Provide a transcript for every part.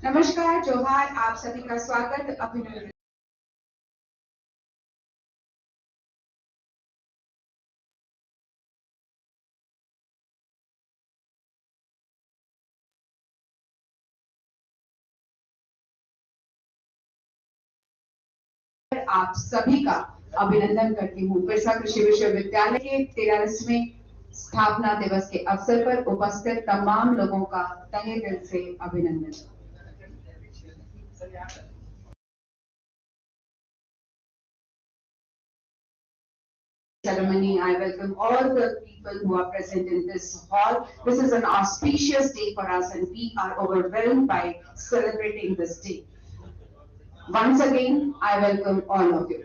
नमस्कार, जोहार, आप सभी का स्वागत, अभिनंदन। आप सभी का अभिनंदन करती हूँ। बिरसा कृषि विश्वविद्यालय के 43वें स्थापना दिवस के अवसर पर उपस्थित तमाम लोगों का तहे दिल से अभिनंदन। Ceremony, I welcome all the people who are present in this hall. This is an auspicious day for us, and we are overwhelmed by celebrating this day. Once again, I welcome all of you.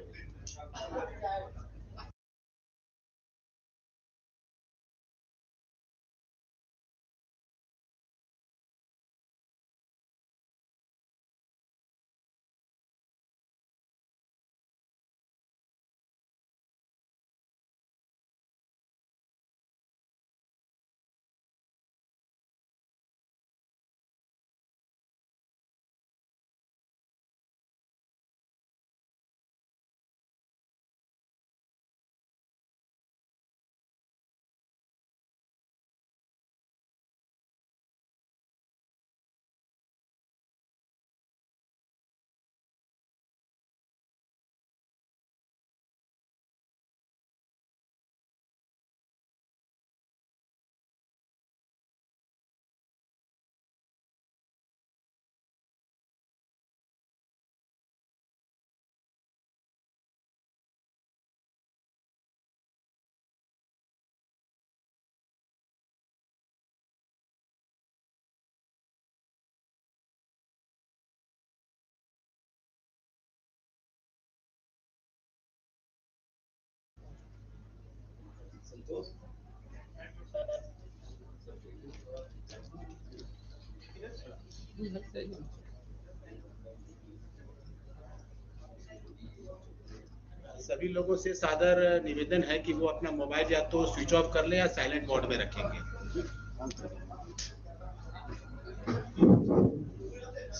सभी लोगों से सादर निवेदन है कि वो अपना mobile या तो स्विच ऑफ कर ले या साइलेंट मोड में रखेंगे।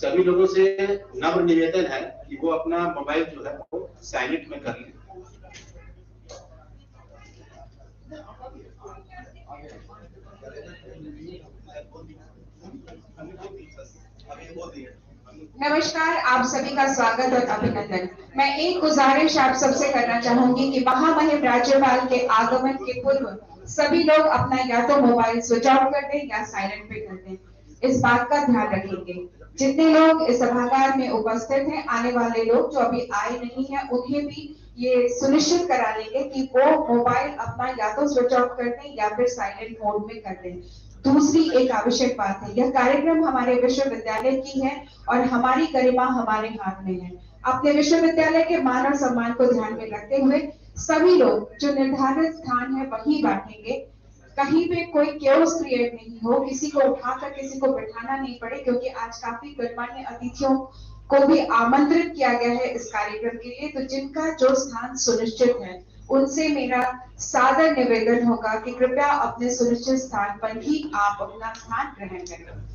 सभी लोगों से नम्र निवेदन है कि वो अपना मोबाइल जो है वो साइलेंट में कर ले। नमस्कार, आप सभी का स्वागत और अभिनंदन। मैं एक गुजारिश आप सबसे करना चाहूंगी कि महामहिम राज्यपाल के आगमन के पूर्व सभी लोग अपना या तो मोबाइल स्विच ऑफ कर दें या साइलेंट पे कर दें। इस बात का ध्यान रखेंगे। जितने लोग इस सभागार में उपस्थित हैं, आने वाले लोग जो अभी आए नहीं हैं, उन्हें भी ये सुनिश्चित करा लेंगे कि वो मोबाइल अपना या तो स्विच ऑफ कर दें या फिर साइलेंट मोड में कर दें। दूसरी एक आवश्यक बात है, यह कार्यक्रम हमारे विश्वविद्यालय की है और हमारी गरिमा हमारे हाथ में है। अपने विश्वविद्यालय के मान और सम्मान को ध्यान में रखते हुए सभी लोग जो निर्धारित स्थान है वही बांटेंगे। कहीं पे कोई केओस क्रिएट नहीं हो, किसी को उठाकर किसी को बैठाना नहीं पड़े, क्योंकि आज काफी गणमान्य अतिथियों को भी आमंत्रित किया गया है इस कार्यक्रम के लिए। तो जिनका जो स्थान सुनिश्चित है, उनसे मेरा सादर निवेदन होगा कि कृपया अपने सुनिश्चित स्थान पर ही आप अपना स्थान ग्रहण करें।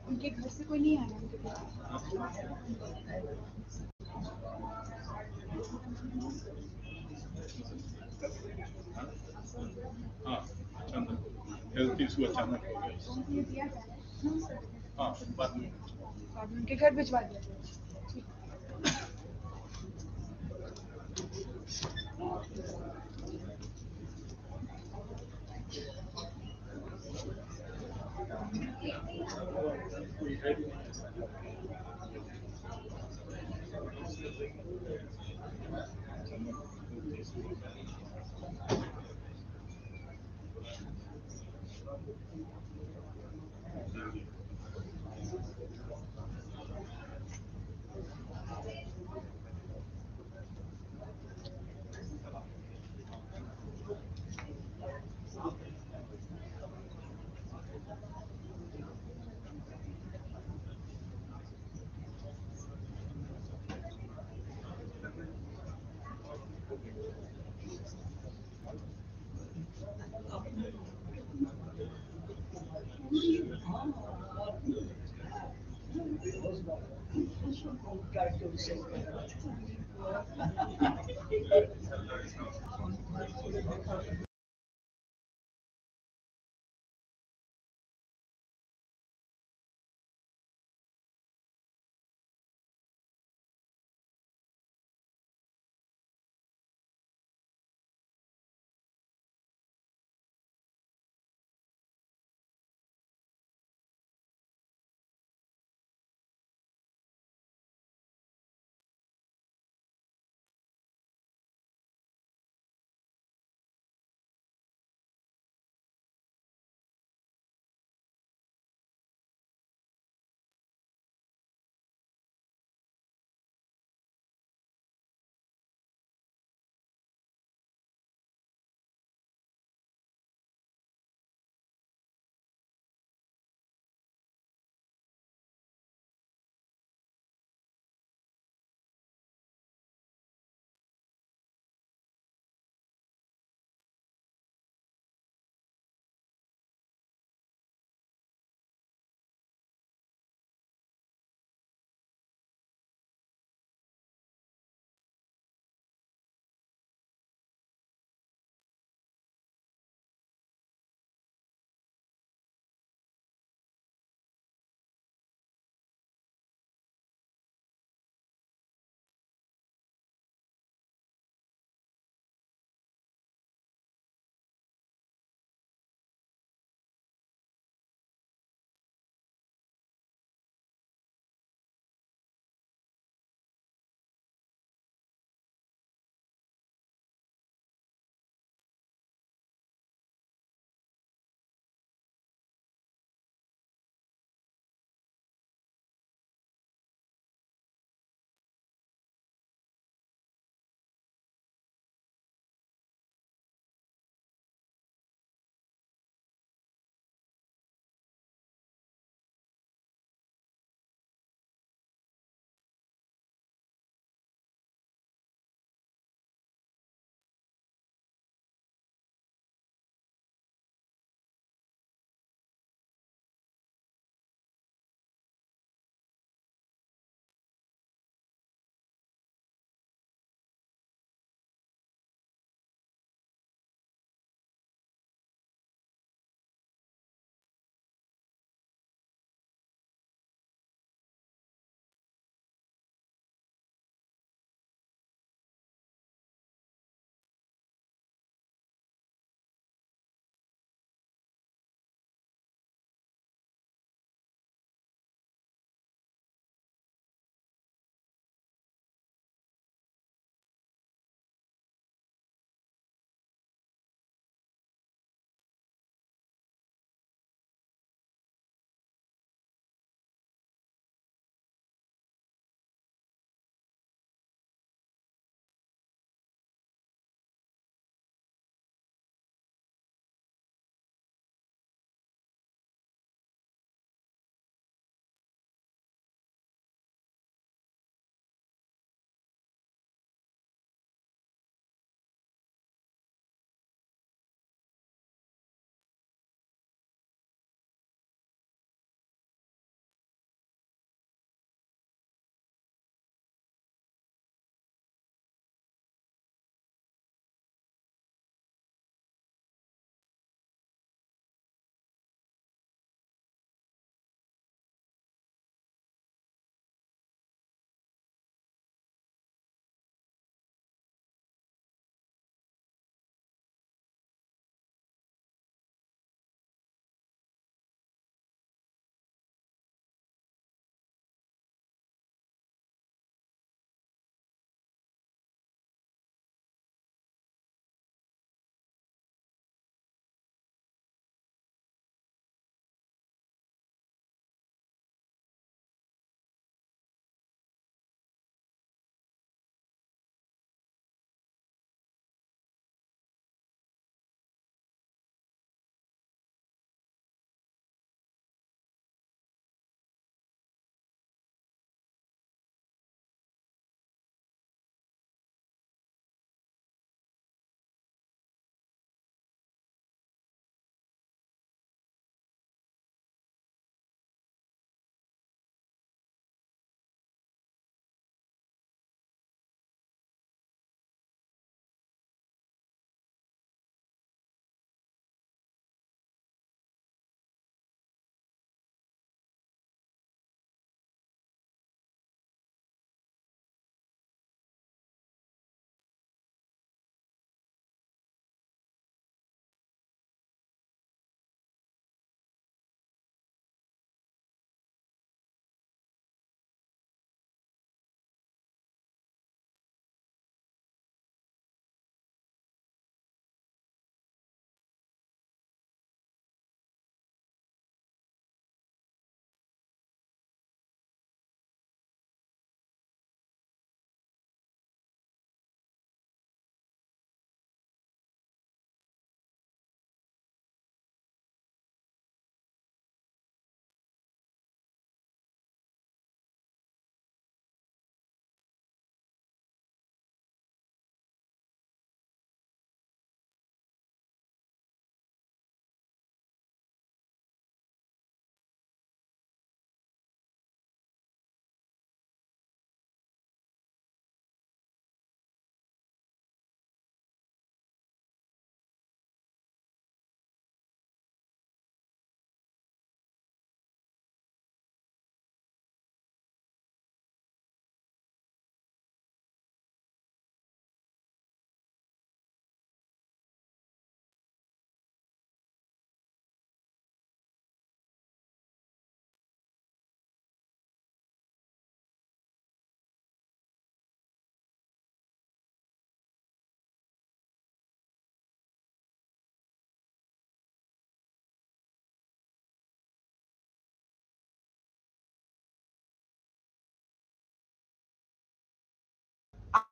उनके घर से कोई नहीं आया उनके पास। हाँ चंदन हेल्थ इशू अचानक हो गया। ये दिया जाए हाँ बाद में उनके घर भिजवा दिया जाए।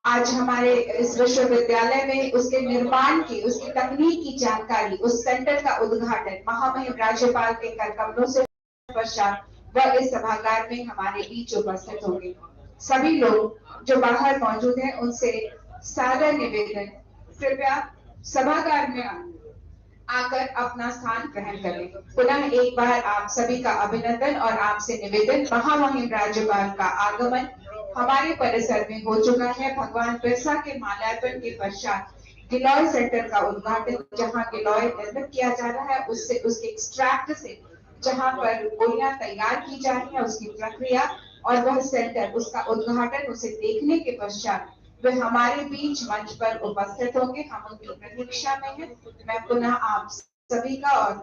आज हमारे इस विश्वविद्यालय में उसके निर्माण की, उसकी तकनीक की जानकारी, उस सेंटर का उद्घाटन महामहिम राज्यपाल के कर कमलों से पश्चात वह इस सभागार में हमारे बीच उपस्थित होंगे। सभी लोग जो बाहर मौजूद हैं उनसे सादर निवेदन, कृपया सभागार में आकर अपना स्थान ग्रहण करें। पुनः एक बार आप सभी का अभिनंदन और आपसे निवेदन, महामहिम राज्यपाल का आगमन हमारे परिसर में हो चुका है। भगवान बिरसा के माल्यार्पण के पश्चात गिलॉय सेंटर का उद्घाटन, जहां गिलॉय निर्मित किया जा रहा है, उससे उसके एक्सट्रैक्ट से जहां पर गोलियां तैयार की जा रही है, उसकी प्रक्रिया और वह सेंटर, उसका उद्घाटन, उसे देखने के पश्चात वे हमारे बीच मंच पर उपस्थित होंगे। हम उनकी प्रतीक्षा में हैं। मैं पुनः आप सभी का और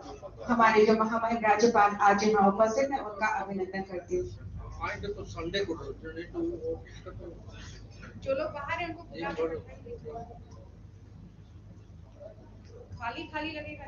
हमारे जो महामहिम राज्यपाल आज यहाँ उपस्थित हैं उनका अभिनंदन करती हूँ। जो लोग बाहर हैं उनको खाली खाली लगेगा।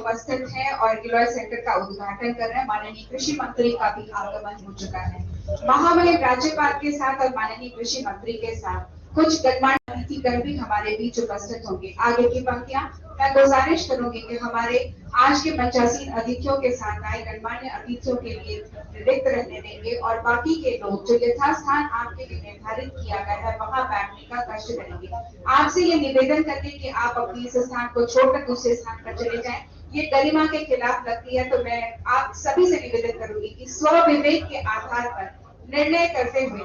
उपस्थित है और गिलोय सेंटर का उद्घाटन कर रहे हैं। माननीय कृषि मंत्री का भी आगमन हो चुका है। महामहिम राज्यपाल के साथ और माननीय कृषि मंत्री के साथ कुछ गणमान्य अतिथिगण भी हमारे बीच उपस्थित होंगे। आगे की पंक्तियां मैं गुजारिश करूंगी कि हमारे आज के 85 अतिथियों के साथ आए गणमान्य अतिथियों के लिए रिक्त रहने देंगे और बाकी के लोग जो यथास्थान आपके लिए निर्धारित किया गया है वहां बैठने का कष्ट करेंगे। आपसे ये निवेदन करके कि आप अपने इस स्थान को छोड़कर दूसरे स्थान पर चले जाएं, ये गरिमा के खिलाफ लगती है। तो मैं आप सभी से निवेदन करूंगी कि स्व विवेक के आधार पर निर्णय करते हुए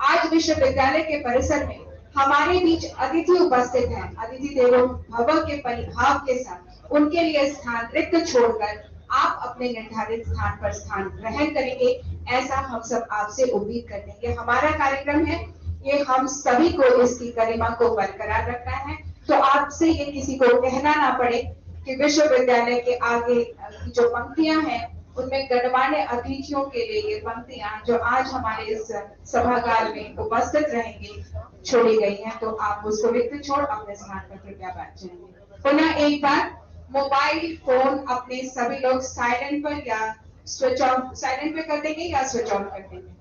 आज विश्वविद्यालय के परिसर में हमारे बीच अतिथि उपस्थित हैं। अतिथि देवो भव के परिभाव के साथ उनके लिए स्थान रिक्त छोड़कर आप अपने निर्धारित स्थान पर स्थान ग्रहण करेंगे, ऐसा हम सब आपसे उम्मीद करते हैं। ये हमारा कार्यक्रम है, ये हम सभी को इसकी गरिमा को बरकरार रखना है। तो आपसे ये किसी को कहना ना पड़े कि विश्वविद्यालय के आगे की जो पंक्तियां हैं उनमें गणमान्य अतिथियों के लिए ये पंक्तियां जो आज हमारे इस सभागार में उपस्थित रहेंगे छोड़ी गई हैं, तो आप उसको रिक्त छोड़ अपने स्थान पर कृपया बैठ जाएंगे। पुनः एक बार मोबाइल फोन अपने सभी लोग साइलेंट पर या स्विच ऑफ, साइलेंट पे कर देंगे या स्विच ऑफ कर देंगे।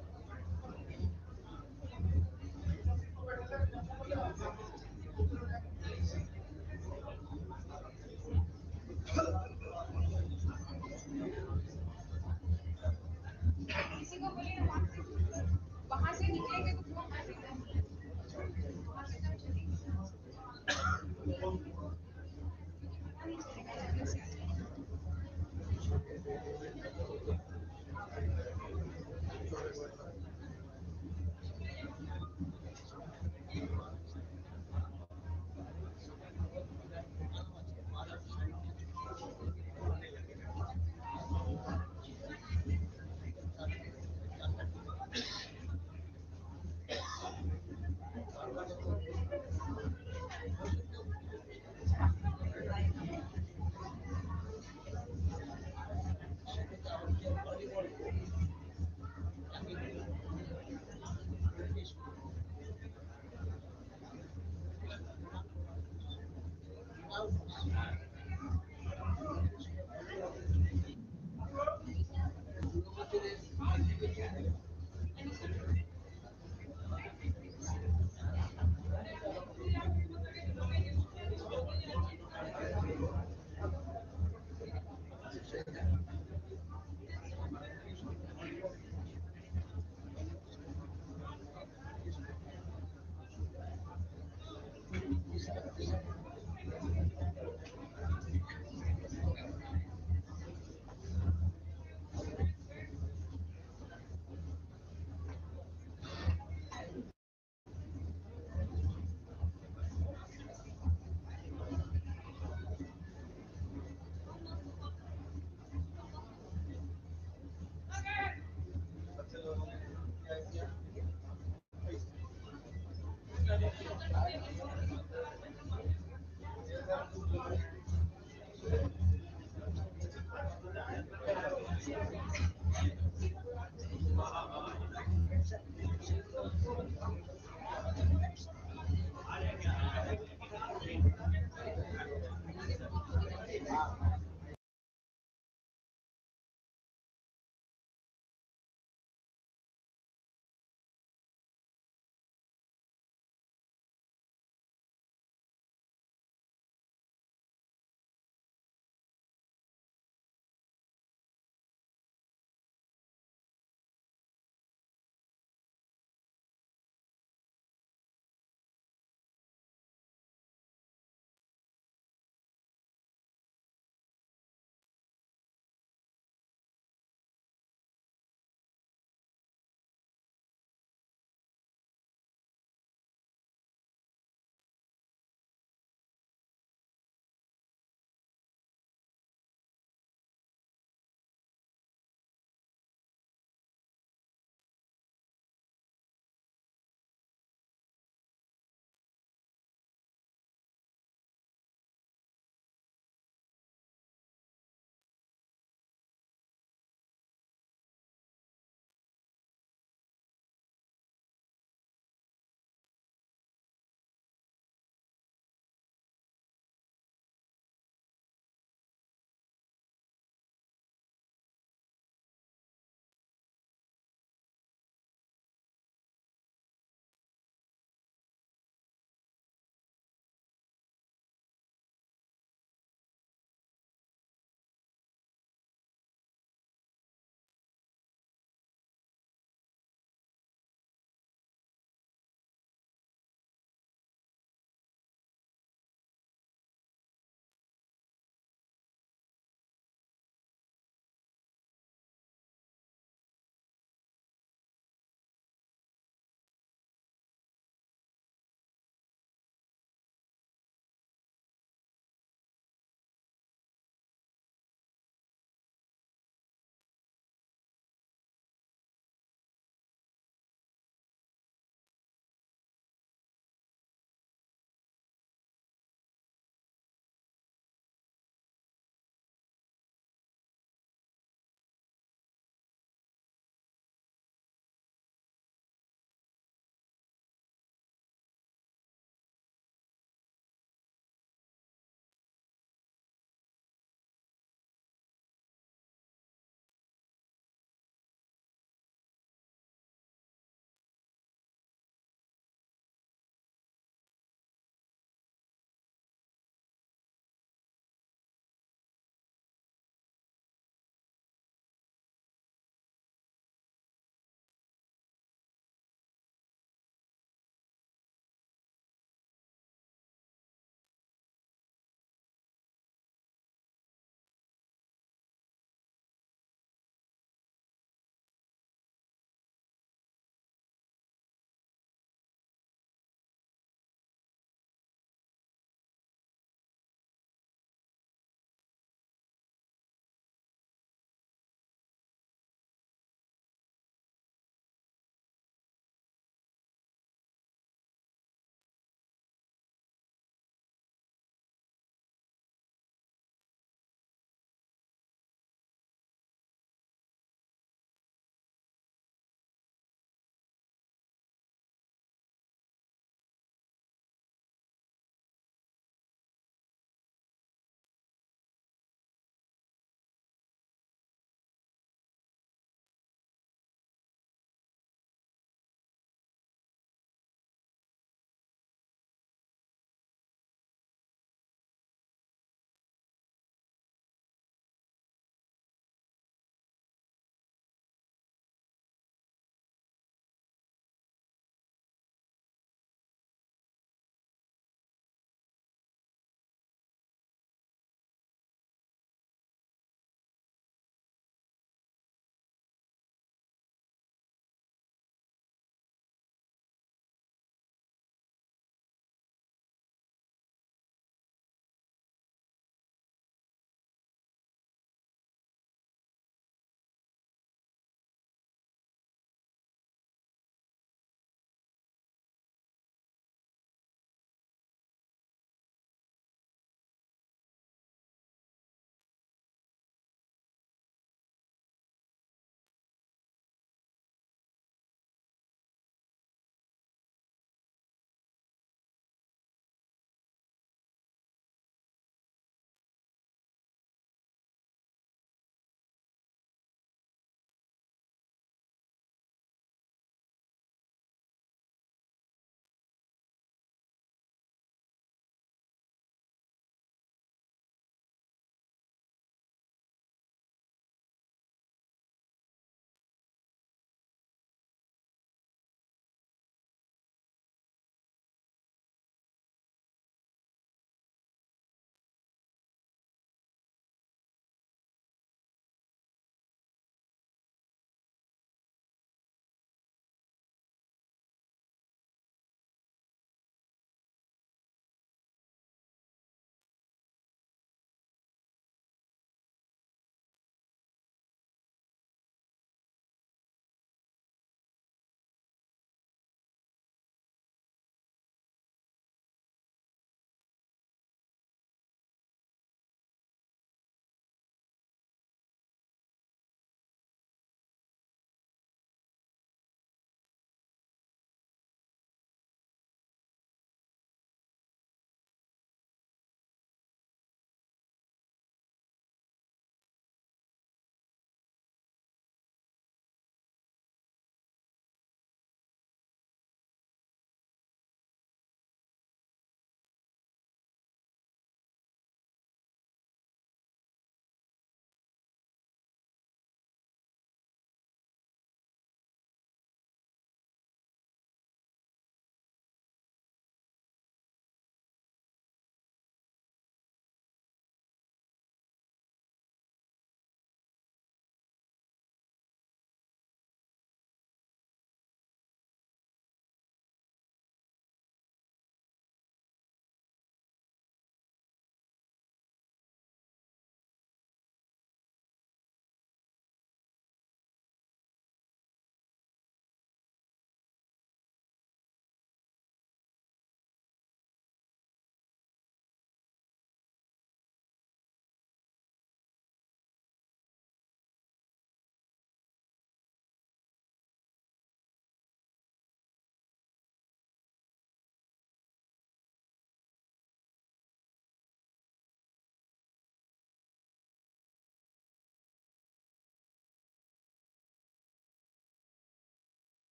किसी को बोलिए वहां से निकलेंगे तो फोन कर देंगे।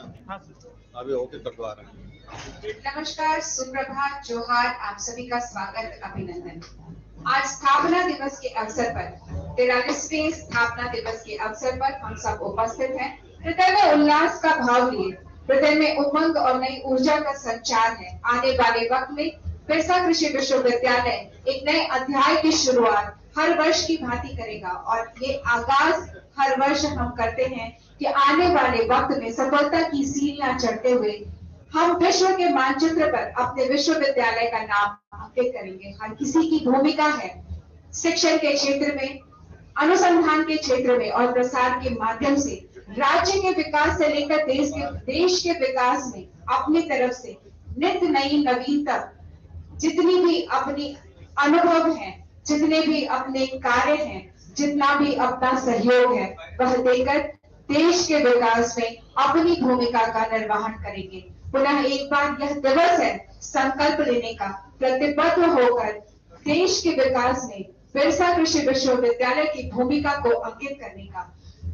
अभी ओके करवा रहे हैं। नमस्कार, सुप्रभात, जोहार, आप सभी का स्वागत, अभिनंदन। आज स्थापना दिवस के अवसर पर 43वें स्थापना दिवस के अवसर पर हम सब उपस्थित हैं। हृदय में उल्लास का भाव लिए, हृदय में उमंग और नई ऊर्जा का संचार है। आने वाले वक्त में बिरसा कृषि विश्वविद्यालय एक नए अध्याय की शुरुआत हर वर्ष की भांति करेगा और ये आगाज हर वर्ष हम करते हैं कि आने वाले वक्त में सफलता की सीढ़ियां चढ़ते हुए हम विश्व के मानचित्र पर अपने विश्वविद्यालय का नाम अंकित करेंगे। हर किसी की भूमिका है शिक्षण के क्षेत्र में, अनुसंधान के क्षेत्र में और प्रसार के माध्यम से राज्य के विकास से लेकर देश के विकास में अपनी तरफ से नित्य नई नवीनतम जितनी भी अपनी अनुभव है, जितने भी अपने कार्य हैं, जितना भी अपना सहयोग है, वह देकर देश के विकास में अपनी भूमिका का निर्वहन करेंगे। पुनः एक बार यह दिवस है संकल्प लेने का, प्रतिबद्ध होकर देश के विकास में बिरसा कृषि विश्वविद्यालय की भूमिका को अंकित करने का।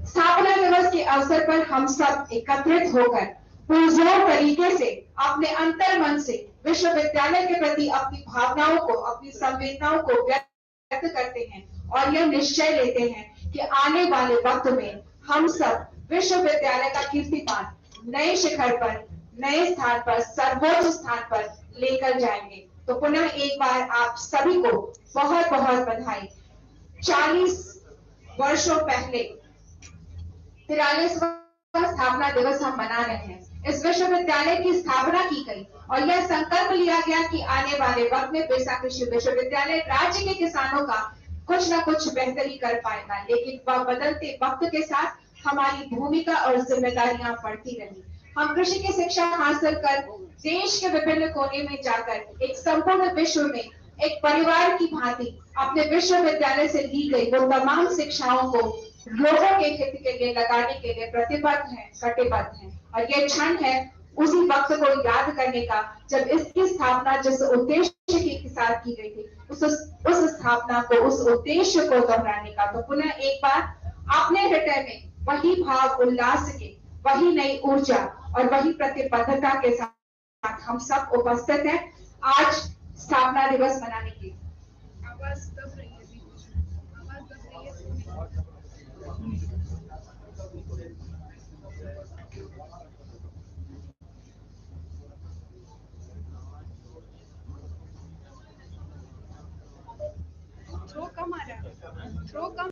स्थापना दिवस के अवसर पर हम सब एकत्रित होकर पुरजोर तरीके से अपने अंतर मन से विश्वविद्यालय के प्रति अपनी भावनाओं को, अपनी संवेदनाओं को व्यक्त करते हैं और यह निश्चय लेते हैं कि आने वाले वक्त में हम सब विश्वविद्यालय का कीर्तिमान नए शिखर पर, नए स्थान पर, सर्वोच्च स्थान पर लेकर जाएंगे। तो पुनः एक बार आप सभी को बहुत बहुत बधाई। 40 वर्षों पहले 43वां स्थापना दिवस हम मना रहे हैं। इस विश्वविद्यालय की स्थापना की गई और यह संकल्प लिया गया कि आने वाले वक्त में बिरसा कृषि विश्वविद्यालय राज्य के किसानों का कुछ ना कुछ बेहतरी कर पाएगा। लेकिन वह बदलते वक्त के साथ हमारी भूमिका और जिम्मेदारियां बढ़ती रही। हम कृषि की शिक्षा हासिल कर देश के विभिन्न कोने में जाकर एक संपूर्ण विश्व में एक परिवार की भांति अपने विश्वविद्यालय से ली गई वो तमाम शिक्षाओं को लोगों के हित के लिए लगाने के लिए प्रतिबद्ध हैं, कटिबद्ध हैं। और ये क्षण है उसी वक्त को याद करने का जब इसकी स्थापना जिस उद्देश्य के साथ की गई थी, उस स्थापना को, उस उद्देश्य को दोहराने का। तो पुनः एक बार अपने हृदय में वही भाव उल्लास के, वही नई ऊर्जा और वही प्रतिबद्धता के साथ हम सब उपस्थित हैं आज स्थापना दिवस मनाने के लिए। आवाज दब रही है, आवाज दब रही है। थ्रो कम आ रहा है, थ्रो कम।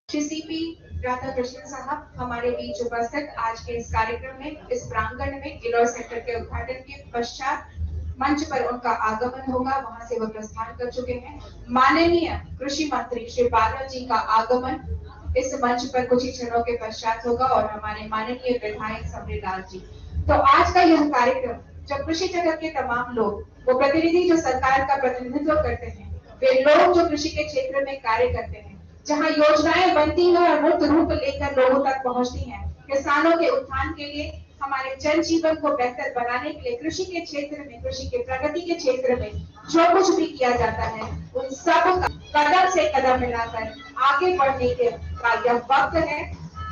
श्री सीपी राधा कृष्ण साहब हमारे बीच उपस्थित आज के इस कार्यक्रम में, इस प्रांगण में गिलौर सेक्टर के उद्घाटन के पश्चात मंच पर उनका आगमन होगा। वहां से वो प्रस्थान कर चुके हैं। माननीय कृषि मंत्री श्री बादल जी का आगमन इस मंच पर कुछ ही क्षणों के पश्चात होगा और हमारे माननीय विधायक समरीलाल जी। तो आज का यह कार्यक्रम जब कृषि जगत के तमाम लोग, वो प्रतिनिधि जो सरकार का प्रतिनिधित्व करते हैं, वे लोग जो कृषि के क्षेत्र में कार्य करते हैं, जहां योजनाएं बनती हैं और मूर्त रूप लेकर लोगों तक पहुंचती हैं, किसानों के उत्थान के लिए, हमारे जन जीवन को बेहतर बनाने के लिए, कृषि के क्षेत्र में, कृषि के प्रगति के क्षेत्र में जो कुछ भी किया जाता है, उन सब का कदम से कदम मिलाकर आगे बढ़ने के का यह वक्त है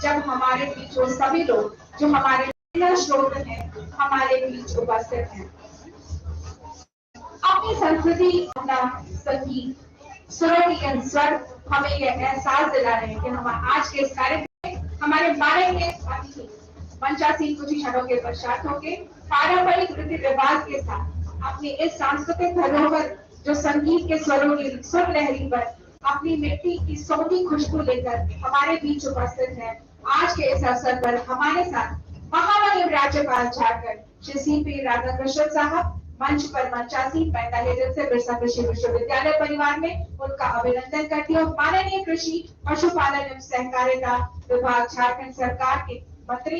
जब हमारे बीच वो सभी लोग जो हमारे स्रोत हैं, हमारे बीच उपस्थित हैं। अपनी संस्कृति, अपना संगीत, सुरों की स्वर हमें यह एहसास दिला रहे हैं कि हम आज के इस कार्यक्रम में हमारे माननीय अतिथि मंचासीन कुछ ही क्षणों के पश्चात होंगे। पारंपरिक रीति रिवाज के साथ अपनी इस सांस्कृतिक धरोहर जो संगीत के स्वरों की सुर लहरी पर अपनी मिट्टी की सौंधी खुशबू लेकर हमारे बीच उपस्थित है। आज के इस अवसर पर हमारे साथ महामहिम राज्यपाल झारखंड श्री सीपी राधाकृष्णन साहब मंच पर मंचासीन 45 दिन से बिरसा कृषि विश्वविद्यालय परिवार में उनका अभिनंदन करती हूँ। माननीय कृषि, पशुपालन एवं सहकारिता विभाग झारखंड सरकार के मंत्री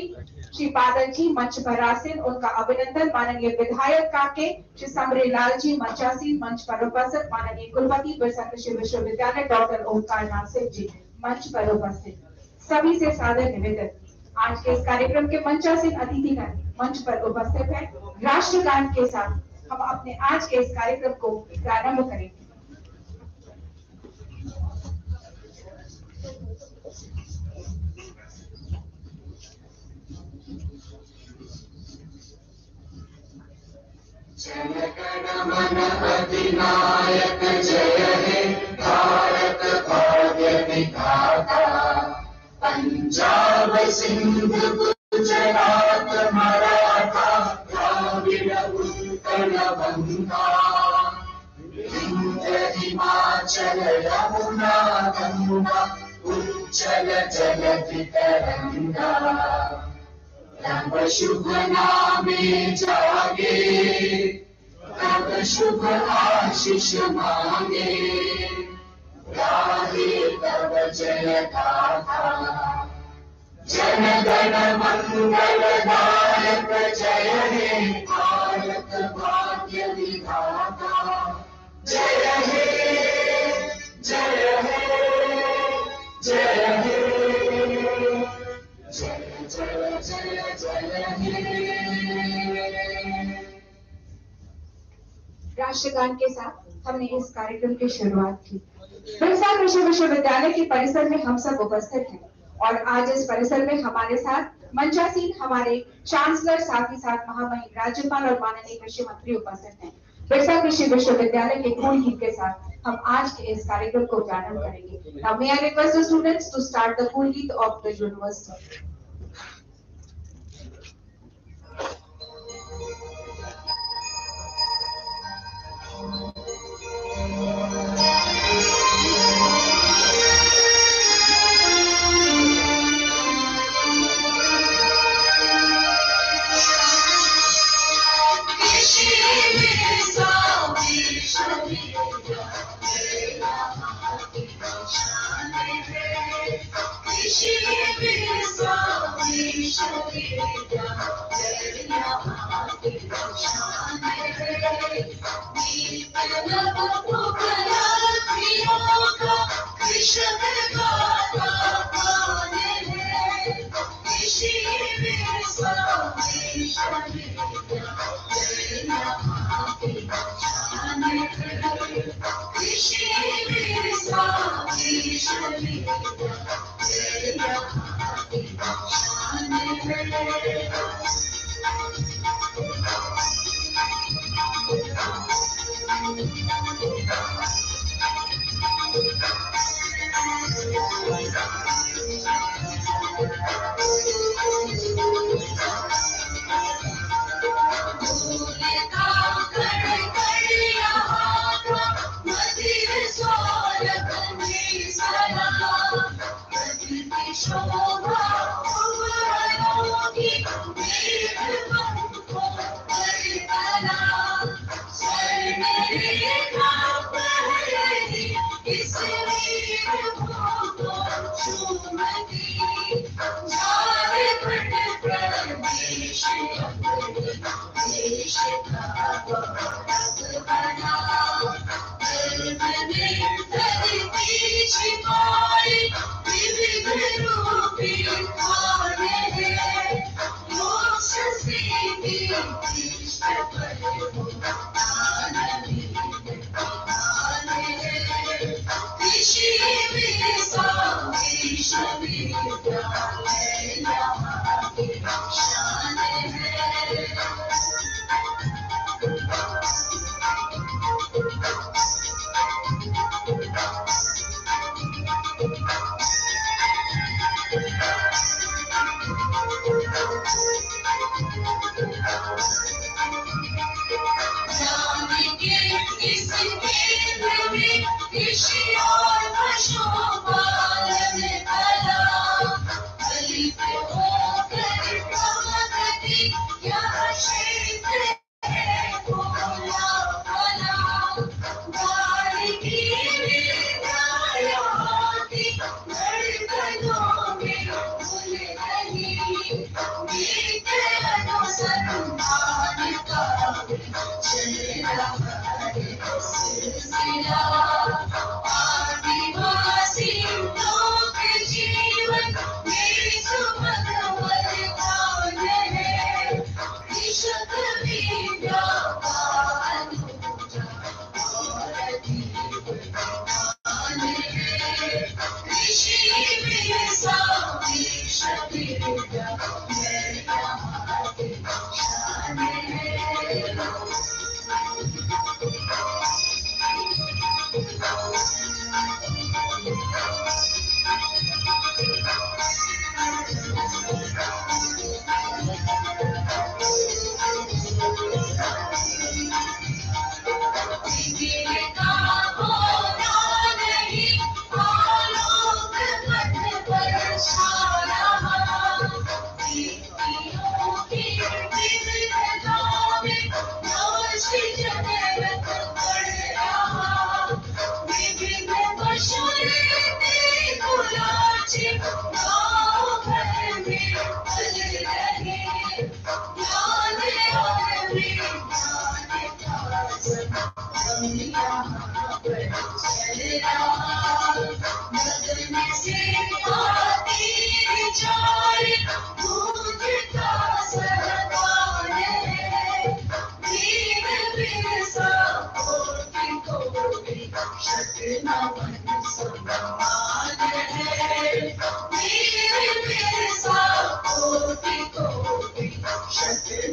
श्री बादल जी मंच पर आसीन, उनका अभिनंदन। माननीय विधायक काके श्री समरेलाल जी मंचासीन, मंच पर उपस्थित। माननीय कुलपति बिरसा कृषि विश्वविद्यालय डॉक्टर ओमकार नाथ सिंह जी मंच पर उपस्थित। सभी से सादर निवेदन, आज के इस कार्यक्रम के मंचासीन अतिथिगण मंच पर उपस्थित है। राष्ट्रगान के साथ हम अपने आज के इस कार्यक्रम को प्रारंभ करेंगे। जनगण मन अधिनायक जय हे भारत भाग्य विधाता, पंजाब सिंध गुजरात मराठा द्राविड़ उत्कल गंगा, विंध्य हिमाचल यमुना गंगा उज्जल जलधि तरंगा, तब शुभ नामे जागे, तब शुभ आशीष मांगे, गाहे तब जय गाथा। जनगण मंगल दायक जय हे भारत भाग्य विधाता, जय हे जय हे जय हे जय जय जय जय हे। राष्ट्रगान के साथ हमने इस कार्यक्रम की शुरुआत की। बिरसा कृषि विश्वविद्यालय के परिसर में हम सब उपस्थित हैं और आज इस परिसर में हमारे साथ मंचासीन हमारे चांसलर, साथ ही साथ महामहिम राज्यपाल और माननीय कृषि मंत्री उपस्थित हैं। बिरसा कृषि विश्वविद्यालय के मूल गीत के साथ हम आज के इस कार्यक्रम को प्रारंभ करेंगे। Now may I request the students to start the cool git of the university.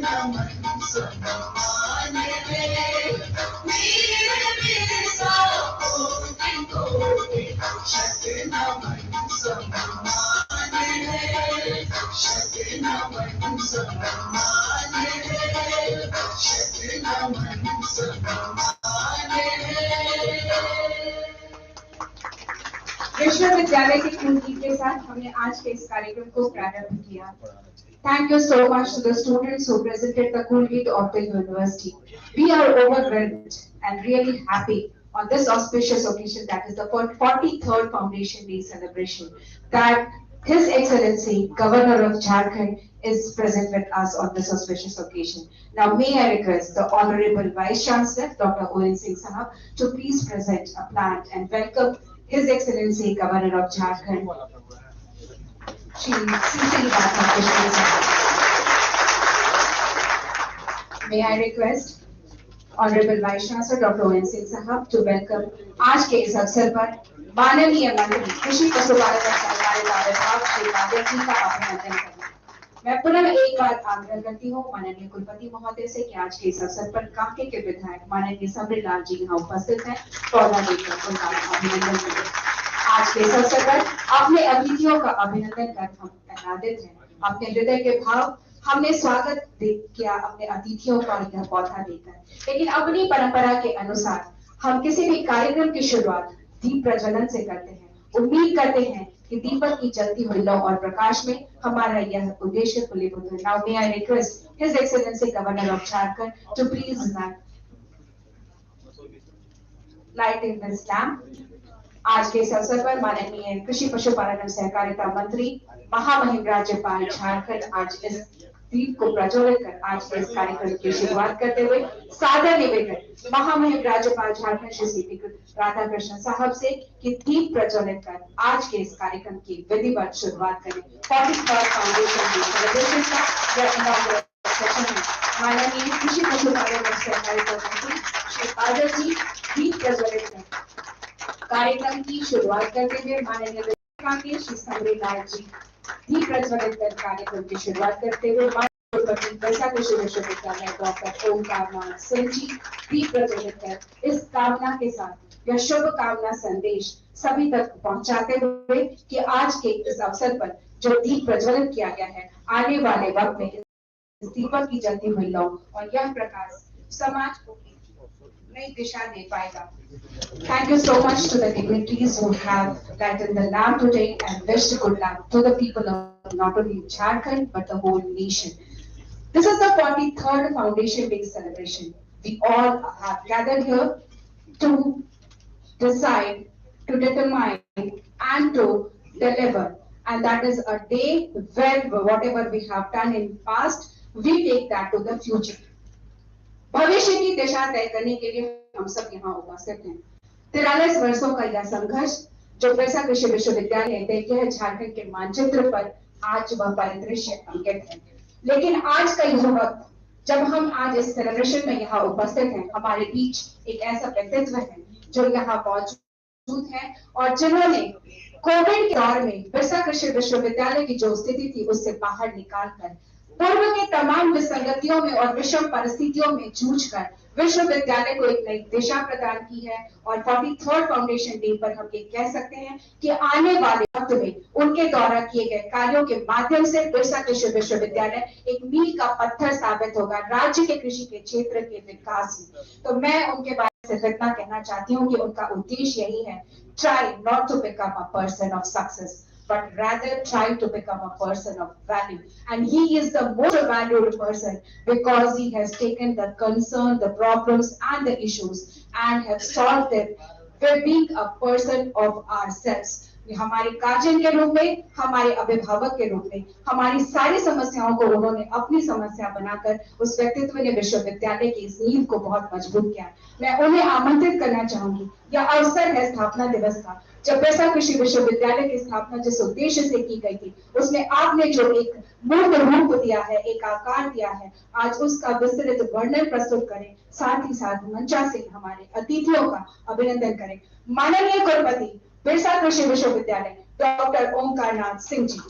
नमन सम्मान है, वीर बिरसा कोटि कोटि शत नमन सम्मान है, शत नमन सम्मान है, शत नमन सम्मान है। विश्वविद्यालय के कुलगीत के साथ हमने आज के इस कार्यक्रम को प्रारंभ किया। Thank you so much to the students who presented the Kulgeet of the university. We are overwhelmed and really happy on this auspicious occasion, that is the 43rd Foundation Day celebration, that His Excellency Governor of Jharkhand is present with us on this auspicious occasion. Now may I request the Honorable Vice Chancellor Dr. Owen Singh Sahab to please present a plant and welcome His Excellency Governor of Jharkhand. May I request Honorable Vice Chancellor Dr. Owen Singh Sahab to welcome आज के इस अवसर पर माननीय मंत्री कृषि पशुपालन और सहकारिता विभाग श्री बादल जी का अभिनंदन करना। मैं पुनः एक बार आग्रह करती हूँ माननीय कुलपति महोदय से कि आज के इस अवसर पर कांके के विधायक माननीय समरीलाल जी यहाँ उपस्थित हैं, पौधा देकर उनका अभिनंदन करें। आज के इस अवसर पर अपने अतिथियों का अभिनंदन कर हम आनंदित हैं। अपने हृदय के भाव हमने स्वागत किया अपने अतिथियों का यह पौधा देकर, लेकिन अपनी परंपरा के अनुसार हम किसी भी कार्यक्रम की शुरुआत दीप प्रज्वलन से करते हैं। उम्मीद करते हैं कि दीपक की जलती हुई लौ और प्रकाश में हमारा यह उद्देश्य फलीभूत हो। Now may I request His Excellency Governor of Jharkhand to please lighting this lamp. आज के इस अवसर पर माननीय कृषि पशुपालन और सहकारिता मंत्री महामहिम राज्यपाल झारखंड आज इस दीप को प्रज्वलित कर आज के इस कार्यक्रम की शुरुआत करते हुए सादर निवेदन महामहिम राज्यपाल झारखंड श्री सीपी राधाकृष्ण साहब से कि दीप प्रज्वलित कर आज के इस कार्यक्रम की विधिवत शुरुआत करें। 43rd फाउंडेशन डे सेलिब्रेशन का यह इनॉग्रेशन सेशन में माननीय कृषि पशुपालन और सहकारिता मंत्री श्री बादल जी दीप प्रज्वलित कर कार्यक्रम की शुरुआत करते हुए माननीय विधायक श्री समरीलाल जी दीप प्रज्वलित कर कार्यक्रम की शुरुआत करते हुए कुलपति बिरसा कृषि विश्वविद्यालय डॉक्टर ओंकारनाथ सिंह जी दीप प्रज्वलित कर इस कामना के साथ यह शुभ कामना संदेश सभी तक पहुंचाते हुए कि आज के इस अवसर पर जो दीप प्रज्वलित किया गया है आने वाले वक्त में इस दीपक की जलती हुई लौ और यह प्रकाश समाज को नई दिशा दे पाएगा। Thank you so much to the dignitaries who have lighted the lamp today and wished good luck to the people of not only Jharkhand but the whole nation. This is the 43rd Foundation Day celebration. We all have gathered here to decide, to determine and to deliver. And that is a day where whatever we have done in past, we take that to the future. भविष्य की दिशा तय करने के लिए हम सब यहाँ उपस्थित हैं। 43 वर्षों का यह संघर्ष जो बिरसा कृषि विश्वविद्यालय देखते हैं झारखंड के मानचित्र पर आज वह परिदृश्य अंकित है। लेकिन आज का यह वक्त जब हम आज इस सेलिब्रेशन में यहाँ उपस्थित हैं, हमारे बीच एक ऐसा व्यक्तित्व है जो यहाँ मौजूद है और जिन्होंने कोविड के दौर में बिरसा कृषि विश्वविद्यालय की जो स्थिति थी उससे बाहर निकालकर पूर्व के तमाम विसंगतियों में और विषम परिस्थितियों में जूझकर विश्वविद्यालय को एक नई दिशा प्रदान की है। और 43rd फाउंडेशन डे पर हम ये कह सकते हैं कि आने वाले वक्त में उनके द्वारा किए गए कार्यों के माध्यम से बिरसा कृषि विश्वविद्यालय एक मील का पत्थर साबित होगा राज्य के कृषि के क्षेत्र के विकास में। तो मैं उनके बारे में इतना कहना चाहती हूँ कि उनका उद्देश्य यही है, try not to become a person of success but rather try to become a person of value. And he is the most valued person because he has taken the concern, the problems and the issues and have solved them by being a person of ourselves. हमारे guardian के रूप में, हमारे अभिभावक के रूप में हमारी सारी समस्याओं को उन्होंने अपनी समस्या बनाकर उस व्यक्तित्व ने विश्वविद्यालय की इस नींव को बहुत मजबूत किया। मैं उन्हें आमंत्रित करना चाहूंगी, यह अवसर है स्थापना दिवस का, जब बिरसा कृषि विश्वविद्यालय की स्थापना जिस उद्देश्य से की गई थी उसमें आपने जो एक मूर्त रूप दिया है, एक आकार दिया है, आज उसका विस्तृत वर्णन प्रस्तुत करें, साथ ही साथ मंचा से हमारे अतिथियों का अभिनंदन करें। माननीय कुलपति बिरसा कृषि विश्वविद्यालय doctor Omkarnath Singh ji.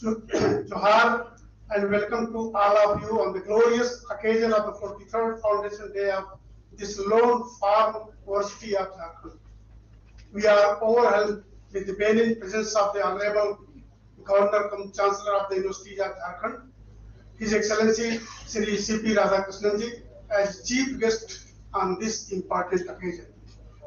Johar and welcome to all of you on the glorious occasion of the 43rd Foundation Day of this lone farm university of Jharkhand. We are overwhelmed with the benign presence of the Honorable Governor cum Chancellor of the University of Jharkhand, His Excellency Shri C.P. Radhakrishnan as chief guest on this important occasion.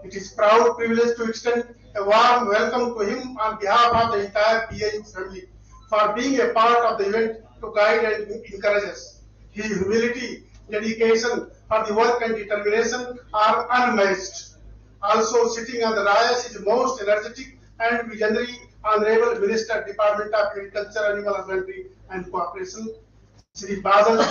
It is proud privilege to extend a warm welcome to him on behalf of the entire BAU family for being a part of the event to guide and encourage us. His humility, dedication for the work and determination are unmatched. Also sitting on the dais is most energetic and visionary Honorable Minister, Department of Agriculture, Animal Husbandry and Cooperation, Shri Badal.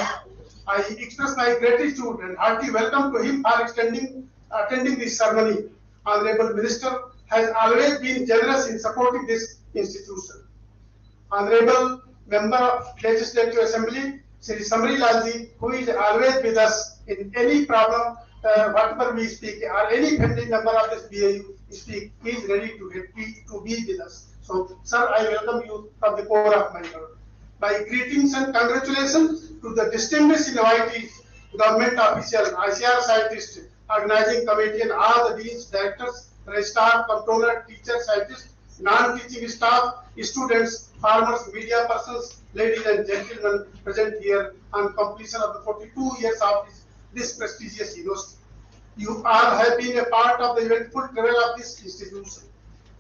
I express my gratitude and hearty welcome to him for attending this ceremony. Honorable Minister has always been generous in supporting this institution. Honorable Member of Legislative Assembly, Shri Samri Lalji, who is always with us in any problem, whatever we speak, or any pending member of this BAU speak, he is ready to be with us. So, sir, I welcome you from the core of my heart. My greetings and congratulations to the distinguished invitees, government officials, ICR scientists, organizing committee, and all the deans, directors, registrar, controller, teachers, scientists, non-teaching staff, students, farmers, media persons, ladies and gentlemen present here on completion of the 42 years of this prestigious university. You all have been a part of the eventful travel of this institution.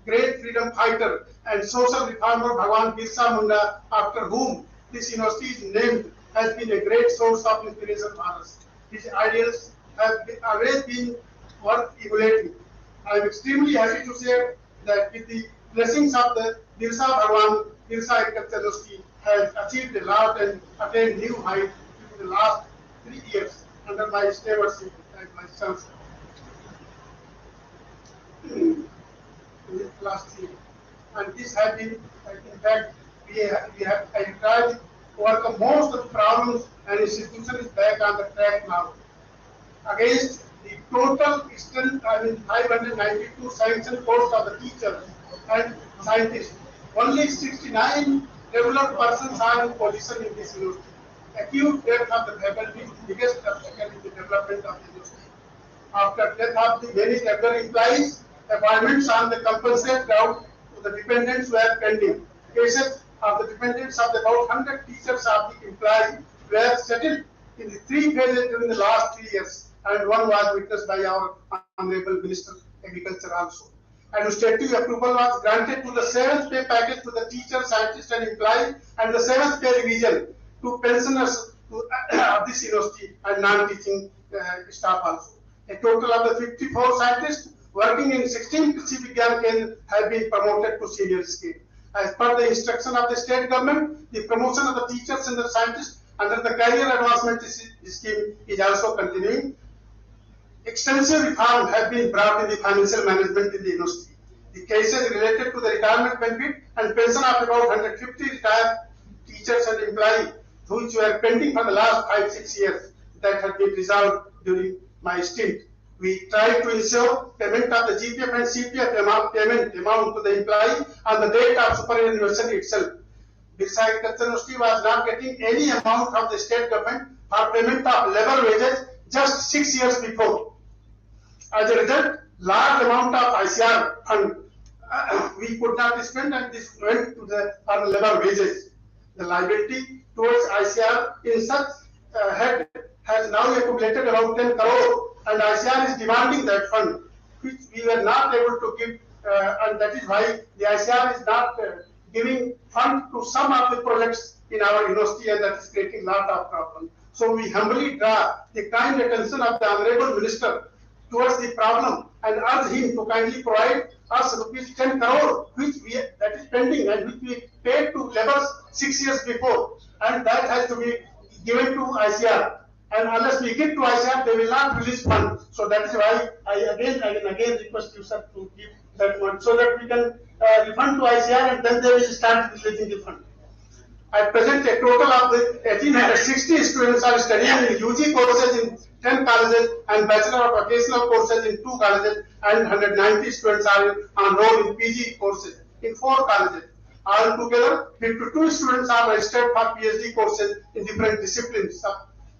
Great freedom fighter and social reformer Bhagwan Birsa Munda, after whom this university is named, has been a great source of inspiration for us. His ideals have always been worth emulating. I am extremely happy to share that with the blessings of the Birsa Bhagwan, Birsa Agriculture University has achieved a lot and attained new heights in the last 3 years under my stewardship as my chancellor. Last year, and this has been, in fact, I tried to overcome most of the problems, and the institution is back on the track now. Against the total extent, 592 sanctioned posts of the teachers and scientists, only 69 regular persons are in position in this university. Acute death of the faculty is the biggest obstacle in the development of the university. After death of the many regular employees, appointments on the compulsory ground to the dependents were pending. Cases of the dependents of about 100 teachers of the employees were settled in the 3 phases during the last 3 years, and one was witnessed by our Honorable Minister of Agriculture also. Administrative approval was granted to the 7th pay package to the teachers, scientists and employees, and the 7th pay revision to pensioners of this university and non-teaching staff also. A total of the 54 scientists working in 16 Krishi Vigyan Kendra have been promoted to senior scale. As per the instruction of the state government, the promotion of the teachers and the scientists under the career advancement scheme is also continuing. Extensive reforms have been brought in the financial management in the university. The cases related to the retirement benefit and pension of about 150 retired teachers and employees, which were pending for the last 5-6 years, that have been resolved during my stint. We tried to ensure payment of the GPF and CPF payment amount to the employee on the date of superannuation itself. Birsa Agriculture University was not getting any amount from the state government for payment of labor wages just 6 years before. As a result, large amount of ICR fund we could not spend, and this went to the labor wages. The liability towards ICR in such head has now accumulated about 10 crore, and ICR is demanding that fund, which we were not able to give, and that is why the ICR is not giving fund to some of the projects in our university, and that is creating lot of problems. So we humbly draw the kind attention of the Honorable Minister towards the problem and urge him to kindly provide us rupees 10 crore, that is pending and which we paid to laborers 6 years before, and that has to be given to ICR. And unless we give to ICR, they will not release fund. So that is why I again request you, sir, to give that one so that we can refund to ICR, and then they will start releasing the fund. At present, a total of 1,860 students are studying in UG courses in 10 colleges and Bachelor of Vocational courses in 2 colleges, and 190 students are enrolled in PG courses in 4 colleges. Altogether, 52 students are registered for PhD courses in different disciplines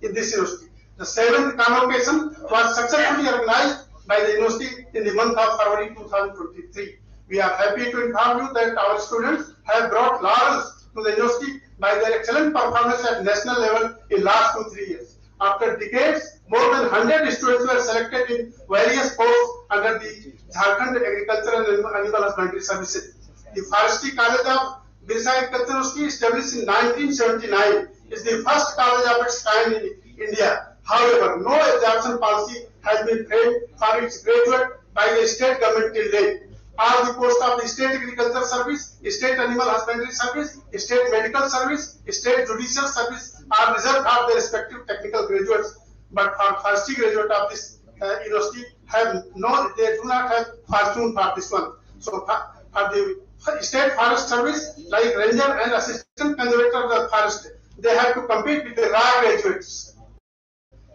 in this university. The 7th convocation was successfully organized by the university in the month of February 2023. We are happy to inform you that our students have brought laurels to the university by their excellent performance at national level in last 2-3 years. After decades, more than 100 students were selected in various posts under the Jharkhand Agriculture and Animal Husbandry Services. The Forestry College of Birsa Agriculture University, established in 1979, is the first college of its kind in India. However, no absorption policy has been framed for its graduate by the state government till date. All the posts of the State Agriculture Service, State Animal Husbandry Service, State Medical Service, State Judicial Service are reserved for their respective technical graduates. But for forestry graduate of this university they do not have fortune for this one. So for the State Forest Service, like Ranger and Assistant Conservator of the Forest, they have to compete with the raw graduates.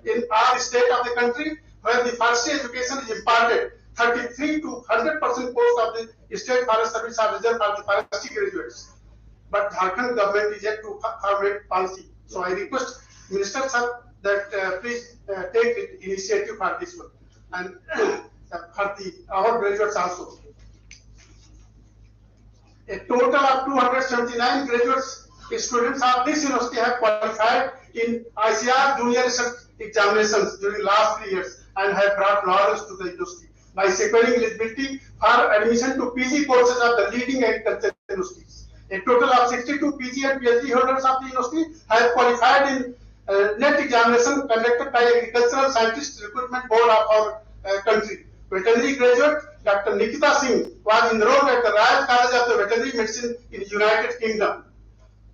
In our state of the country, where the forestry education is imparted, 33 to 100% posts of the State Forest Service are reserved for the forestry graduates. But Jharkhand government is yet to formulate policy. So I request Minister Sir that please take the initiative for this one and for our graduates also. A total of 279 graduates students of this university have qualified in ICR junior research examinations during last 3 years and have brought laurels to the university by securing eligibility for admission to PG courses of the leading agricultural universities. A total of 62 PG and PhD holders of the university have qualified in NET examination conducted by Agricultural Scientists Recruitment Board of our country. Veterinary graduate Dr. Nikita Singh was enrolled at the Royal College of the Veterinary Medicine in the United Kingdom.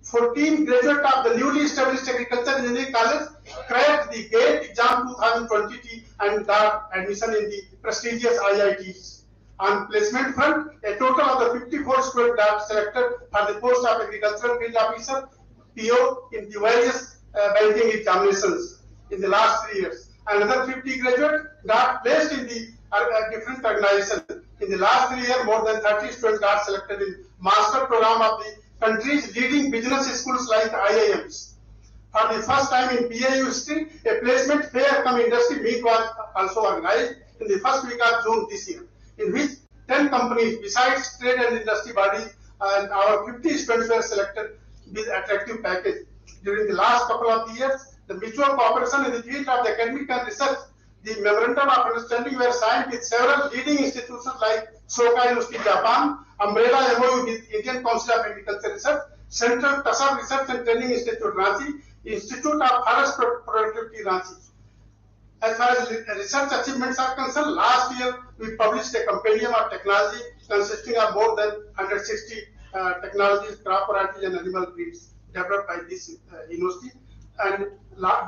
14 graduates of the newly established Agricultural Engineering College cracked the GATE exam 2020 and got admission in the prestigious IITs. On placement front, a total of the 54 students got selected for the post of Agricultural Field Officer (PO) in the various banking examinations in the last 3 years. Another 50 graduates got placed in the different organizations. In the last 3 years, more than 30 students got selected in master program of the country's leading business schools like IIMs. For the first time in BAU history, a placement fair come industry meet was also organized in the first week of June this year, in which 10 companies besides trade and industry bodies and our 50 students were selected with attractive package. During the last couple of years, the mutual cooperation in the field of the academic and research, the memorandum of understanding were signed with several leading institutions like Soka University, Japan, Umbrella MOU with Indian Council of Agriculture Research, Central Tasar Research and Training Institute, Ranchi, Institute of Forest Productivity, Ranchi. As far as research achievements are concerned, last year we published a compendium of technology consisting of more than 160 technologies, crop varieties and animal breeds developed by this university. And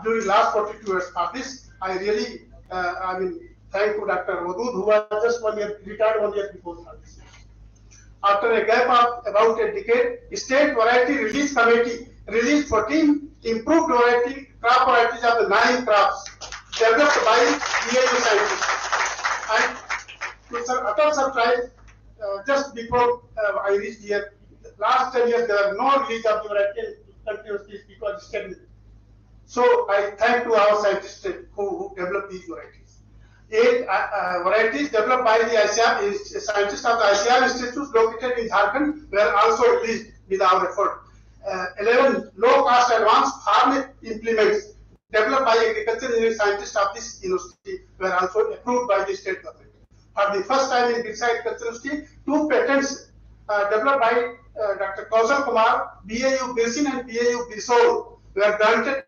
during last 42 years for this, I really thank to Dr. Wadud, who was just 1 year, retired 1 year before this. After a gap of about a decade, State Variety Release Committee released 14 improved crop varieties of the 9 crops developed by BAU scientists. And to utter surprise, just before I reached here, last 10 years there are no release of the variety continuously because it's stagnant. So I thank to our scientists who developed these varieties. 8 varieties developed by the ICR scientists of the ICR institutes located in Jharkhand were also released with our effort. 11 low-cost advanced farm implements developed by agricultural engineering scientists of this university were also approved by the state government. For the first time in Birsa Agriculture University, 2 patents developed by Dr. Kausal Kumar, BAU Birsin and BAU Birsol were granted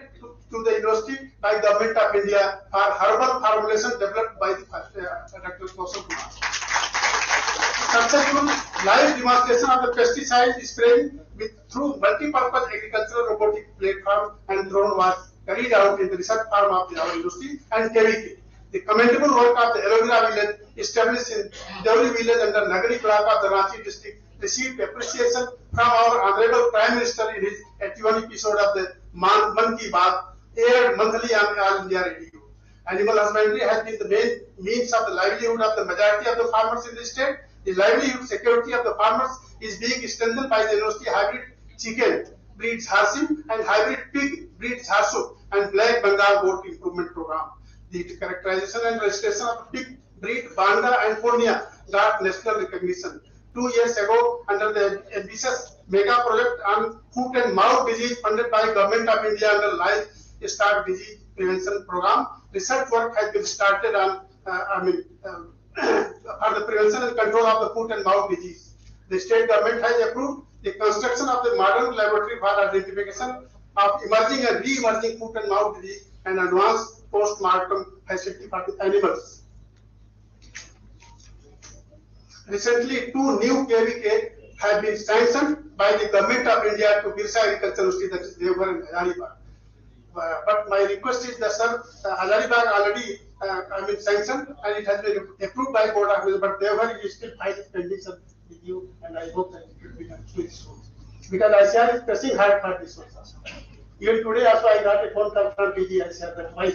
to the university by Government of India for herbal formulation developed by the Dr. Kausal Kumar. Successful live demonstration of the pesticide spraying through multi-purpose agricultural robotic platform and drone was carried out in the research farm of our university and KVK. The commendable work of the aloe vera village established in Deoli village under Nagari block of the Ranchi district received appreciation from our Honorable Prime Minister in his 81 episode of the Man Ki Baat, aired monthly on All India Radio. Animal husbandry has been the main means of the livelihood of the majority of the farmers in the state. The livelihood security of the farmers is being strengthened by the university hybrid chicken breeds Harsim and hybrid pig breeds Harsu and black Bengal goat improvement program. The characterization and registration of the pig breed Banda and Purnia got national recognition. 2 years ago, under the ambitious mega project on foot and mouth disease funded by Government of India under Life Start Disease Prevention Program, research work has been started on for the prevention and control of the foot and mouth disease. The state government has approved the construction of the modern laboratory for identification of emerging and re-emerging foot and mouth disease and advanced post-mortem facility for the animals. Recently, 2 new KVK have been sanctioned by the Government of India to Birsa Agriculture University, that is Devghar and Hazaribagh. But my request is that, sir, Hazaribagh already sanctioned and it has been approved by Board of Education, but Devghar is still filing pending with you, and I hope that it will be done soon. Because ICR is pressing hard for this one also. Even today also I got a phone call from DG ICR that why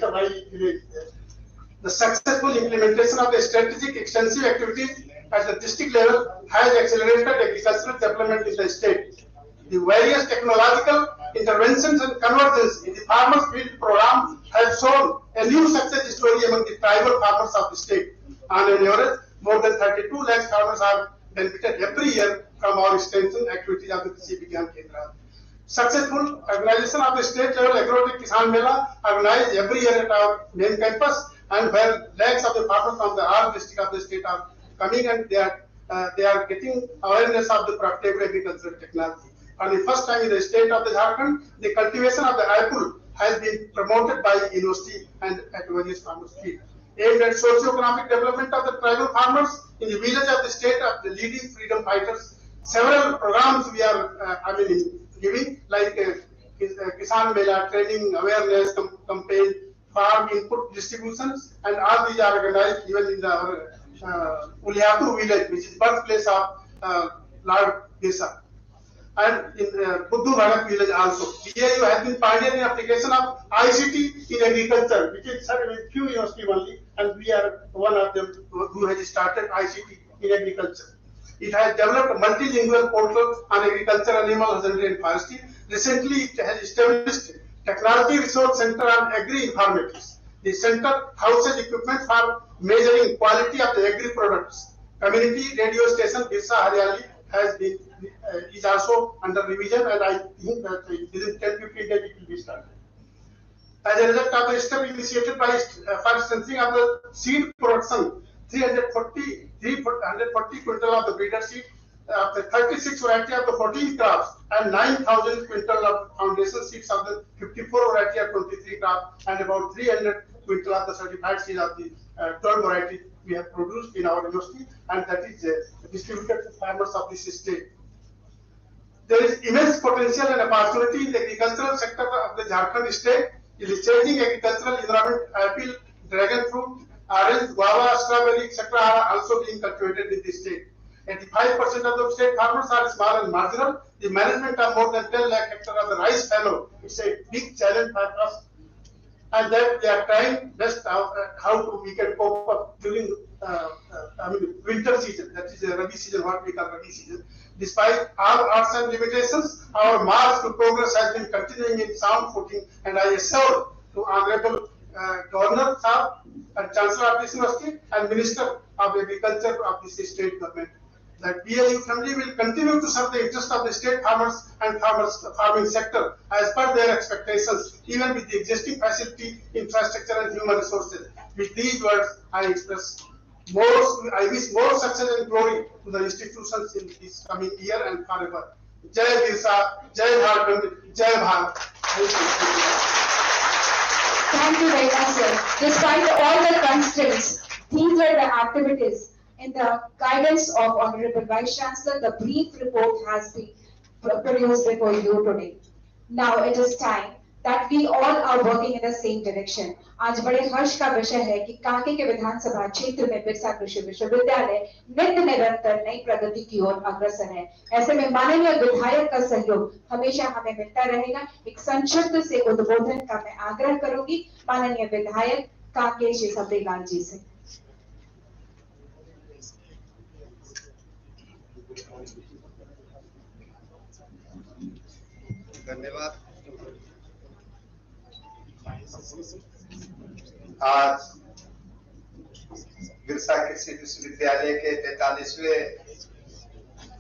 the successful implementation of the strategic extensive activities at the district level has accelerated agricultural development in the state. The various technological interventions and convergence in the farmers' field program have shown a new success story among the tribal farmers of the state. On an average, more than 32 lakh farmers are benefited every year from our extension activities of the Krishi Vigyan Kendra. Successful organization of the state level Agro Kisan Mela organized every year at our main campus, and where lakhs of the farmers from the all districts of the state are coming, and they are getting awareness of the profitable agricultural technology. For the first time in the state of the Jharkhand, the cultivation of the apple has been promoted by the university and at various farmers' field. Aimed at socio-economic development of the tribal farmers in the village of the state of the leading freedom fighters, several programs we are giving, like Kisan Mela, training, awareness campaign, farm input distributions, and all these are organized even in the Uliapur village, which is birthplace of Lord Birsa, and in Buddhu Bhagat village also. BAU has been pioneering application of ICT in agriculture, which is in few universities only, and we are one of them who has started ICT in agriculture. It has developed a multilingual portal on agriculture, animal husbandry and forestry. Recently, it has established Technology Resource Center on Agri-Informatics. The center houses equipment for measuring quality of the agri products. Community radio station Birsa Haryali has been is also under revision, and I think that within 10-15 days it will be started. As a result of the step initiated by for strengthening of the seed production, 340 quintal of the breeder seed, the 36 variety of the 14 crops, and 9,000 quintal of foundation seeds of the 54 variety of 23 crops, and about 300 quintal of the certified seed of the 12 variety we have produced in our university, and that is distributed to farmers of this state. There is immense potential and opportunity in the agricultural sector of the Jharkhand state. In the changing agricultural environment, apple, dragon fruit, orange, guava, strawberry, etc. are also being cultivated in this state. 85% of the state farmers are small and marginal. The management of more than 10 lakh hectares of the rice fallow is a big challenge for us, and that we are trying best how we can cope up during winter season, that is the Rabi season, what we call Rabi season. Despite all odds and limitations, our march to progress has been continuing in sound footing, and I assure to Honorable Governor Sahab and Chancellor of this University and Minister of Agriculture of this state government that BAU family will continue to serve the interest of the state farmers and farming sector as per their expectations, even with the existing facility, infrastructure and human resources. With these words, I wish more success and glory to the institutions in this coming year and forever. Jai Birsa, Jai Jharkhand, Jai Bharat. Thank you very much, sir. Despite all the constraints, these are the activities. In the guidance of Honorable Vice Chancellor, the brief report has been produced before you today. Now it is time that we all are working in the same direction. आज बड़े हर्ष का विषय है कि कांके के विधानसभा क्षेत्र में बिरसा कृषि विश्वविद्यालय नित्य निरंतर नई प्रगति की ओर अग्रसर है। ऐसे में माननीय विधायक का सहयोग हमेशा हमें मिलता रहेगा। एक संक्षिप्त से उद्बोधन का मैं आग्रह करूंगी माननीय विधायक कांके श्री सबरीलाल जी से। धन्यवाद। आज बिरसा कृषि विश्वविद्यालय के 43वें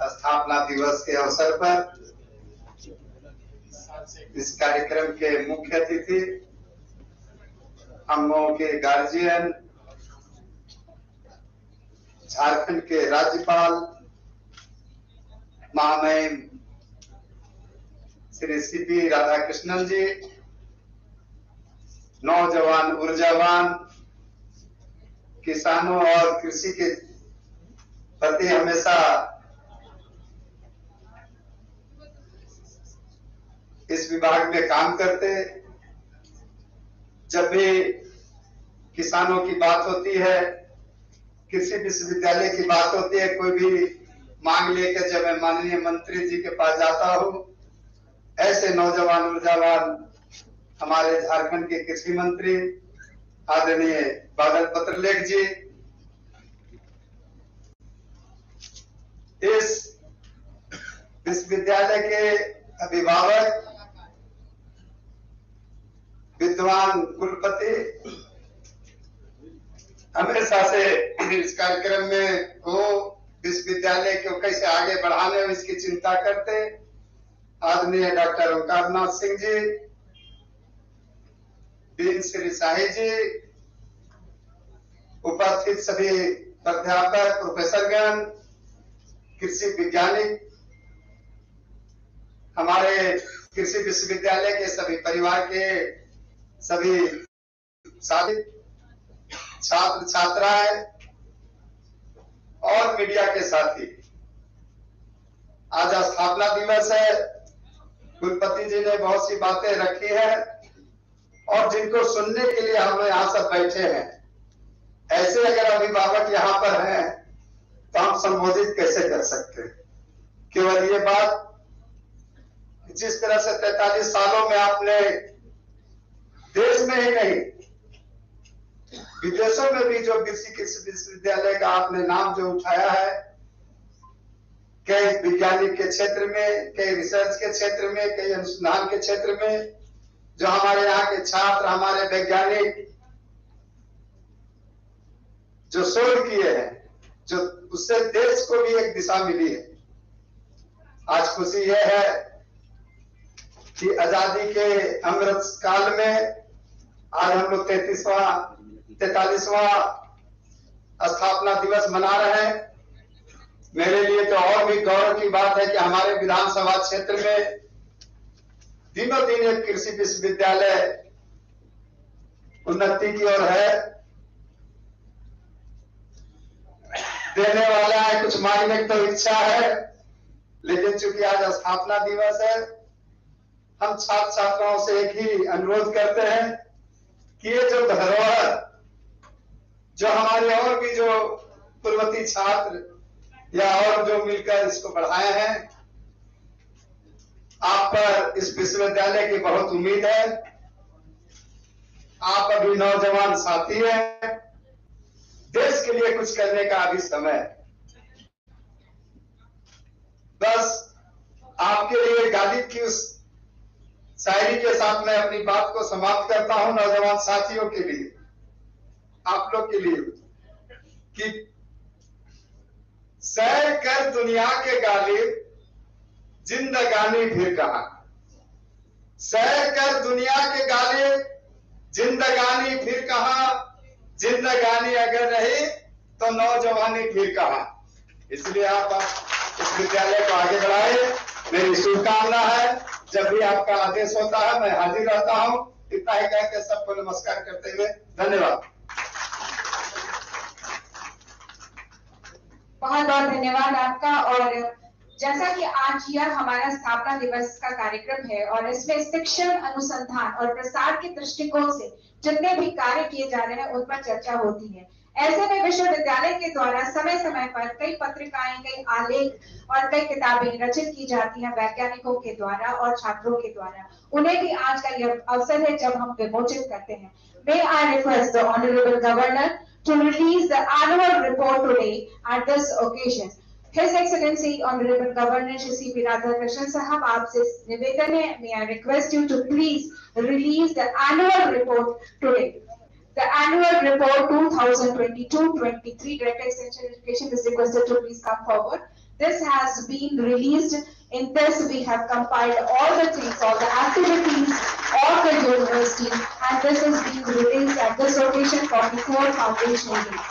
स्थापना दिवस के अवसर पर इस कार्यक्रम के मुख्य अतिथि हम लोगों के गार्जियन, झारखंड के राज्यपाल महामहिम श्री सीपी राधाकृष्णन जी, नौजवान ऊर्जावान किसानों और कृषि के प्रति हमेशा इस विभाग में काम करते, जब भी किसानों की बात होती है, कृषि विश्वविद्यालय की बात होती है, कोई भी मांग लेकर जब मैं माननीय मंत्री जी के पास जाता हूं, ऐसे नौजवान ऊर्जावान हमारे झारखंड के कृषि मंत्री आदरणीय बादल पत्रलेख जी, इस विश्वविद्यालय के अभिभावक, विद्वान कुलपति हमेशा से इस कार्यक्रम में वो विश्वविद्यालय को कैसे आगे बढ़ाने में इसकी चिंता करते, आदरणीय डॉक्टर ओंकारनाथ सिंह जी, डीन श्री शाही जी, उपस्थित सभी प्राध्यापक, प्रोफेसरगण, कृषि वैज्ञानिक, हमारे कृषि विश्वविद्यालय के सभी परिवार के सभी साथी, छात्र छात्राएं और मीडिया के साथी, आज स्थापना दिवस है। कुलपति जी ने बहुत सी बातें रखी है और जिनको सुनने के लिए हम यहाँ सब बैठे हैं, ऐसे अगर अभिभावक यहाँ पर हैं तो हम संबोधित कैसे कर सकते हैं। केवल ये बात, जिस तरह से 43 सालों में आपने देश में ही नहीं विदेशों में भी जो कृषि विश्वविद्यालय का आपने नाम जो उठाया है, कई वैज्ञानिक के क्षेत्र में, कई रिसर्च के क्षेत्र में, कई अनुसंधान के क्षेत्र में, जो हमारे यहाँ के छात्र, हमारे वैज्ञानिक जो शोध किए हैं, जो उससे देश को भी एक दिशा मिली है। आज खुशी यह है कि आजादी के अमृत काल में आज हम लोग 43वां स्थापना दिवस मना रहे हैं। मेरे लिए तो और भी गौरव की बात है कि हमारे विधानसभा क्षेत्र में दिनों दिन एक कृषि विश्वविद्यालय उन्नति की ओर है, देने वाला है, कुछ मांगने की तो इच्छा है, लेकिन चूंकि आज स्थापना दिवस है, हम छात्र छात्राओं से एक ही अनुरोध करते हैं कि ये जो धरोहर, जो हमारे और भी जो पूर्ववर्ती छात्र या और जो मिलकर इसको बढ़ाए हैं, आप पर इस विश्वविद्यालय की बहुत उम्मीद है। आप अभी नौजवान साथी हैं, देश के लिए कुछ करने का अभी समय है। बस आपके लिए गालिब की उस शायरी के साथ मैं अपनी बात को समाप्त करता हूं, नौजवान साथियों के लिए, आप लोग के लिए, कि सैर कर दुनिया के गालिब, जिंदगानी फिर कहां। सैर कर दुनिया के गालिब, जिंदगानी फिर कहां। जिंदगानी अगर रही तो नौजवानी फिर कहां। इसलिए आप इस विद्यालय को आगे बढ़ाए, मेरी शुभकामना है। जब भी आपका आदेश होता है मैं हाजिर रहता हूं। इतना ही कहकर सबको नमस्कार करते हुए धन्यवाद। बहुत बहुत धन्यवाद आपका। और जैसा कि आज यह हमारा स्थापना दिवस का कार्यक्रम है और इसमें शिक्षण, अनुसंधान और प्रसार के दृष्टिकोण से जितने भी कार्य किए जा रहे हैं उन पर चर्चा होती है। ऐसे में विश्वविद्यालय के द्वारा समय समय पर कई पत्रिकाएं, कई आलेख और कई किताबें रचित की जाती हैं वैज्ञानिकों के द्वारा और छात्रों के द्वारा। उन्हें भी आज का यह अवसर है जब हम विमोचित करते हैं। May I request the Honorable Governor to release the annual report today at this occasion. His Excellency Honorable Governor Shri C.P. Radhakrishnan Sahab, आपसे निवेदन है, may I request you to please release the annual report today. The annual report 2022-23, Director Extension Education is requested to please come forward. This has been released. In this, we have compiled all the things, all the activities of the university, and this is being released at this occasion for the 4th Foundation Day.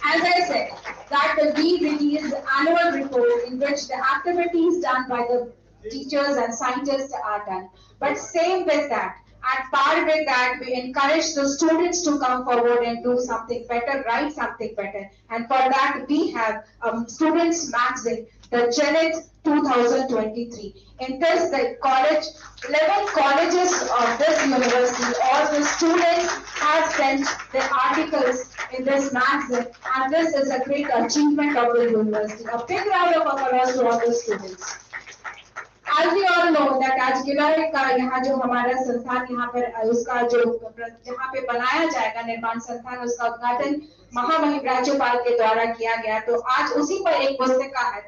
As I said, that we release the annual report in which the activities done by the teachers and scientists are done. But same with that, at par with that, we encourage the students to come forward and do something better, write something better. And for that, we have students magazine, the Janet 2023. In this, the college, 11 colleges of this university, all the students have sent their articles in this magazine, and this is a great achievement of the university. A big round of applause to all the students. As we all know that आज गिलोय का यहाँ जो हमारा संस्थान यहाँ पर उसका जो जहाँ पे बनाया जाएगा निर्माण संस्थान, उसका उद्घाटन महामहिम राज्यपाल के द्वारा किया गया, तो आज उसी पर एक पुस्तिका है.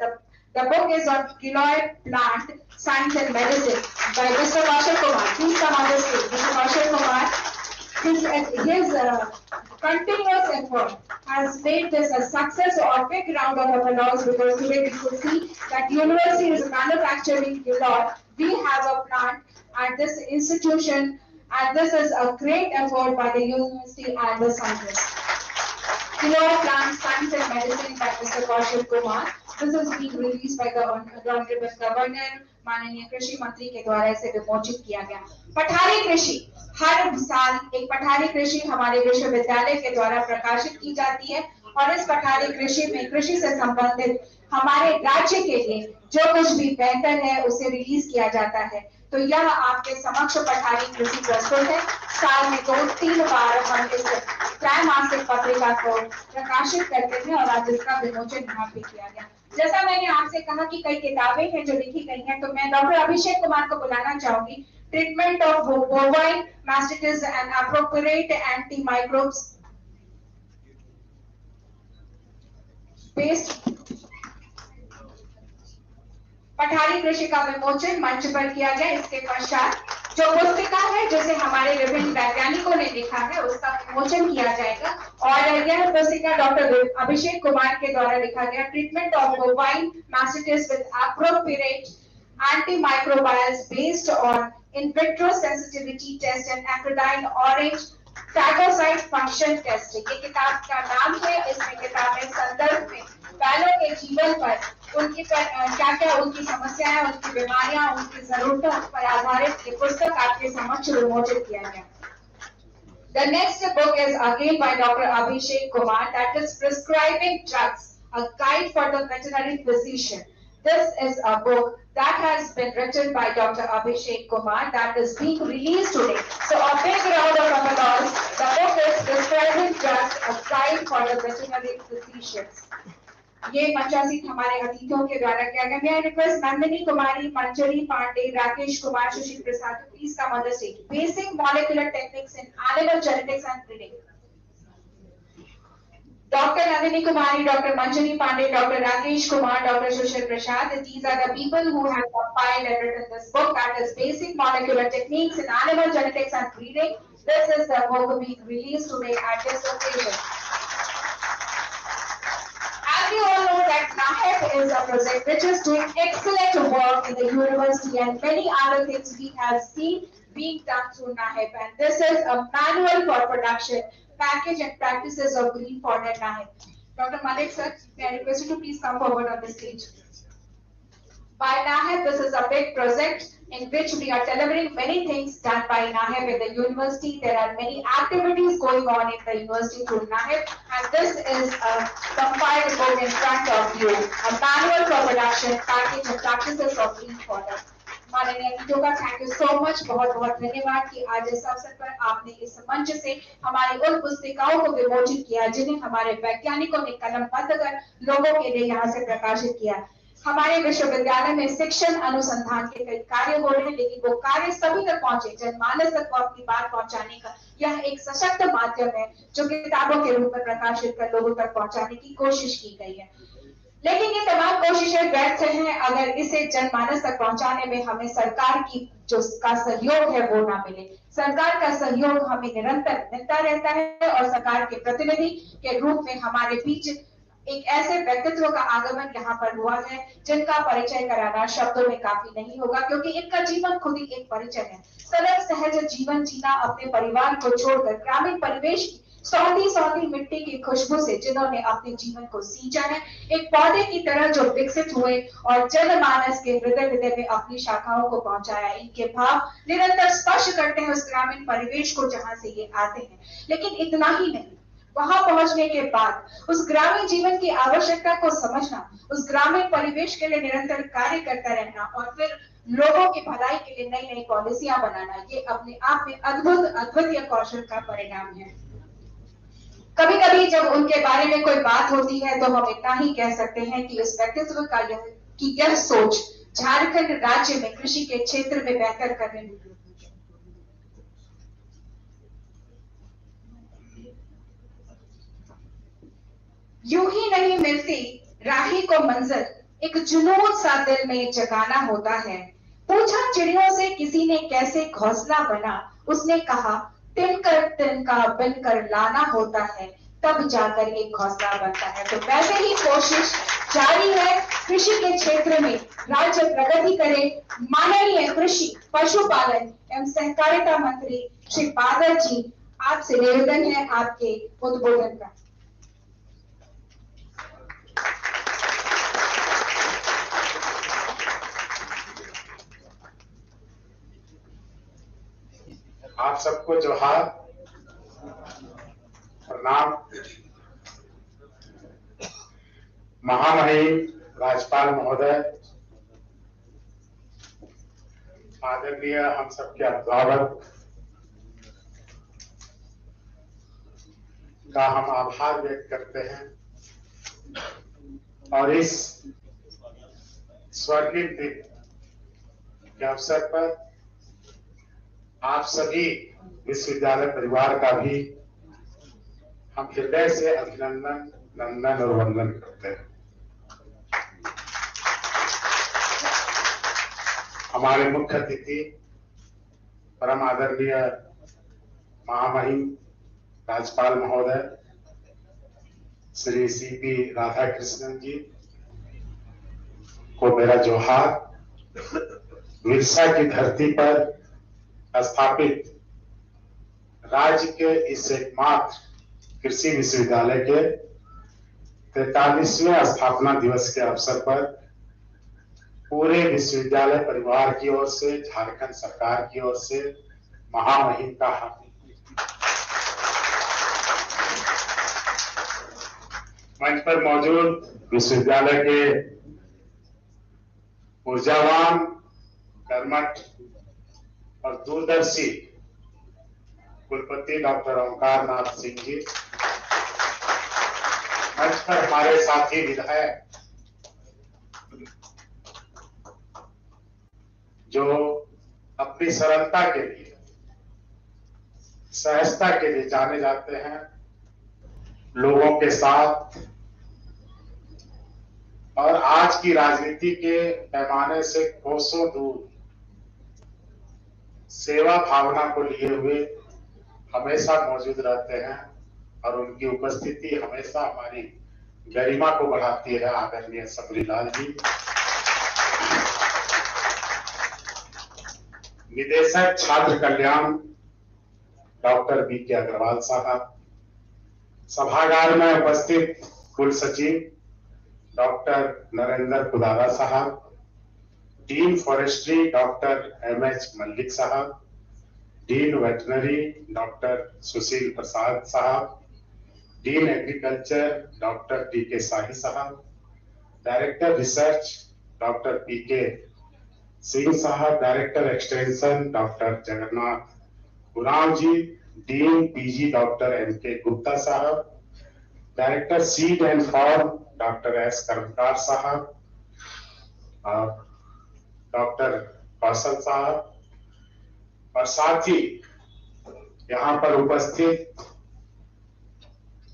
The book is on Giloy Plant Science and Medicine by Mr. Kaushal Kumar. Please come on the stage. Mr. Kaushal Kumar, his continuous effort has made this a success. So a big round of applause, because today we could see that university is manufacturing Giloy. We have a plant at this institution, and this is a great effort by the university and the scientists. Giloy Plant Science and Medicine by Mr. Kaushal Kumar. This is being released by the Honorable Governor, माननीय कृषि मंत्री के द्वारा इसे विमोचित किया गया. पठारी कृषि, हर साल एक पठारी कृषि हमारे विश्वविद्यालय के द्वारा प्रकाशित की जाती है, और इस पठारी कृषि में कृषि से संबंधित हमारे राज्य के लिए जो कुछ भी बेहतर है उसे रिलीज किया जाता है. तो यह आपके समक्ष पठारी कृषि प्रस्तुत है. साल में 2-3 बार हम इस त्रैमासिक पत्रिका को प्रकाशित करते हैं, और आज इसका विमोचन यहाँ पे किया गया. जैसा मैंने आपसे कहा कि कई किताबें हैं जो लिखी गई हैं, तो मैं डॉक्टर अभिषेक कुमार को बुलाना चाहूंगी. Treatment of bovine mastitis and appropriate anti microbes based पठारी कृषि का विमोचन मंच पर किया गया. इसके पश्चात जो पुस्तिका है जिसे हमारे विभिन्न वैज्ञानिकों ने लिखा है उसका विमोचन किया जाएगा, और यह पुस्तिका डॉक्टर अभिषेक कुमार के द्वारा लिखा गया. Treatment of bovine mastitis with appropriate antimicrobials based on in vitro sensitivity test and acridine orange phagocyte function test. ये किताब का नाम है. इसमें किताब में संदर्भ में बैलों के जीवन पर उनकी क्या क्या उनकी समस्याएं, उनकी बीमारियां, उनकी जरूरतों पर आधारित ये पुस्तक आपके समक्ष विमोचित किया गया. The next book is again by Dr. Abhishek Kumar, that is Prescribing Drugs, a guide for the veterinary physician. This is a book that has been written by Dr. Abhishek Kumar that is being released today. So a big round of applause. The book is Prescribing Drugs, a guide for the veterinary physicians. ये मंचासीन हमारे अतिथियों के द्वारा किया गया. मैं request Nandini Kumari, Manjari Pandey, Rakesh Kumar, Sushil Prasad, please come on the stage. Basic molecular techniques in animal genetics and breeding. Dr. Nandini Kumari, Dr. Manjari Pandey, Dr. Rakesh Kumar, Dr. Sushil Prasad. These are the people who have compiled and written this book, that is Basic Molecular Techniques in Animal Genetics and Breeding. This is the book being released today at this occasion. As you all know that NAHEP is a project which is doing excellent work in the university, and many other things we have seen being done through NAHEP. And this is a manual for production, package and practices of green fodder at NAHEP. Dr. Malik sir, may I request you to please come forward on the stage. By NAHEP, this is a big project in which we are delivering many things done by NAHEP in the university. There are many activities going on in the university through NAHEP, and this is a compiled book in front of you, a manual for production, package and practices of green fodder. माननीय अतिथियों का thank you so much, बहुत बहुत धन्यवाद कि आज इस अवसर पर आपने इस मंच से हमारी उन पुस्तिकाओं को विमोचित किया जिन्हें हमारे वैज्ञानिकों ने कलमबद्ध कर लोगों के लिए यहाँ से प्रकाशित किया. हमारे विश्वविद्यालय में शिक्षण अनुसंधान के कई कार्य हो रहे हैं, लेकिन वो कार्य सभी तक पहुंचे, जनमानस तक वो अपनी बात पहुंचाने का यह एक सशक्त माध्यम है जो किताबों के रूप में प्रकाशित कर लोगों तक पहुंचाने की कोशिश की गई है। लेकिन ये तमाम कोशिशें व्यर्थ हैं अगर इसे जनमानस तक पहुंचाने में हमें सरकार की जो का सहयोग है वो ना मिले। सरकार का सहयोग हमें निरंतर मिलता रहता है और सरकार के प्रतिनिधि के रूप में हमारे बीच एक ऐसे व्यक्तित्व का आगमन यहाँ पर हुआ है जिनका परिचय कराना शब्दों में काफी नहीं होगा, क्योंकि इनका जीवन खुद ही एक परिचय है। सरल सहज जीवन जीना, अपने परिवार को छोड़कर ग्रामीण परिवेश की सौंधी मिट्टी की खुशबू से जिन्होंने अपने जीवन को सींचा है, एक पौधे की तरह जो विकसित हुए और जनमानस के हृदय में अपनी शाखाओं को पहुंचाया। इनके भाव निरंतर स्पर्श करते हैं उस ग्रामीण परिवेश को जहां से ये आते हैं। लेकिन इतना ही नहीं, वहां पहुंचने के बाद उस ग्रामीण जीवन की आवश्यकता को समझना, उस ग्रामीण परिवेश के लिए निरंतर कार्य करता रहना और फिर लोगों की भलाई के लिए नई नई पॉलिसियां बनाना, ये अपने आप में अद्भुत कौशल का परिणाम है। कभी कभी जब उनके बारे में कोई बात होती है तो हम इतना ही कह सकते हैं कि उस व्यक्तित्व का यह सोच झारखंड राज्य में कृषि के क्षेत्र में बेहतर करने में यूं ही नहीं मिलती राही को मंजिल, एक जुनून सा दिल में जगाना होता है। पूछा चिड़ियों से किसी ने कैसे घोंसला बना, उसने कहा तिनका बनकर लाना होता है, तब जाकर एक घोंसला बनता है। तो वैसे ही कोशिश जारी है कृषि के क्षेत्र में राज्य प्रगति करे। माननीय कृषि पशुपालन एवं सहकारिता मंत्री श्री बादल जी, आपसे निवेदन है आपके उद्बोधन का। आप सबको जोहार, प्रणाम। महामहिम राज्यपाल महोदय, आदरणीय हम सबके अभिभावक का हम आभार व्यक्त करते हैं और इस स्वर्णिम दिन के अवसर पर आप सभी विश्वविद्यालय परिवार का भी हम हृदय से अभिनंदन, नंदन और वंदन करते हैं। हमारे मुख्य अतिथि परम आदरणीय महामहिम राज्यपाल महोदय श्री सीपी राधाकृष्णन जी को मेरा जोहार। विरसा की धरती पर स्थापित राज्य के इस एकमात्र कृषि विश्वविद्यालय के 43वें स्थापना दिवस के अवसर पर पूरे विश्वविद्यालय परिवार की ओर से, झारखंड सरकार की ओर से महामहिम का मंच पर मौजूद विश्वविद्यालय के ऊर्जावान, कर्मठ और दूरदर्शी कुलपति डॉक्टर ओंकार नाथ सिंह जी, मंच पर हमारे साथी विधायक जो अपनी सरलता के लिए, सहजता के लिए जाने जाते हैं, लोगों के साथ और आज की राजनीति के पैमाने से कोसों दूर सेवा भावना को लिए हुए हमेशा मौजूद रहते हैं और उनकी उपस्थिति हमेशा हमारी गरिमा को बढ़ाती है। आदरणीय सबरीलाल जी, निदेशक छात्र कल्याण डॉक्टर बी.के. अग्रवाल साहब, सभागार में उपस्थित कुल सचिव डॉक्टर नरेंद्र कुदारा साहब, dean forestry doctor M H. Mallik साहब, dean veterinary doctor Sushil Prasad साहब, dean agriculture doctor T K. Shahi साहब, director research doctor P K. Singh साहब, director extension doctor Jagannath Oraon ji, dean PG doctor M K. Gupta साहब, director seed and farm doctor S. Karmakar साहब, और डॉक्टर कौशल साहब और साथ ही यहाँ पर उपस्थित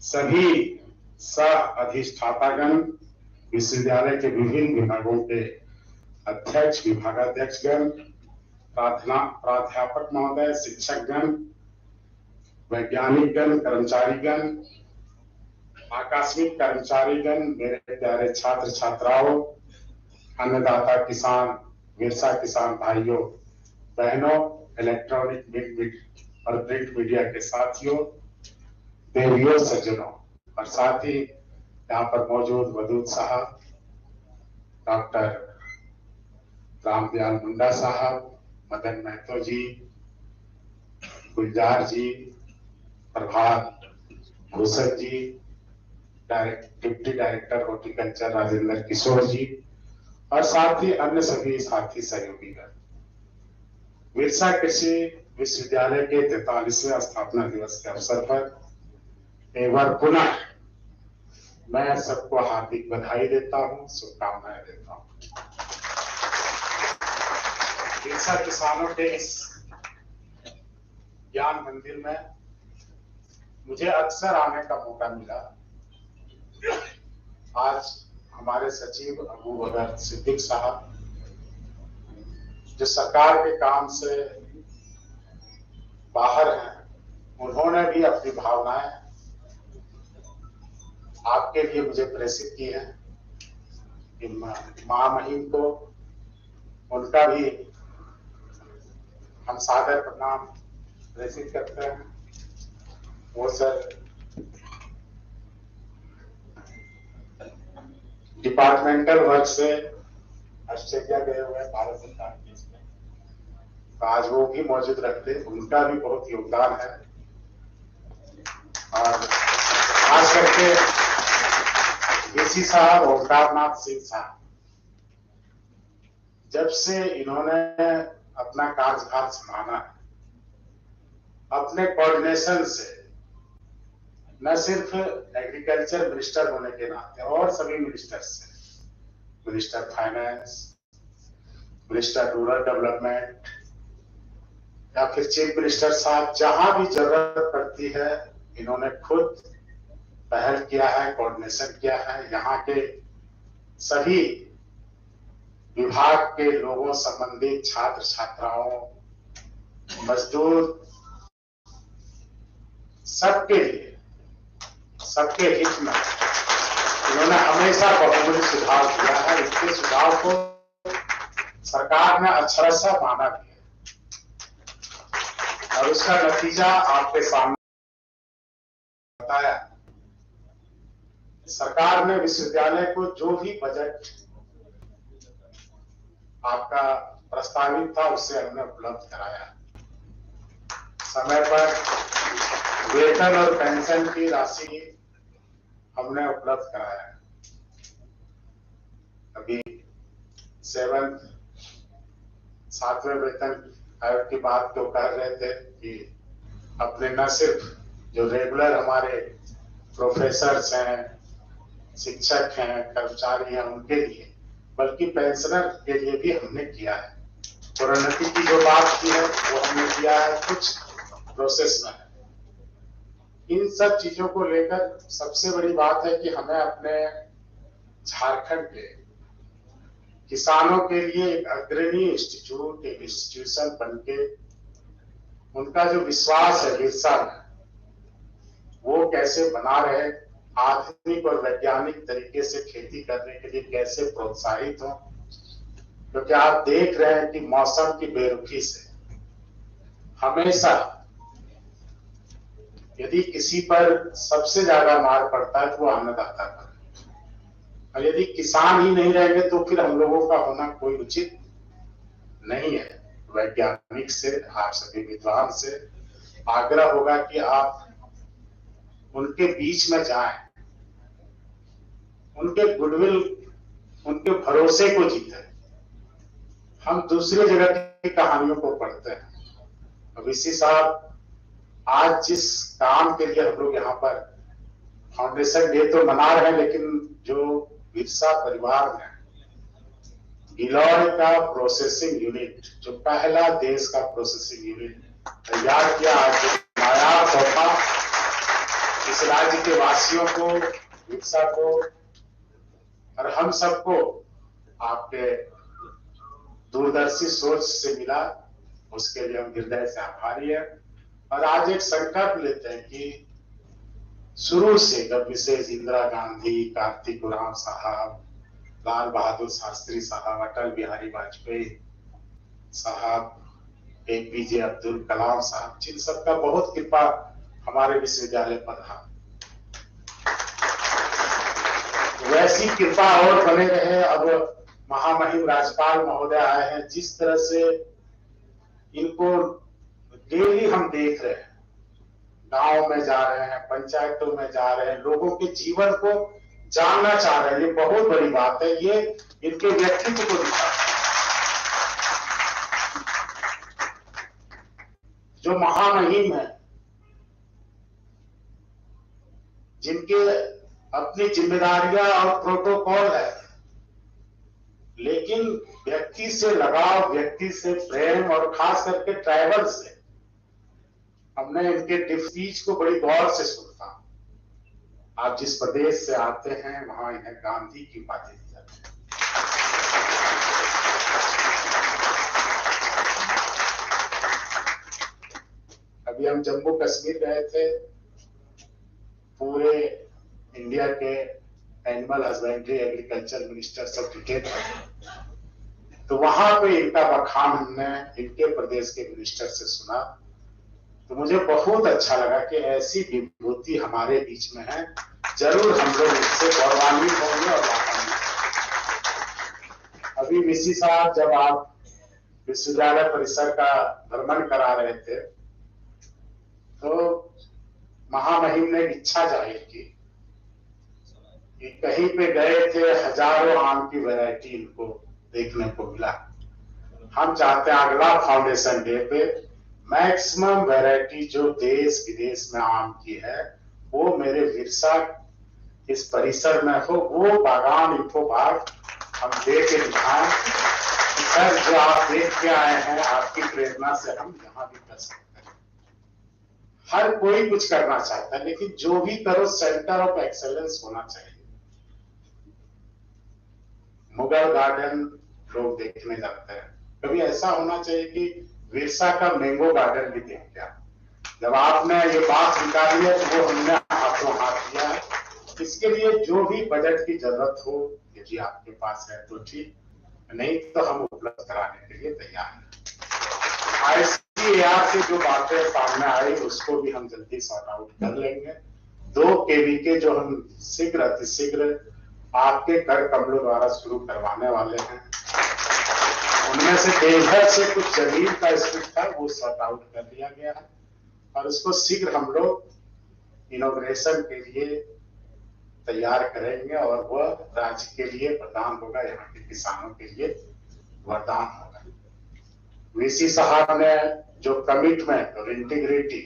सभी सह अधिष्ठातागण, विश्वविद्यालय के विभिन्न विभागों के अध्यक्ष, विभागाध्यक्षगण, प्राध्यापक महोदय, शिक्षकगण, वैज्ञानिकगण, कर्मचारीगण, आकस्मिक कर्मचारीगण, मेरे प्यारे छात्र छात्राओं, अन्नदाता किसान, विरसा किसान भाइयों बहनों, इलेक्ट्रॉनिक और प्रिंट मीडिया के साथियों, देवियों, सज्जनों, और साथ ही यहाँ पर मौजूद वदूद साहब, डॉक्टर रामदयाल मुंडा साहब, मदन महतो जी, गुलजार जी, प्रभात Bhushan ji, deputy director horticulture Rajendra किशोर जी, और साथ ही अन्य सभी साथी सहयोगीगण। विरसा कृषि विश्वविद्यालय के 43वें स्थापना दिवस के अवसर पर एक बार पुनः मैं सबको हार्दिक बधाई देता हूं, शुभकामनाएं देता हूं। विरसा किसानों के इस ज्ञान मंदिर में मुझे अक्सर आने का मौका मिला। आज हमारे सचिव अबू बकर सिद्दीक साहब, जो सरकार के काम से बाहर हैं, उन्होंने भी अपनी भावनाएं आपके लिए मुझे प्रेषित की है कि महामहिम को उनका भी हम सादर प्रणाम प्रेषित करते हैं। वो सर डिपार्टमेंटल वर्क से ऑस्ट्रेलिया गए हुए हैं भारत सरकार के इसमें, तो आज वो भी मौजूद रखते, उनका भी बहुत योगदान है। और खास करके डीसी साहब ओंकारनाथ सिंह साहब, जब से इन्होंने अपना कार्यभार संभाला है, अपने कोऑर्डिनेशन से न सिर्फ एग्रीकल्चर मिनिस्टर होने के नाते और सभी मिनिस्टर से, minister finance, minister rural development या फिर चीफ मिनिस्टर साहब, जहां भी जरूरत पड़ती है इन्होंने खुद पहल किया है, कोऑर्डिनेशन किया है। यहाँ के सभी विभाग के लोगों, संबंधित छात्र छात्राओं, मजदूर, सबके लिए, सबके हित में इन्होंने हमेशा बहुमूल्य सुझाव दिया है। इसके सुझाव को सरकार ने अक्षरशः माना भी है और उसका नतीजा आपके सामने बताया। सरकार ने विश्वविद्यालय को जो भी बजट आपका प्रस्तावित था उससे हमने उपलब्ध कराया। समय पर वेतन और पेंशन की राशि हमने उपलब्ध कराया। अभी 7वें वेतन आयोग की बात तो कर रहे थे कि अपने न सिर्फ जो रेगुलर हमारे प्रोफेसर्स हैं, शिक्षक हैं, कर्मचारी हैं, उनके लिए, बल्कि पेंशनर के लिए भी हमने किया है। प्रोन्नति की जो बात की है वो हमने किया है, कुछ प्रोसेस में है। इन सब चीजों को लेकर सबसे बड़ी बात है कि हमें अपने झारखंड के किसानों के लिए एक अग्रणी इंस्टीट्यूट, एक इंस्टीट्यूशन बनके उनका जो विश्वास है विरसा में, वो कैसे बना रहे, आधुनिक और वैज्ञानिक तरीके से खेती करने के लिए कैसे प्रोत्साहित हो। क्योंकि आप देख रहे हैं कि मौसम की बेरुखी से हमेशा यदि किसी पर सबसे ज्यादा मार पड़ता है तो वो अन्नदाता पर, और यदि किसान ही नहीं रहेंगे तो फिर हम लोगों का होना कोई उचित नहीं है। वैज्ञानिक से, आप सभी विद्वान से आग्रह होगा कि आप उनके बीच में जाएं, उनके गुडविल, उनके भरोसे को जीतें। हम दूसरी जगह की कहानियों को पढ़ते हैं। अब इसी साहब आज जिस काम के लिए हम लोग यहाँ पर फाउंडेशन डे तो मना रहे हैं, लेकिन जो विरसा परिवार ने गिलॉय का प्रोसेसिंग यूनिट, जो पहला देश का प्रोसेसिंग यूनिट तैयार किया, आज नायाब तोहफा इस राज्य के वासियों को, विरसा को और हम सबको आपके दूरदर्शी सोच से मिला, उसके लिए हम हृदय से आभारी हैं। और आज एक संकल्प लेते हैं कि शुरू से जब मिसेज इंदिरा गांधी, कार्तिक उरांव साहब, लाल बहादुर शास्त्री साहब, अटल बिहारी वाजपेयी साहब, APJ अब्दुल कलाम साहब, जिन सबका बहुत कृपा हमारे विश्वविद्यालय पर रहा, वैसी कृपा और बने रहे। अब महामहिम राज्यपाल महोदय आए हैं, जिस तरह से इनको डेली हम देख रहे हैं, गांव में जा रहे हैं, पंचायतों में जा रहे हैं, लोगों के जीवन को जानना चाह रहे हैं, ये बहुत बड़ी बात है। ये इनके व्यक्तित्व को दिखाता है। जो महामहिम है, जिनके अपनी जिम्मेदारियां और प्रोटोकॉल है, लेकिन व्यक्ति से लगाव, व्यक्ति से प्रेम और खास करके ट्राइबल से, हमने इनके स्पीच को बड़ी गौर से सुनता। आप जिस प्रदेश से आते हैं वहां इन्हें गांधी की उपाधि दी जाती है। अभी हम जम्मू कश्मीर गए थे, पूरे इंडिया के एनिमल हस्बेंड्री एग्रीकल्चर मिनिस्टर सब जुटे थे, तो वहां पे इनका बखान हमने इनके प्रदेश के मिनिस्टर से सुना, तो मुझे बहुत अच्छा लगा कि ऐसी विभूति हमारे बीच में है। जरूर हम लोग इससे गौरवान्वित होंगे और अभी मिसी साहब, जब आप विश्वविद्यालय परिसर का भ्रमण करा रहे थे, तो महामहिम ने इच्छा जाहिर की कि कहीं पे गए थे, हजारों आम की वैरायटी इनको देखने को मिला। हम चाहते हैं अगला फाउंडेशन डे पे मैक्सिमम वैरायटी जो देश विदेश में आम की है, वो मेरे विरसा इस परिसर में हो, वो बागान इनको बाग हम दे के दिखाएं। सर, जो आप देख के आए हैं, आपकी प्रेरणा से हम यहाँ भी कर सकते हैं। हर कोई कुछ करना चाहता है, लेकिन जो भी करो सेंटर ऑफ एक्सेलेंस होना चाहिए। मुगल गार्डन लोग देखने जाते हैं, कभी ऐसा होना चाहिए कि विरसा का मैंगो गार्डन भी देख लिया। जब आपने ये बात निकाली है, तो वो हमने हाथों हाथ दिया है। इसके लिए जो भी बजट की जरूरत हो, यदि आपके पास है तो ठीक, नहीं तो हम उपलब्ध कराने के लिए तैयार हैं। ICAR से जो बातें सामने आई, उसको भी हम जल्दी सॉर्ट आउट कर लेंगे। 2 KV के जो हम शीघ्र अतिशीघ्र आपके कर कमलों द्वारा शुरू करवाने वाले हैं, उनमें से देवघर से कुछ जमीन का स्थित था, वो सॉर्ट आउट कर दिया गया है और उसको शीघ्र हम लोग इनॉग्रेशन के लिए तैयार करेंगे और वह राज्य के लिए वरदान होगा, यहाँ के किसानों के लिए वरदान होगा। वीसी साहब ने जो कमिटमेंट और इंटीग्रिटी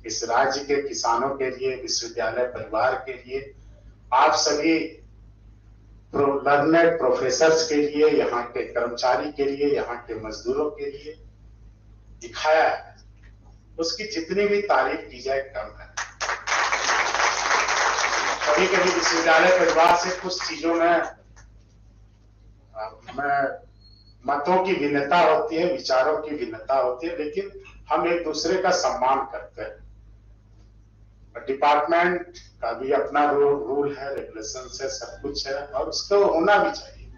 इस राज्य के किसानों के लिए, विश्वविद्यालय परिवार के लिए, आप सभी लर्नेड प्रोफेसर्स के लिए, यहाँ के कर्मचारी के लिए, यहाँ के मजदूरों के लिए दिखाया है, उसकी जितनी भी तारीफ की जाए कम है। कभी कभी विश्वविद्यालय परिवार से कुछ चीजों में मतों की भिन्नता होती है, विचारों की भिन्नता होती है, लेकिन हम एक दूसरे का सम्मान करते हैं। डिपार्टमेंट का भी अपना रूल है, रेगुलेशन है, सब कुछ है और उसको होना भी चाहिए।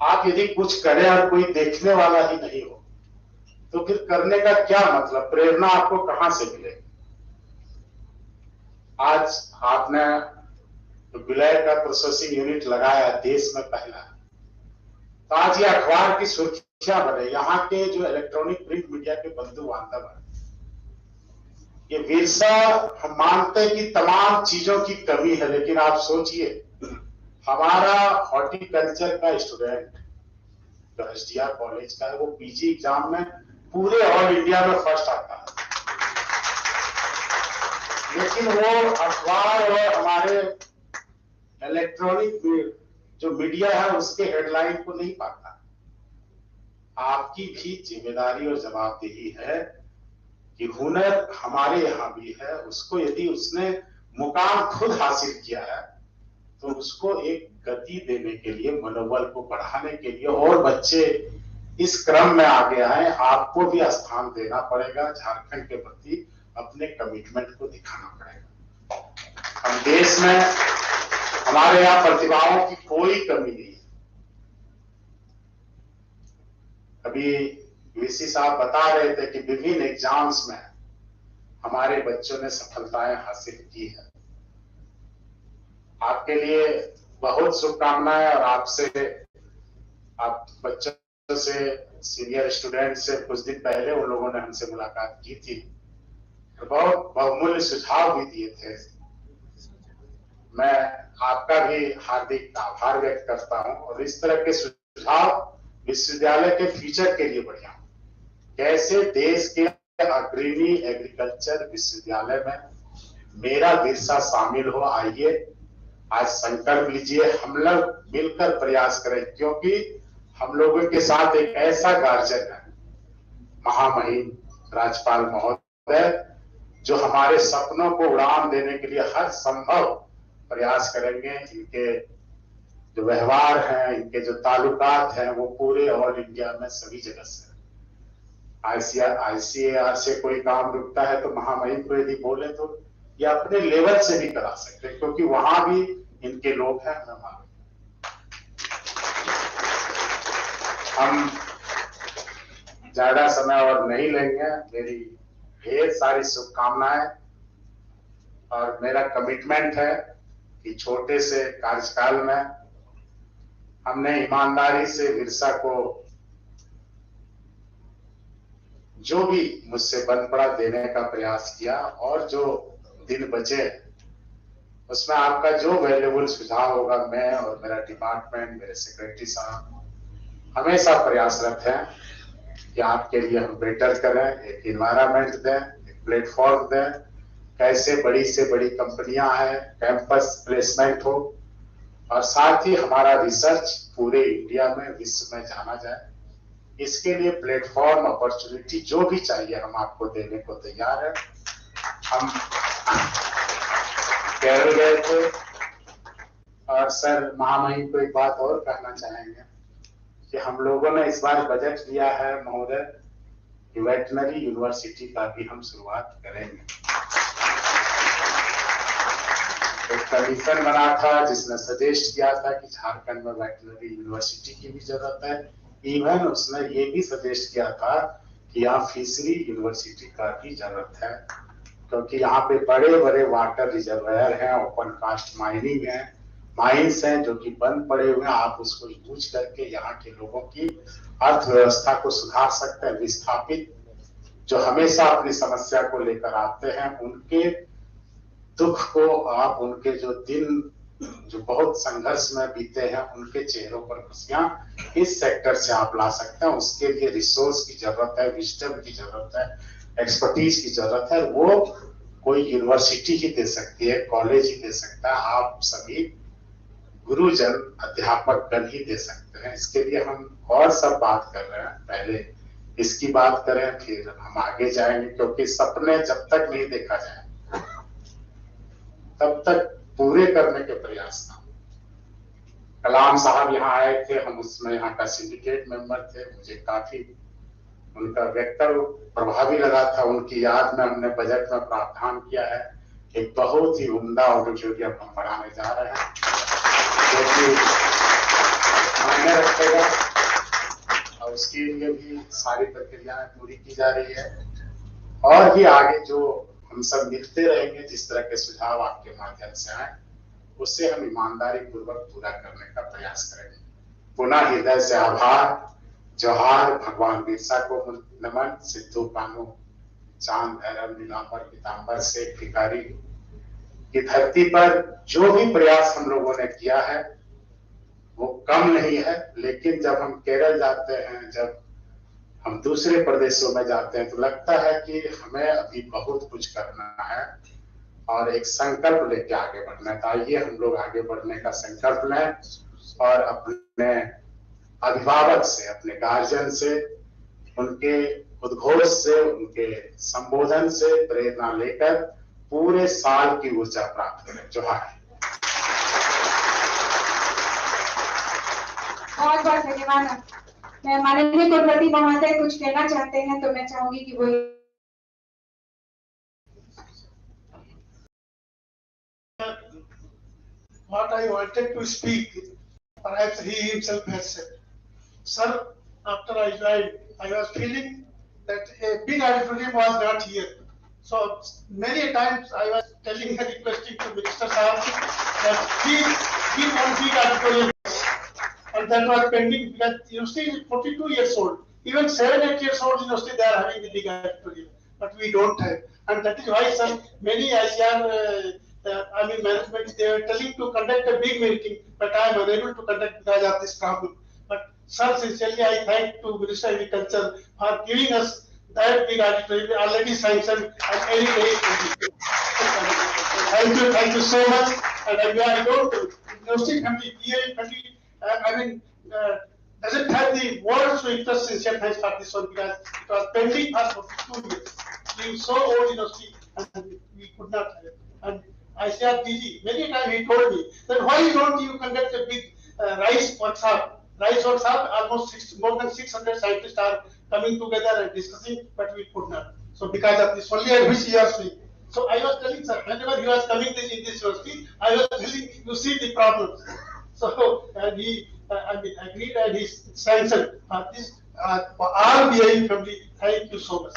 आप यदि कुछ करें और कोई देखने वाला ही नहीं हो, तो फिर करने का क्या मतलब, प्रेरणा आपको कहां से मिलेगी? आज आपने विलय का प्रोसेसिंग यूनिट लगाया, देश में पहला, तो आज ये अखबार की सुर्खियां बने। यहाँ के जो इलेक्ट्रॉनिक प्रिंट मीडिया के बंधु बांधव हैं, ये विरसा, हम मानते हैं कि तमाम चीजों की कमी है, लेकिन आप सोचिए, हमारा हॉर्टिकल्चर का स्टूडेंट जो SDR कॉलेज का है, वो PG एग्जाम में पूरे ऑल इंडिया में फर्स्ट आता है, लेकिन वो अखबार और हमारे इलेक्ट्रॉनिक जो मीडिया है उसके हेडलाइन को नहीं पाता। आपकी भी जिम्मेदारी और जवाबदेही है कि हुनर हमारे यहाँ भी है, उसको यदि उसने मुकाम खुद हासिल किया है तो उसको एक गति देने के लिए, मनोबल को बढ़ाने के लिए और बच्चे इस क्रम में आगे आए, आपको भी स्थान देना पड़ेगा। झारखंड के प्रति अपने कमिटमेंट को दिखाना पड़ेगा। हम देश में हमारे यहाँ प्रतिभाओं की कोई कमी नहीं है। अभी वीसी साहब बता रहे थे कि विभिन्न एग्जाम्स में हमारे बच्चों ने सफलताएं हासिल की है। आपके लिए बहुत शुभकामनाएं। और आपसे, आप बच्चों से, सीनियर स्टूडेंट से कुछ दिन पहले उन लोगों ने हमसे मुलाकात की थी, तो बहुत बहुमूल्य सुझाव भी दिए थे। मैं आपका भी हार्दिक आभार व्यक्त करता हूं। और इस तरह के सुझाव विश्वविद्यालय के फ्यूचर के लिए बढ़िया। कैसे देश के अग्रणी एग्रीकल्चर विश्वविद्यालय में मेरा विरसा शामिल हो, आइए आज संकल्प लीजिए, हम लोग मिलकर प्रयास करें। क्योंकि हम लोगों के साथ एक ऐसा गार्जियन है, महामहिम राज्यपाल महोदय, जो हमारे सपनों को उड़ान देने के लिए हर संभव प्रयास करेंगे। इनके जो व्यवहार हैं, इनके जो ताल्लुकात हैं, वो पूरे ऑल इंडिया में सभी जगह से। आईसीएआर से कोई काम रुकता है तो महामहिम को यदि बोले तो ये अपने लेवल से भी करा सकते हैं, क्योंकि वहां भी इनके लोग हैं। हम ज्यादा समय और नहीं लेंगे। मेरी ढेर सारी शुभकामनाएं और मेरा कमिटमेंट है कि छोटे से कार्यकाल में हमने ईमानदारी से विरसा को जो भी मुझसे बन पड़ा देने का प्रयास किया, और जो दिन बचे उसमें आपका जो वैल्यूबल सुझाव होगा, मैं और मेरा डिपार्टमेंट, मेरे सेक्रेटरी साहब हमेशा प्रयासरत हैं कि आपके लिए हम बेटर करें, एक इन्वायरमेंट दें, एक प्लेटफॉर्म दें। कैसे बड़ी से बड़ी कंपनियां हैं, कैंपस प्लेसमेंट हो, और साथ ही हमारा रिसर्च पूरे इंडिया में, विश्व में जाना जाए। इसके लिए प्लेटफॉर्म, अपॉर्चुनिटी जो भी चाहिए हम आपको देने को तैयार हैं। हम केरल गए थे और सर महामहिम को एक बात और कहना चाहेंगे कि हम लोगों ने इस बार बजट लिया है महोदय कि वेटनरी यूनिवर्सिटी का भी हम शुरुआत करेंगे। एक कमीशन बना था जिसने सजेस्ट किया था कि झारखंड में वेटनरी यूनिवर्सिटी की भी जरूरत है। इवन उसने ये भी सजेस्ट किया था कि यहाँ फिशरी यूनिवर्सिटी का भी जरूरत है, क्योंकि यहाँ पे बड़े बड़े वाटर रिजर्वायर हैं, ओपन कास्ट माइनिंग है, माइंस हैं जो कि बंद पड़े हुए हैं। आप उसको यूज करके यहाँ के लोगों की अर्थव्यवस्था को सुधार सकते हैं। विस्थापित जो हमेशा अपनी समस्या को लेकर आते हैं, उनके दुख को आप, उनके जो दिन जो बहुत संघर्ष में बीते हैं, उनके चेहरों पर खुशियां इस सेक्टर से आप ला सकते हैं। उसके लिए रिसोर्स की जरूरत है, विजडम की जरूरत है, एक्सपर्टीज की जरूरत है। वो कोई यूनिवर्सिटी ही दे सकती है, कॉलेज ही दे सकता है, आप सभी गुरुजन, अध्यापक गण ही दे सकते हैं। इसके लिए हम और सब बात कर रहे हैं। पहले इसकी बात करें, फिर हम आगे जाएंगे, क्योंकि सपने जब तक नहीं देखा जाए तब तक पूरे करने के प्रयास था। कलाम साहब यहाँ आए थे, हम उसमें यहाँ का सिंडिकेट मेंबर थे। मुझे काफी उनका वक्तव्य प्रभावी लगा था। उनकी याद में हमने बजट में प्रावधान किया है एक बहुत ही उम्दा ऑडिटोरियम हम बढ़ाने जा रहे हैं, जो कि मायने रखेगा, और उसके लिए भी सारी प्रक्रियाएं पूरी की जा रही है। और भी आगे जो हम सब मिलते रहेंगे, जिस तरह के सुझाव आपके माध्यम से आए, उससे हम ईमानदारी पूर्वक पूरा करने का प्रयास करेंगे। पुनः हृदय से आभार, जोहार, भगवान बिरसा को नमन। सिद्धू कानू, चांद, भैरव, नीलांबर, पीतांबर से भिखारी की धरती पर जो भी प्रयास हम लोगों ने किया है वो कम नहीं है। लेकिन जब हम केरल जाते हैं, जब हम दूसरे प्रदेशों में जाते हैं, तो लगता है कि हमें अभी बहुत कुछ करना है और एक संकल्प लेके आगे बढ़ना है। आइए हम लोग आगे बढ़ने का संकल्प लें और अपने अभिभावक से, अपने गार्जियन से, उनके उद्घोष से, उनके संबोधन से प्रेरणा लेकर पूरे साल की ऊर्जा प्राप्त करें। जोहार। बहुत बहुत धन्यवाद। मैं माननीय कुलपति महोदय कुछ कहना चाहते हैं तो मैं चाहूंगी कि वो what I wanted to speak, perhaps he himself has said. Sir, after I joined, I was feeling that a big auditorium was not here. So many times I was telling and requesting to Minister Sahab that please give one big auditorium. And that was pending because university is 42 years old. Even 7-8 years old university, they are having the big auditorium. But we don't have. And that is why, sir, many ICR management, they are telling to conduct a big meeting, but I am unable to conduct because of this problem. But sir, sincerely, I thank to Minister of Agriculture for giving us that big auditorium already sanctioned and any day. Thank you so much. And I don't, university family, BA family, doesn't have the words to express sincere thanks for this one because it was pending for 2 years. We were so old university and we could not have it. And I said, DG, many times he told me that why don't you conduct a big rice workshop? Rice workshop, almost more than 600 scientists are coming together and discussing, but we could not. So because of this only I wish he was free. So I was telling sir, whenever he was coming in this university, I was telling, you see the problems. So he agreed and he sanctioned this for all BAU family. Thank you so much.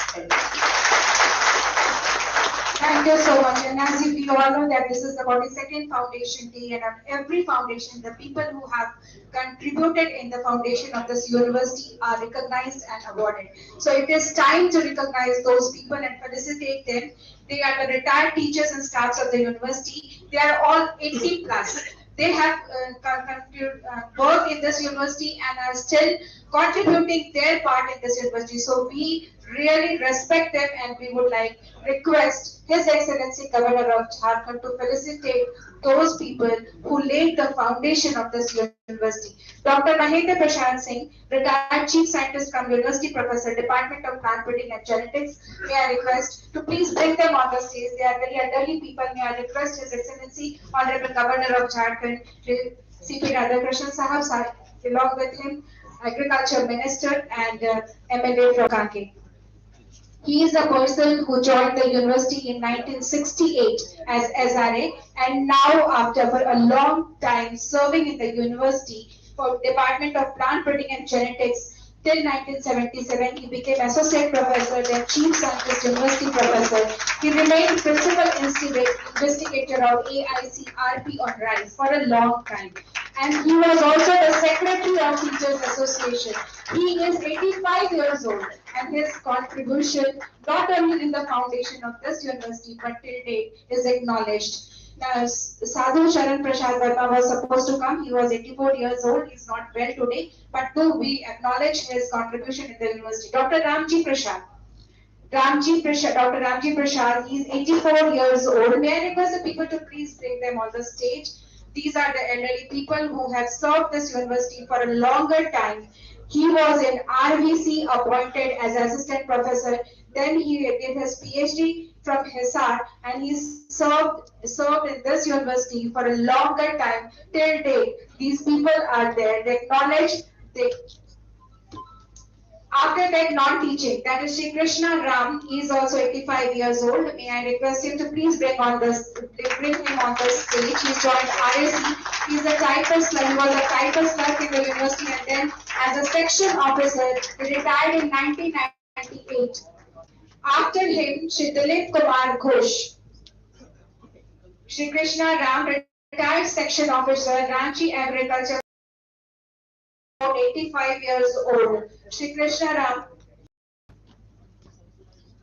Thank you so much. And as you all know that this is the 42nd Foundation Day, and at every foundation, the people who have contributed in the foundation of this university are recognized and awarded. So it is time to recognize those people and felicitate them. They are the retired teachers and staffs of the university. They are all 80 plus. They have worked in this university and are still contributing their part in this university. So we really respect them and we would like request His Excellency Governor of Jharkhand to felicitate those people who laid the foundation of this university. Dr. Mahendra Prashant Singh, retired Chief Scientist from University Professor, Department of Plant Breeding and Genetics, may I request to please bring them on the stage. They are very elderly people. May I request His Excellency Honorable Governor of Jharkhand, C.P. Radhakrishnan Sahab, along with him, Agriculture Minister and MLA from Kanke. He is the person who joined the university in 1968 as SRA and now after a long time serving in the university for Department of Plant Breeding and Genetics till 1977. He became Associate Professor, then Chief Scientist, University Professor. He remained Principal Investigator of AICRP on rice for a long time. And he was also the Secretary of Teachers Association. He is 85 years old and his contribution not only in the foundation of this university but till date is acknowledged. Now, Sadhu Sharan Prasad Verma was supposed to come. He was 84 years old. He is not well today. But do we acknowledge his contribution in the university? Dr. Ramji Prasad. Dr. Ramji Prasad, he is 84 years old. May I request the people to please bring them on the stage? These are the elderly people who have served this university for a longer time. He was in RVC appointed as assistant professor. Then he did his PhD from Hisar and he served in this university for a longer time till date. These people are there. They acknowledge. After that, non-teaching, that is Shri Krishna Ram, he is also 85 years old. May I request him to please bring him on the stage. He joined RSC. He is a typist, he was a typist clerk in the university and then as a section officer, he retired in 1998. After him, Shri Dilip Kumar Ghosh. Shri Krishna Ram, retired section officer, Ranchi Agriculture, 85 years old. Shri Krishna Ram.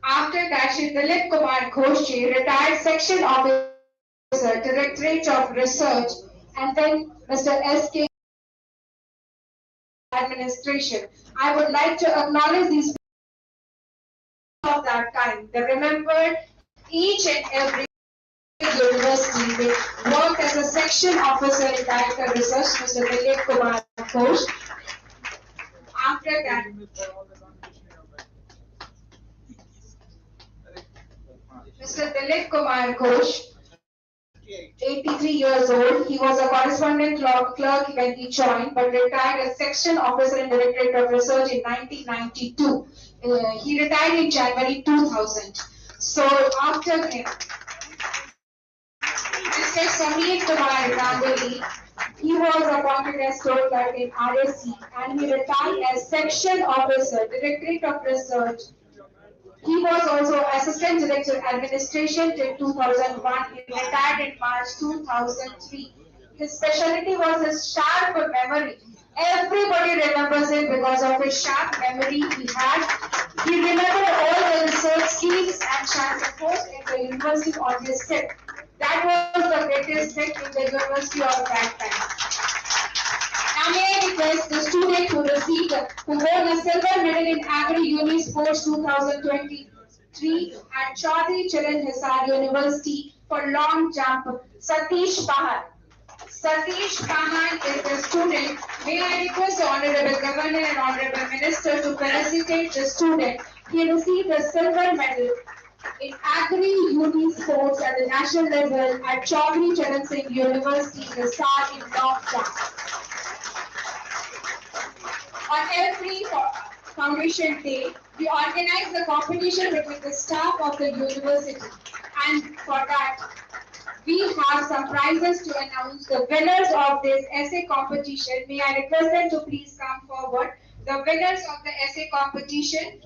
After that, Shri Dilip Kumar Ghoshi, retired section officer, Directorate of Research, and then Mr. S.K. Administration. I would like to acknowledge these people of that time. They remembered each and every University, they worked as a section officer in director research, Mr. Dilip Kumar Ghosh. After that, Mr. Dilip Kumar Ghosh, 83 years old, he was a correspondent clerk when he joined, but retired as section officer in Directorate of Research in 1992. He retired in January 2000. So after him, Mr. Samir Kumar Ganguly, he was appointed as store clerk in RSC and he retired as section officer, Directorate of Research. He was also assistant director administration till 2001. He retired in March 2003. His specialty was his sharp memory. Everybody remembers him because of his sharp memory he had. He remembered all the research schemes and shall support in the university on his tip. That was the greatest thing in the university of that time. Now may I request the student who won the silver medal in Agri-Uni Sports 2023 at Chaudhry Charan Hisar University for long jump, Satish Pahan. Satish Pahan is the student. May I request the Honorable Governor and Honorable Minister to felicitate the student. He received a silver medal in Agri-Uni Sports at the national level at Chaudhry Charan Singh University, Hisar in long jump. On every foundation day, we organize the competition between the staff of the university, and for that, we have some prizes to announce the winners of this essay competition. May I request them to please come forward. The winners of the essay competition.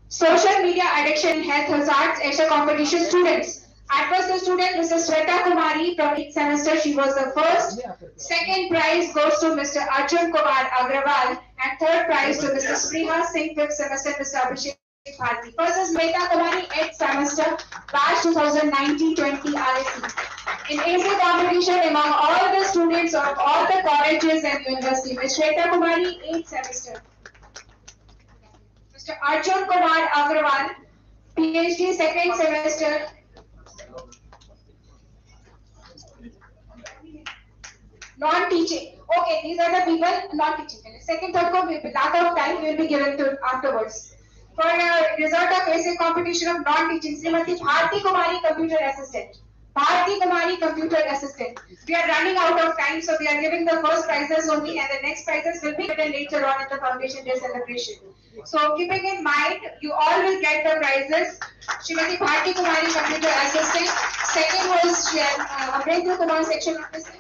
Social media addiction health hazards essay competition students. At first, the student Mrs. Sweta Kumari from 8th semester, she was the first. Second prize goes to Mr. Arjun Kumar Agrawal and third prize to Mr. Spriha Singh, 5th semester, Mr. Abhishek Bharti. First is Sweta Kumari, 8th semester, batch 2019-20 RSC. In essay competition among all the students of all the colleges and universities, Ms. Sweta Kumari, 8th semester. Mr. Arjun Kumar Agrawal, PhD, 2nd semester. Non-teaching. Okay, these are the people non-teaching. Second, third, lack of time will be given to afterwards. For result of essay competition of non-teaching, Srimati Bharti Kumari, computer assistant. Bharti Kumari, computer assistant. We are running out of time, so we are giving the first prizes only, and the next prizes will be given later on in the Foundation Day celebration. So, keeping in mind, you all will get the prizes. Srimati Bharti Kumari, computer assistant. Second was Amrendra Kumar, section officer.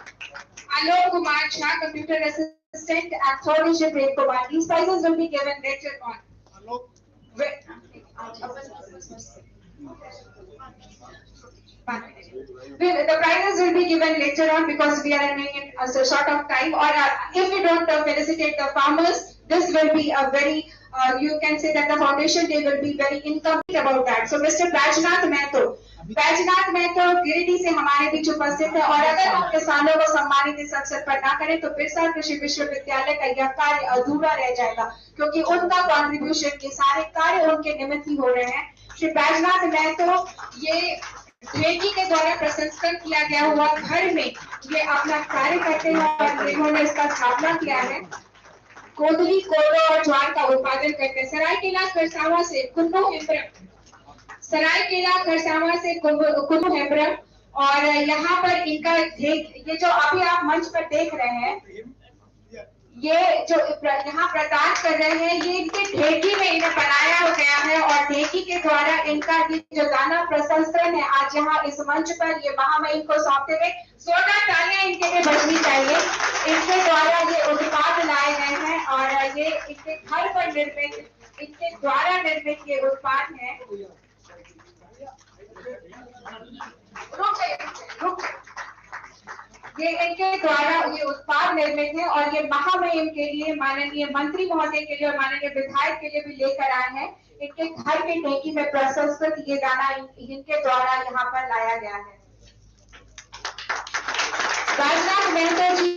Alok Kumar Jha, computer assistant. And third is Shivdev Kumar. These prizes will be given later on. The prizes will be given later on because we are running in a short of time. Or if we don't felicitate the farmers, this will be a very, you can say that the foundation day will be very incomplete about that. So Mr. Bajnath Mehto Giridih से हमारे बीच उपस्थित है और अगर हम किसानों को सम्मानित इस अवसर पर ना करें तो बिरसा कृषि विश्वविद्यालय का यह कार्य अधूरा रह जाएगा क्योंकि उनका कॉन्ट्रीब्यूशन के सारे कार्य उनके निमित्त ही हो रहे हैं। श्री बैजनाथ महतो ये ढेकी के द्वारा प्रसंस्करण किया गया हुआ घर में ये अपना कार्य करते हैं और इन्होंने इसका स्थापना किया है। कोदली कोरो और ज्वार का उत्पादन करते हैं। सरायकेला खरसावां से कुन्नू हेम्ब्रम और यहाँ पर इनका ये जो अभी आप मंच पर देख रहे हैं ये जो यहाँ प्रदान कर रहे हैं ये इनके ढेकी में इन्हें बनाया गया है और ढेकी के द्वारा इनका जो दाना प्रसंस्करण है आज यहाँ इस मंच पर ये महामहिम को सौंपते हुए जोरदार तालियां इनके लिए बजनी चाहिए। इनके द्वारा ये उत्पाद लाए गए हैं और ये इनके घर पर निर्मित इनके द्वारा निर्मित ये उत्पाद है। ये इनके द्वारा ये उत्पाद निर्मित है और ये महामहिम के लिए माननीय मंत्री महोदय के लिए और माननीय विधायक के लिए भी लेकर आए हैं। इनके घर के ढेकी में प्रसंस्कृत ये दाना इनके द्वारा यहाँ पर लाया गया है। बैजनाथ महतो जी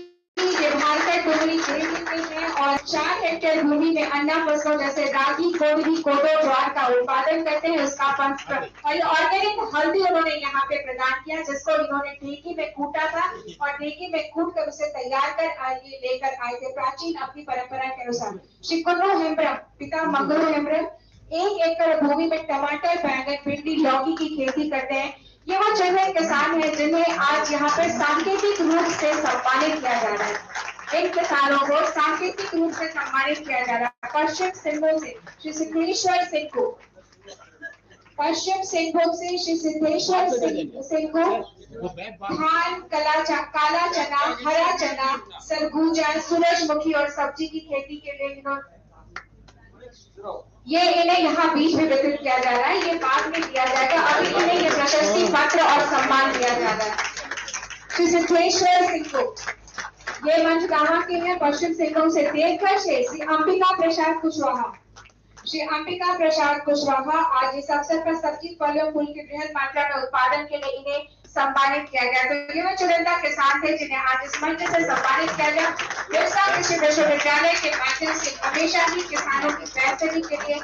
ये भालकर डोगरी गिरिडीह के हैं और 4 हेक्टेयर भूमि में अन्ना फसलों जैसे रागी, कोदरी, कोदो, ज्वार का उत्पादन करते हैं। उसका और ऑर्गेनिक हल्दी उन्होंने यहाँ पे प्रदान किया, जिसको इन्होंने ढेकी में कूटा था और ढेकी में कूट कर उसे तैयार कर ये लेकर आए थे प्राचीन अपनी परंपरा के अनुसार। श्री कुल्लू हेम्ब्रम, पिता मंगलू हेम्ब्रम 1 एकड़ भूमि में टमाटर, बैंगन, भिंडी, लौकी की खेती करते हैं। ये वो जगह किसान है जिन्हें आज यहाँ पर सांकेतिक रूप से सम्मानित किया जा रहा है। इन किसानों को सांकेतिक रूप से सम्मानित किया जा रहा है। पश्चिम सिंहभूम से श्री सिद्धेश्वर सिंह को, पश्चिम सिंहभूम से श्री सिद्धेश्वर सिंह को धान, काला चना, हरा चना, सरगुजा, सूरजमुखी और सब्जी की खेती के लिए इन्हें यहाँ बीच में वितरित किया जा रहा है। ये बाद में दिया जाएगा, अभी इन्हें ये प्रशस्ति पत्र और सम्मान दिया जा रहा है। श्री सिद्धेश्वर सिंह को ये मंच कहाँ के हैं? पश्चिम सिंहभूम से देवघर से श्री अंबिका प्रसाद कुशवाहा। श्री अंबिका प्रसाद कुशवाहा आज इस अवसर पर सब्जी, फलों, फूल के बृहद मात्रा में उत्पादन के लिए इन्हें सम्मानित किया गया। तो ये वो चुनिंदा किसान थे जिन्हें आज इस मंच से सम्मानित किया गया। बिरसा कृषि विश्वविद्यालय के माध्यम से हमेशा ही किसानों की बेहतरी के लिए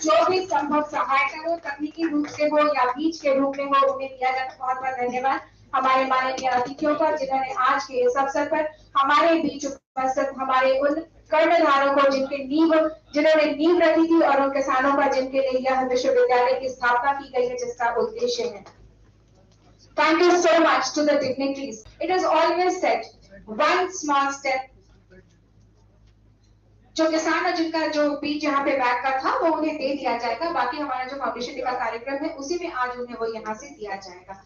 जो भी संभव सहायता हो, तकनीकी रूप से हो या बीज के रूप में हो, उन्हें दिया जाता है। बहुत बहुत धन्यवाद हमारे माननीय अतिथियों का, जिन्होंने आज के इस अवसर पर हमारे बीच उपस्थित हमारे उन कर्णधारों को जिन्होंने नींव रखी थी और उन किसानों का जिनके लिए यह विश्वविद्यालय की स्थापना की गई है, जिसका उद्देश्य है। Thank you so much to the dignitaries. It is always said, one small step. जो किसान और जिनका जो बीज यहाँ पे बैग का था वो उन्हें दे दिया जाएगा। बाकी हमारा जो फाउंडेशन डे का कार्यक्रम है उसी में आज उन्हें वो यहाँ से दिया जाएगा।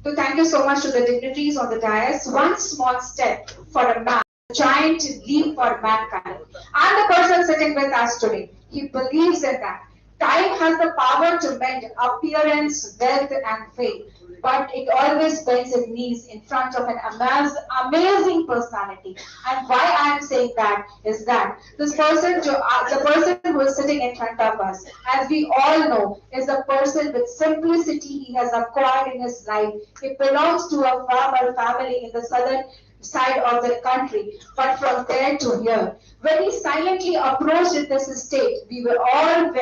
तो thank you so much to the dignitaries on the dais. One small step for a man, a giant leap for mankind. And the person sitting with us today, he believes in that. Time has the power to mend appearance, wealth, and fame, but it always bends its knees in front of an amazing personality. And why I am saying that is that this person, the person who is sitting in front of us, as we all know, is a person with simplicity he has acquired in his life. He belongs to a farmer family in the southern side of the country, but from there to here, when he silently approached this estate, we were all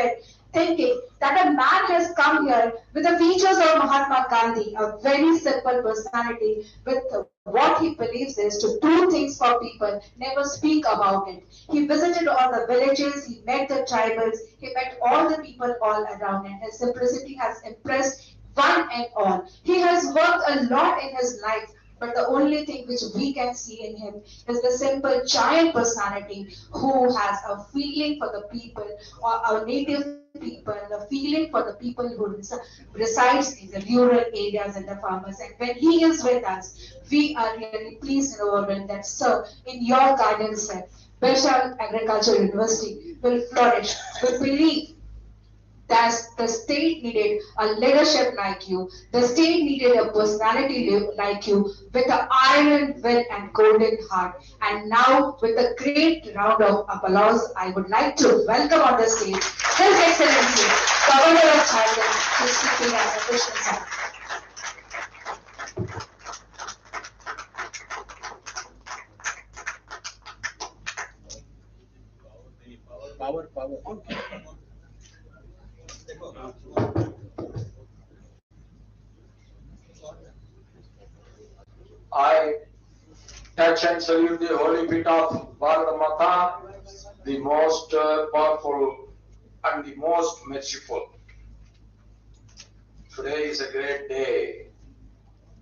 thinking that a man has come here with the features of Mahatma Gandhi, a very simple personality with what he believes is to do things for people, never speak about it. He visited all the villages, he met the tribals, he met all the people all around, and his simplicity has impressed one and all. He has worked a lot in his life, but the only thing which we can see in him is the simple giant personality who has a feeling for the people, or our native people, the feeling for the people who resides in the rural areas and the farmers. And when he is with us, we are really pleased and overwhelmed that, sir, in your guidance, sir, Bishop Agricultural University will flourish. We believe that the state needed a leadership like you. The state needed a personality like you with an iron will and golden heart. And now, with a great round of applause, I would like to welcome on the stage His Excellency, Governor of Thailand, to speak as a Christian son. Power. I touch and salute the holy feet of Bharat Mata, the most powerful and the most merciful. Today is a great day,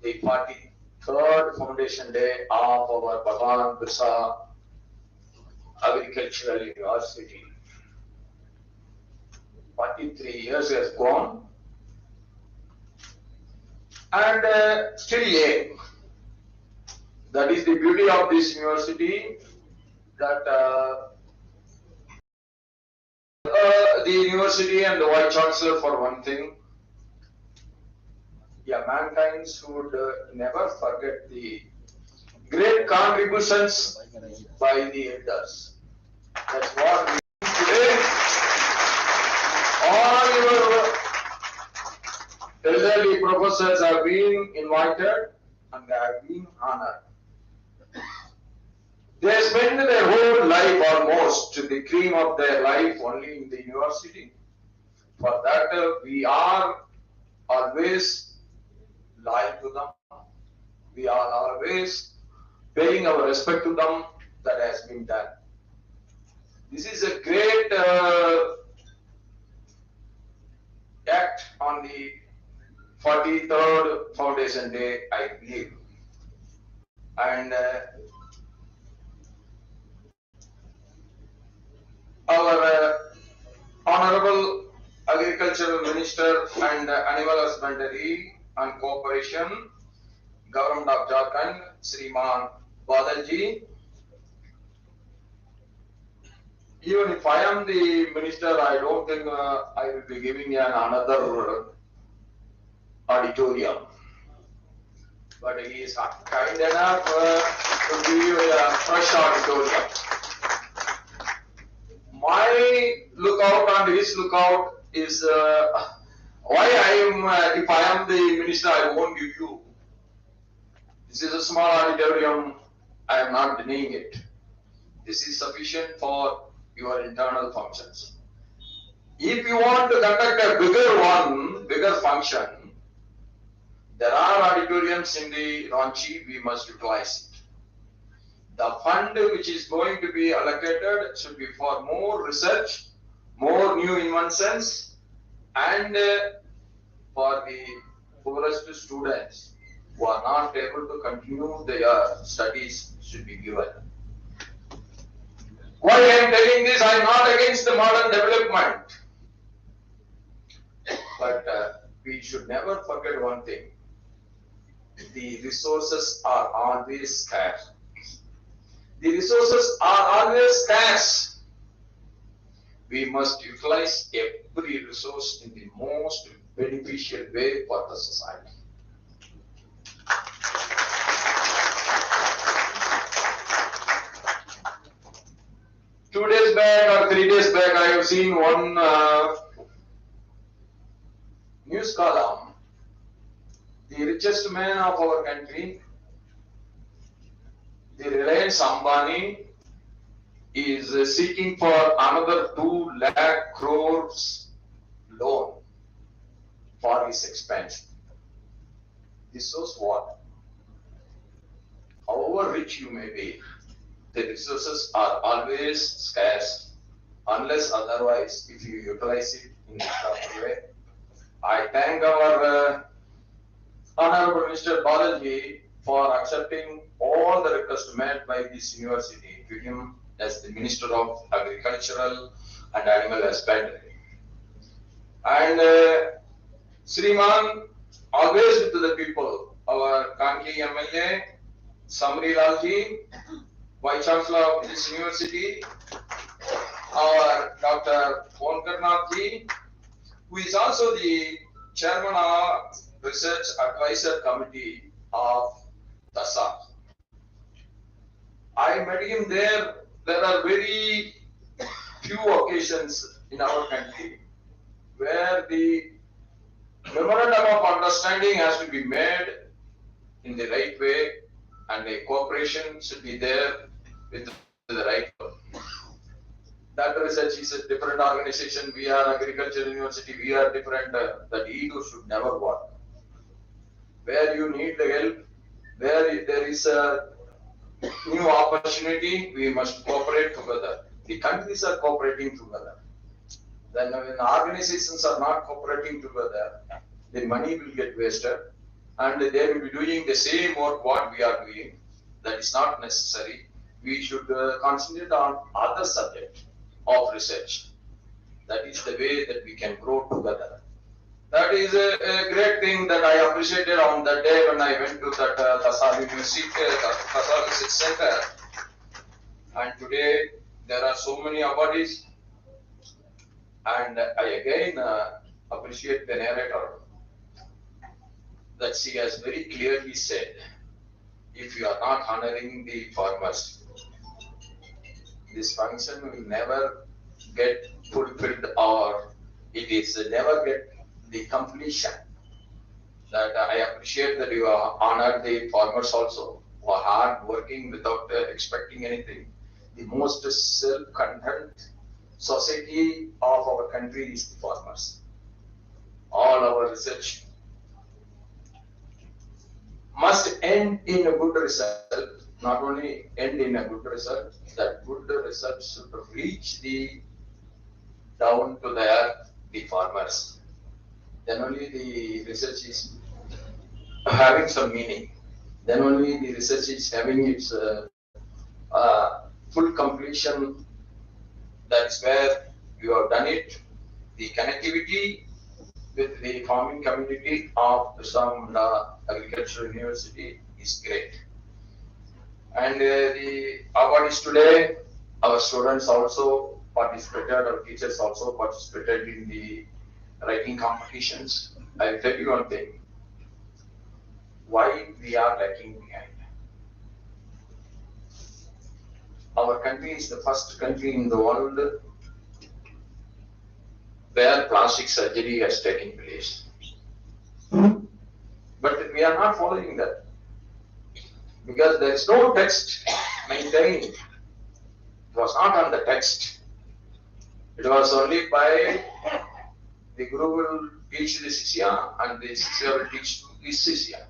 the 43rd Foundation Day of our Bhagwan Birsa Agricultural University. 43 years has gone, and still young. That is the beauty of this university, that the university and the Vice Chancellor, for one thing, mankind should never forget the great contributions by the elders. That's what we do today. All your elderly professors have been invited and they have been honored. They spend their whole life, almost the cream of their life, only in the university. For that, we are always loyal to them. We are always paying our respect to them. That has been done. This is a great act on the 43rd Foundation Day, I believe. And our Honorable Agricultural Minister and Animal Husbandry and Cooperation, Government of Jharkhand, Sriman Badalji. Even if I am the minister, I don't think I will be giving another auditorium. But he is kind enough to give you a fresh auditorium. My lookout and his lookout is why I am, if I am the minister, I won't give you. This is a small auditorium, I am not denying it. This is sufficient for your internal functions. If you want to conduct a bigger one, bigger function, there are auditoriums in the Ranchi, we must utilize it. The fund which is going to be allocated should be for more research, more new inventions, and for the poorest students who are not able to continue their studies should be given. Why I am telling this? I am not against the modern development. But we should never forget one thing. The resources are always scarce. The resources are always scarce. We must utilize every resource in the most beneficial way for the society. Two days back or 3 days back, I have seen one news column. The richest man of our country, the Reliance Ambani, is seeking for another 2 lakh crores loan for his expansion. This shows what? However rich you may be, the resources are always scarce unless otherwise if you utilize it in a proper way. I thank our Honorable Mr. Badalji for accepting all the requests made by this university to him as the Minister of Agricultural and Animal Husbandry. And Sriman, always with the people, our Kanki MLA, Samri Lalji, Vice Chancellor of this university, our Dr. Vonkarnathji, who is also the Chairman of Research Advisor Committee of TASA. I met him there. There are very few occasions in our country where the memorandum of understanding has to be made in the right way and a cooperation should be there with the right one. That research is a different organization. We are Agriculture University. We are different. That ego should never work. Where you need the help, where there is a new opportunity, we must cooperate together. The countries are cooperating together. Then when organizations are not cooperating together, the money will get wasted and they will be doing the same work what we are doing. That is not necessary. We should concentrate on other subject of research. That is the way that we can grow together. That is a great thing that I appreciated on that day when I went to that TASA University, TASA Research Center. And today there are so many awardees. And I again appreciate the narrator that she has very clearly said, if you are not honoring the farmers, this function will never get fulfilled or it is never get the completion. That I appreciate that you have honored the farmers also who are hard working without expecting anything. The most self-content society of our country is the farmers. All our research must end in a good result, not only end in a good result, that good result should reach the down to the farmers. Then only the research is having some meaning. Then only the research is having its full completion. That's where you have done it. The connectivity with the farming community of some agricultural university is great. And the awardees today, our students also participated, our teachers also participated in the writing competitions. I will tell you one thing, why we are lagging behind. Our country is the first country in the world where plastic surgery has taken place. But we are not following that because there is no text maintained. It was not on the text. It was only by the Guru will teach the Sishya and the Sishya will teach the Sishya.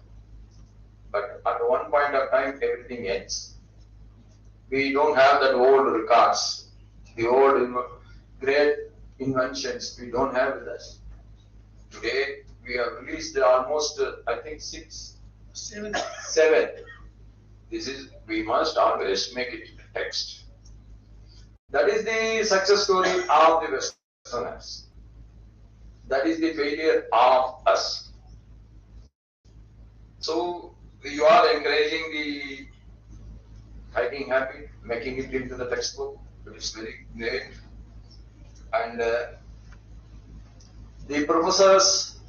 But at one point of time, everything ends. We don't have that old records, the old great inventions. We don't have with us. Today, we have released almost, I think, seven. This is, we must always make it text. That is the success story of the Westerners. That is the failure of us. So, you are encouraging the writing habit, making it into the textbook. It is very great. And the professors,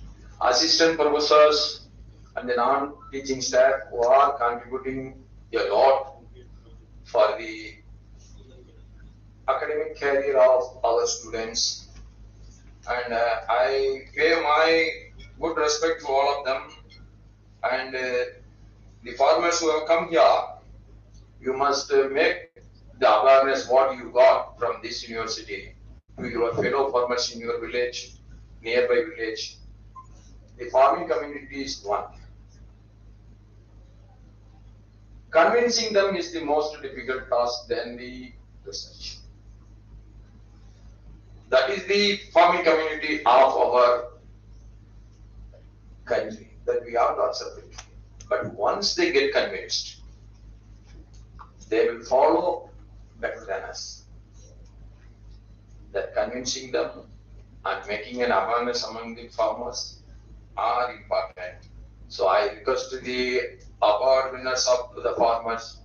assistant professors, and the non-teaching staff who are contributing a lot for the academic career of our students. And I pay my good respect to all of them. And the farmers who have come here, you must make the awareness what you got from this university to your fellow farmers in your village, nearby village. The farming community is one. Convincing them is the most difficult task than the research. That is the farming community of our country that we are not separate. But once they get convinced, they will follow better than us. That convincing them and making an awareness among the farmers are important. So I request the award winners of the farmers,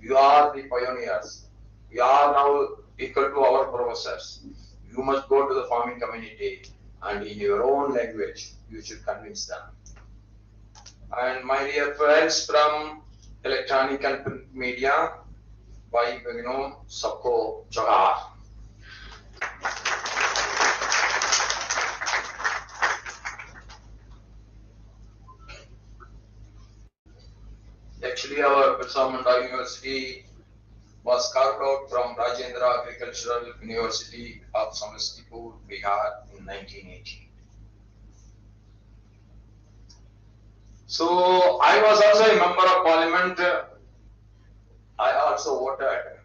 you are the pioneers. You are now equal to our professors. You must go to the farming community and in your own language, you should convince them. And my dear friends from electronic and print media, भाई बहनों सबको जोहार। Actually, our Birsa Munda University was carved out from Rajendra Agricultural University of Samastipur, Bihar in 1980. So I was also a member of parliament. I also voted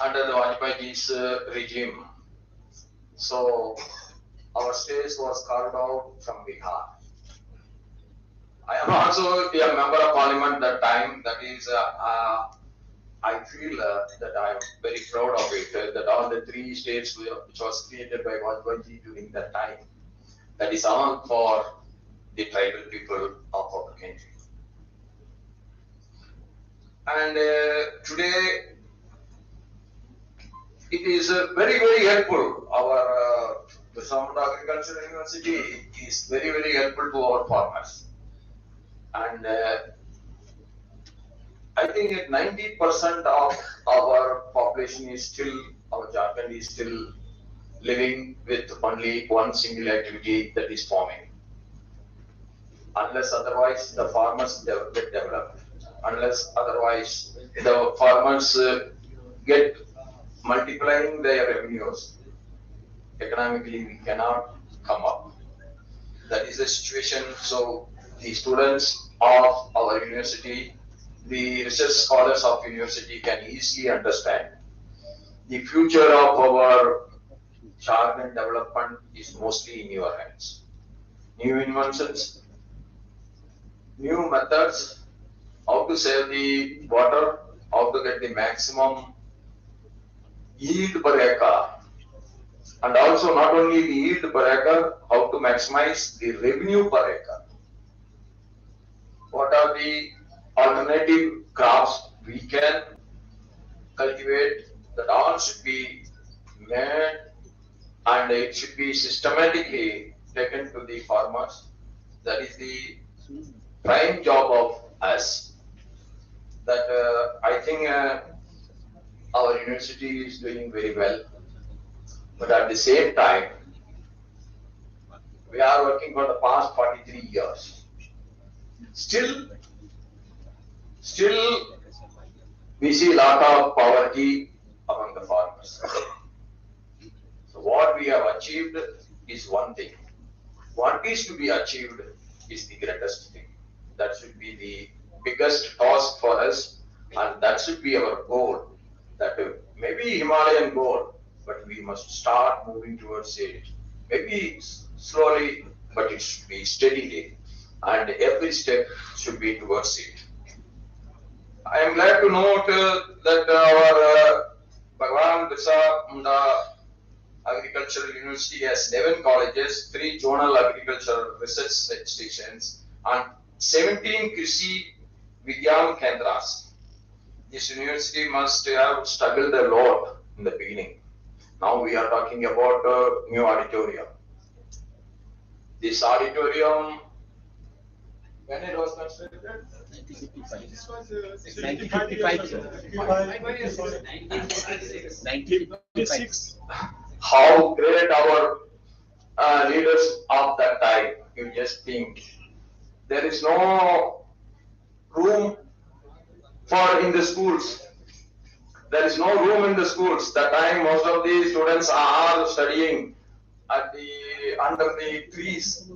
under the Vajpayee's regime. So our state was carved out from Bihar. I am also a member of parliament that time. That is, I feel that I am very proud of it. That all the three states which was created by Vajpayee during that time, that is all for the tribal people of our country. And today, it is very, very helpful. Our Birsa Munda Agricultural University is very, very helpful to our farmers. And I think that 90% of our population is still, our Jharkhand is still living with only one single activity, that is farming. Unless otherwise, the farmers get developed. unless otherwise the farmers get multiplying their revenues. Economically, we cannot come up. That is the situation. So the students of our university, the research scholars of university can easily understand the future of our Jharkhand development is mostly in your hands. New inventions, new methods, how to save the water, how to get the maximum yield per acre, and also not only the yield per acre, how to maximize the revenue per acre. What are the alternative crops we can cultivate? That all should be made and it should be systematically taken to the farmers. That is the prime job of us. That I think our university is doing very well. But at the same time, we are working for the past 43 years. Still, we see a lot of poverty among the farmers. So what we have achieved is one thing. What is to be achieved is the greatest thing. That should be the biggest task for us, and that should be our goal. That maybe Himalayan goal, but we must start moving towards it. Maybe slowly, but it should be steadily, and every step should be towards it. I am glad to note that our Bhagwan Birsa Munda Agricultural University has 11 colleges, 3 zonal agricultural research stations, and 17 Krishi Vigyan Kendras. This university must have struggled a lot in the beginning. Now we are talking about a new auditorium. This auditorium, when it was constructed? This was 1956. How great our leaders of that time. You just think. There is no room for in the schools. There is no room in the schools. That time most of the students are studying at under the trees.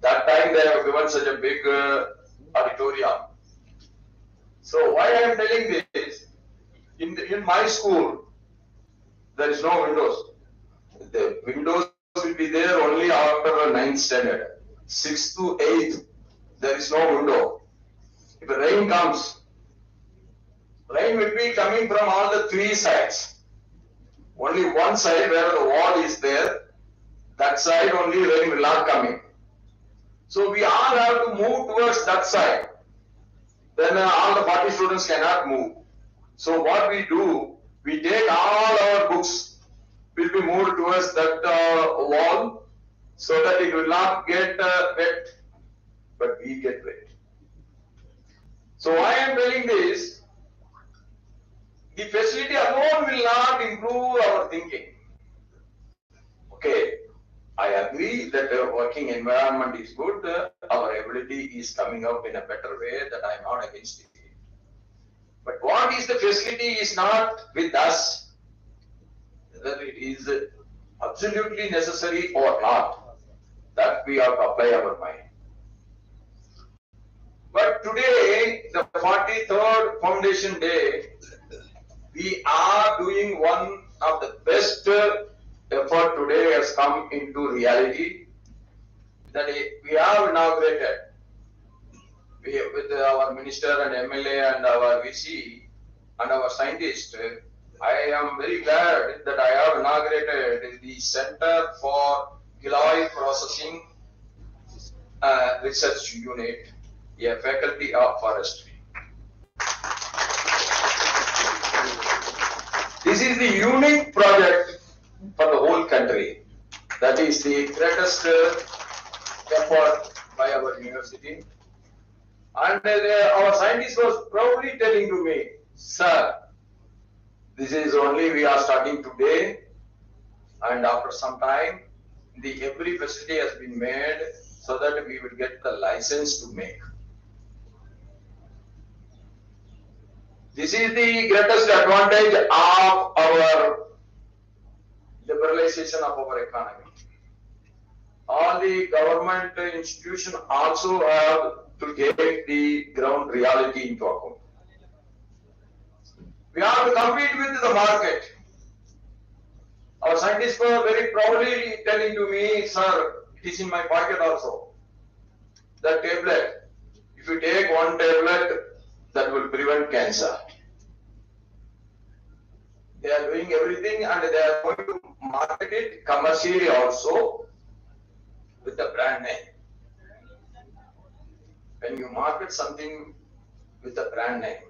That time they have given such a big auditorium. So why I am telling this? In my school, there is no windows. The windows will be there only after the 9th standard. 6th to 8th, there is no window. If the rain comes, rain will be coming from all the 3 sides. Only one side where the wall is there, that side only rain will not come in. So we all have to move towards that side. Then all the 40 students cannot move. So what we do, we take all our books, will be moved towards that wall so that it will not get wet, but we get wet. So I am telling this, the facility alone will not improve our thinking. Okay, I agree that the working environment is good, our ability is coming up in a better way, that I am not against it. But what is the facility is not with us, whether it is absolutely necessary or not, that we have to apply our mind. But today, the 43rd Foundation Day, we are doing one of the best effort today has come into reality, that we have inaugurated with our minister and MLA and our VC and our scientist. I am very glad that I have inaugurated the Center for Giloy Processing Research Unit, a faculty of forestry. This is the unique project for the whole country. That is the greatest effort by our university. And our scientist was proudly telling to me, sir, this is only we are starting today, and after some time, every facility has been made so that we will get the license to make. This is the greatest advantage of our liberalization of our economy. All the government institutions also have to take the ground reality into account. We have to compete with the market. Our scientists were very proudly telling to me, sir, it is in my pocket also. The tablet, if you take one tablet, that will prevent cancer. They are doing everything and they are going to market it commercially also with the brand name. When you market something with a brand name,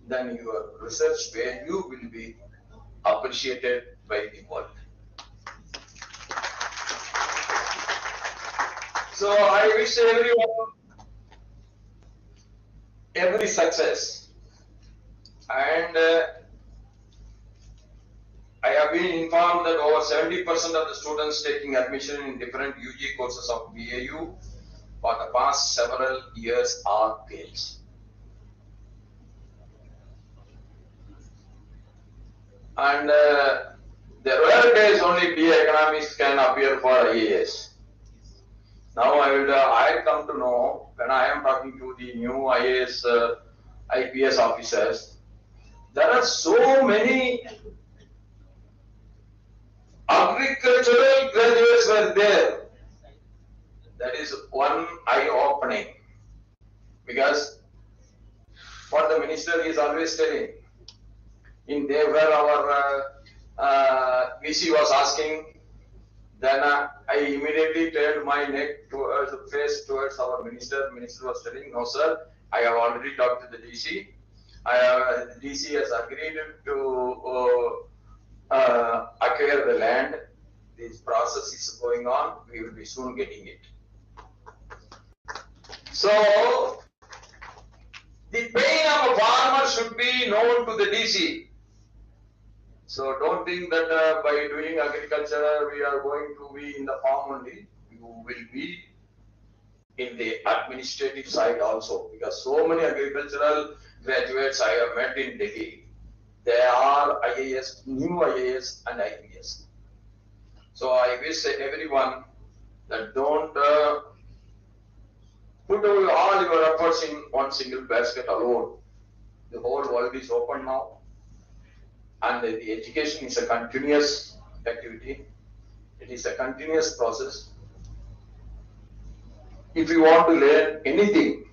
then your research value will be appreciated by the world. So I wish everyone every success, and I have been informed that over 70% of the students taking admission in different UG courses of BAU for the past several years are fails. And there were days only BA economics can appear for IAS. Now I come to know when I am talking to the new IAS, IPS officers, there are so many agricultural graduates were there. That is one eye-opening, because what the minister is always telling, in there where our VC was asking, then I immediately turned my neck towards the face towards our minister. Minister was telling, no sir, I have already talked to the DC. The DC has agreed to acquire the land. This process is going on. We will be soon getting it. So the pain of a farmer should be known to the DC. So don't think that by doing agriculture we are going to be in the farm only. You will be in the administrative side also, because so many agricultural graduates I have met in Delhi, they are IAS, new IAS and IPS. So I wish everyone that don't put all your efforts in one single basket alone. The whole world is open now. And the education is a continuous activity. It is a continuous process. If you want to learn anything,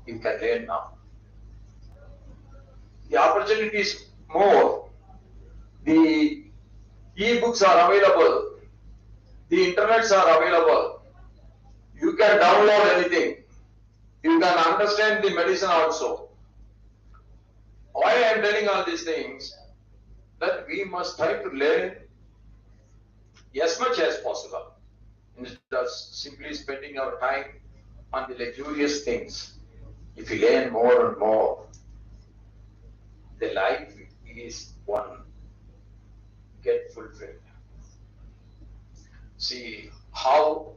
you can learn now. The opportunity is more. The e-books are available. The internets are available. You can download anything. You can understand the medicine also. Why I am telling all these things? That we must try to learn as much as possible, instead of simply spending our time on the luxurious things. If we learn more and more, the life is one get fulfilled. See how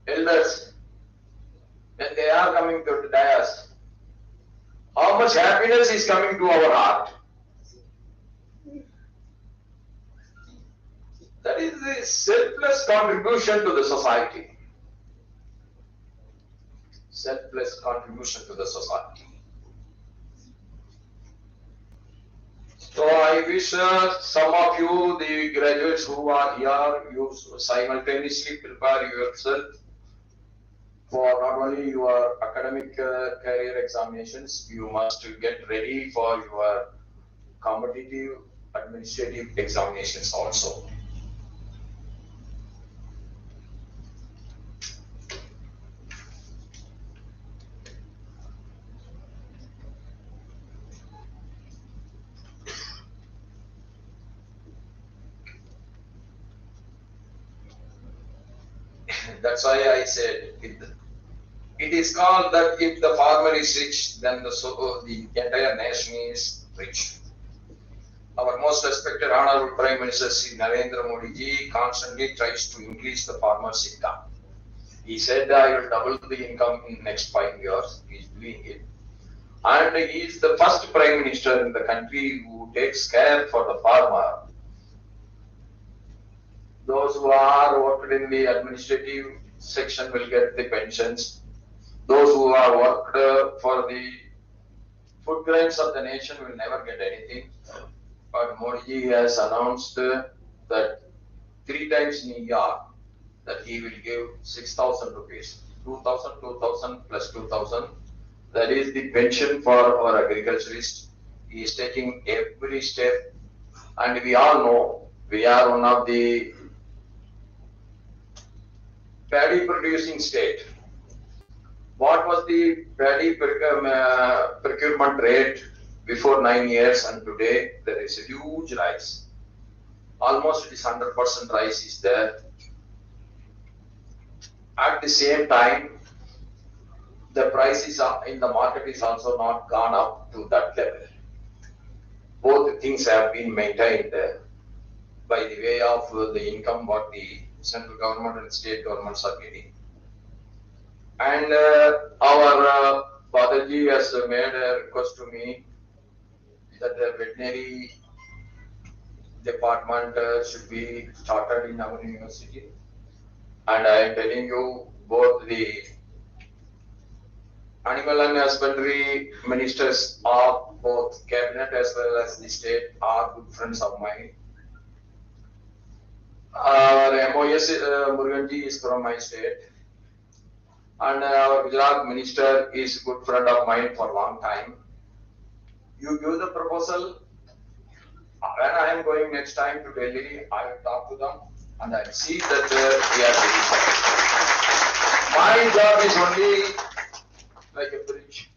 elders, when they are coming to the dais, how much happiness is coming to our heart. That is the selfless contribution to the society. Selfless contribution to the society. So I wish some of you, the graduates who are here, you simultaneously prepare yourself for not only your academic career examinations, you must get ready for your competitive administrative examinations also. That's why I said it is called that if the farmer is rich, then the entire nation is rich. Our most respected Honorable Prime Minister Sri Narendra Modi ji constantly tries to increase the farmer's income. He said I will double the income in next 5 years. He is doing it. and he is the first prime minister in the country who takes care for the farmer. Those who are worked in the administrative section will get the pensions. Those who are worked for the food grains of the nation will never get anything. But Modi has announced that 3 times in a year that he will give 6,000 rupees, 2,000, 2,000 plus 2,000. That is the pension for our agriculturists. He is taking every step, and we all know we are one of the paddy producing state. What was the paddy procurement rate before 9 years, and today there is a huge rise. Almost it is 100% rise is there. At the same time, the prices in the market is also not gone up to that level. Both things have been maintained by the way of the income what the central government and state governments are getting. And our Badaji has made a request to me that the veterinary department should be started in our university. And I am telling you, both the animal and husbandry ministers of both cabinet as well as the state are good friends of mine. Our MOS Muruganji is from my state, and our Gujarat minister is a good friend of mine for a long time. You give the proposal. When I am going next time to Delhi, I will talk to them and I will see that we are ready. My job is only like a bridge.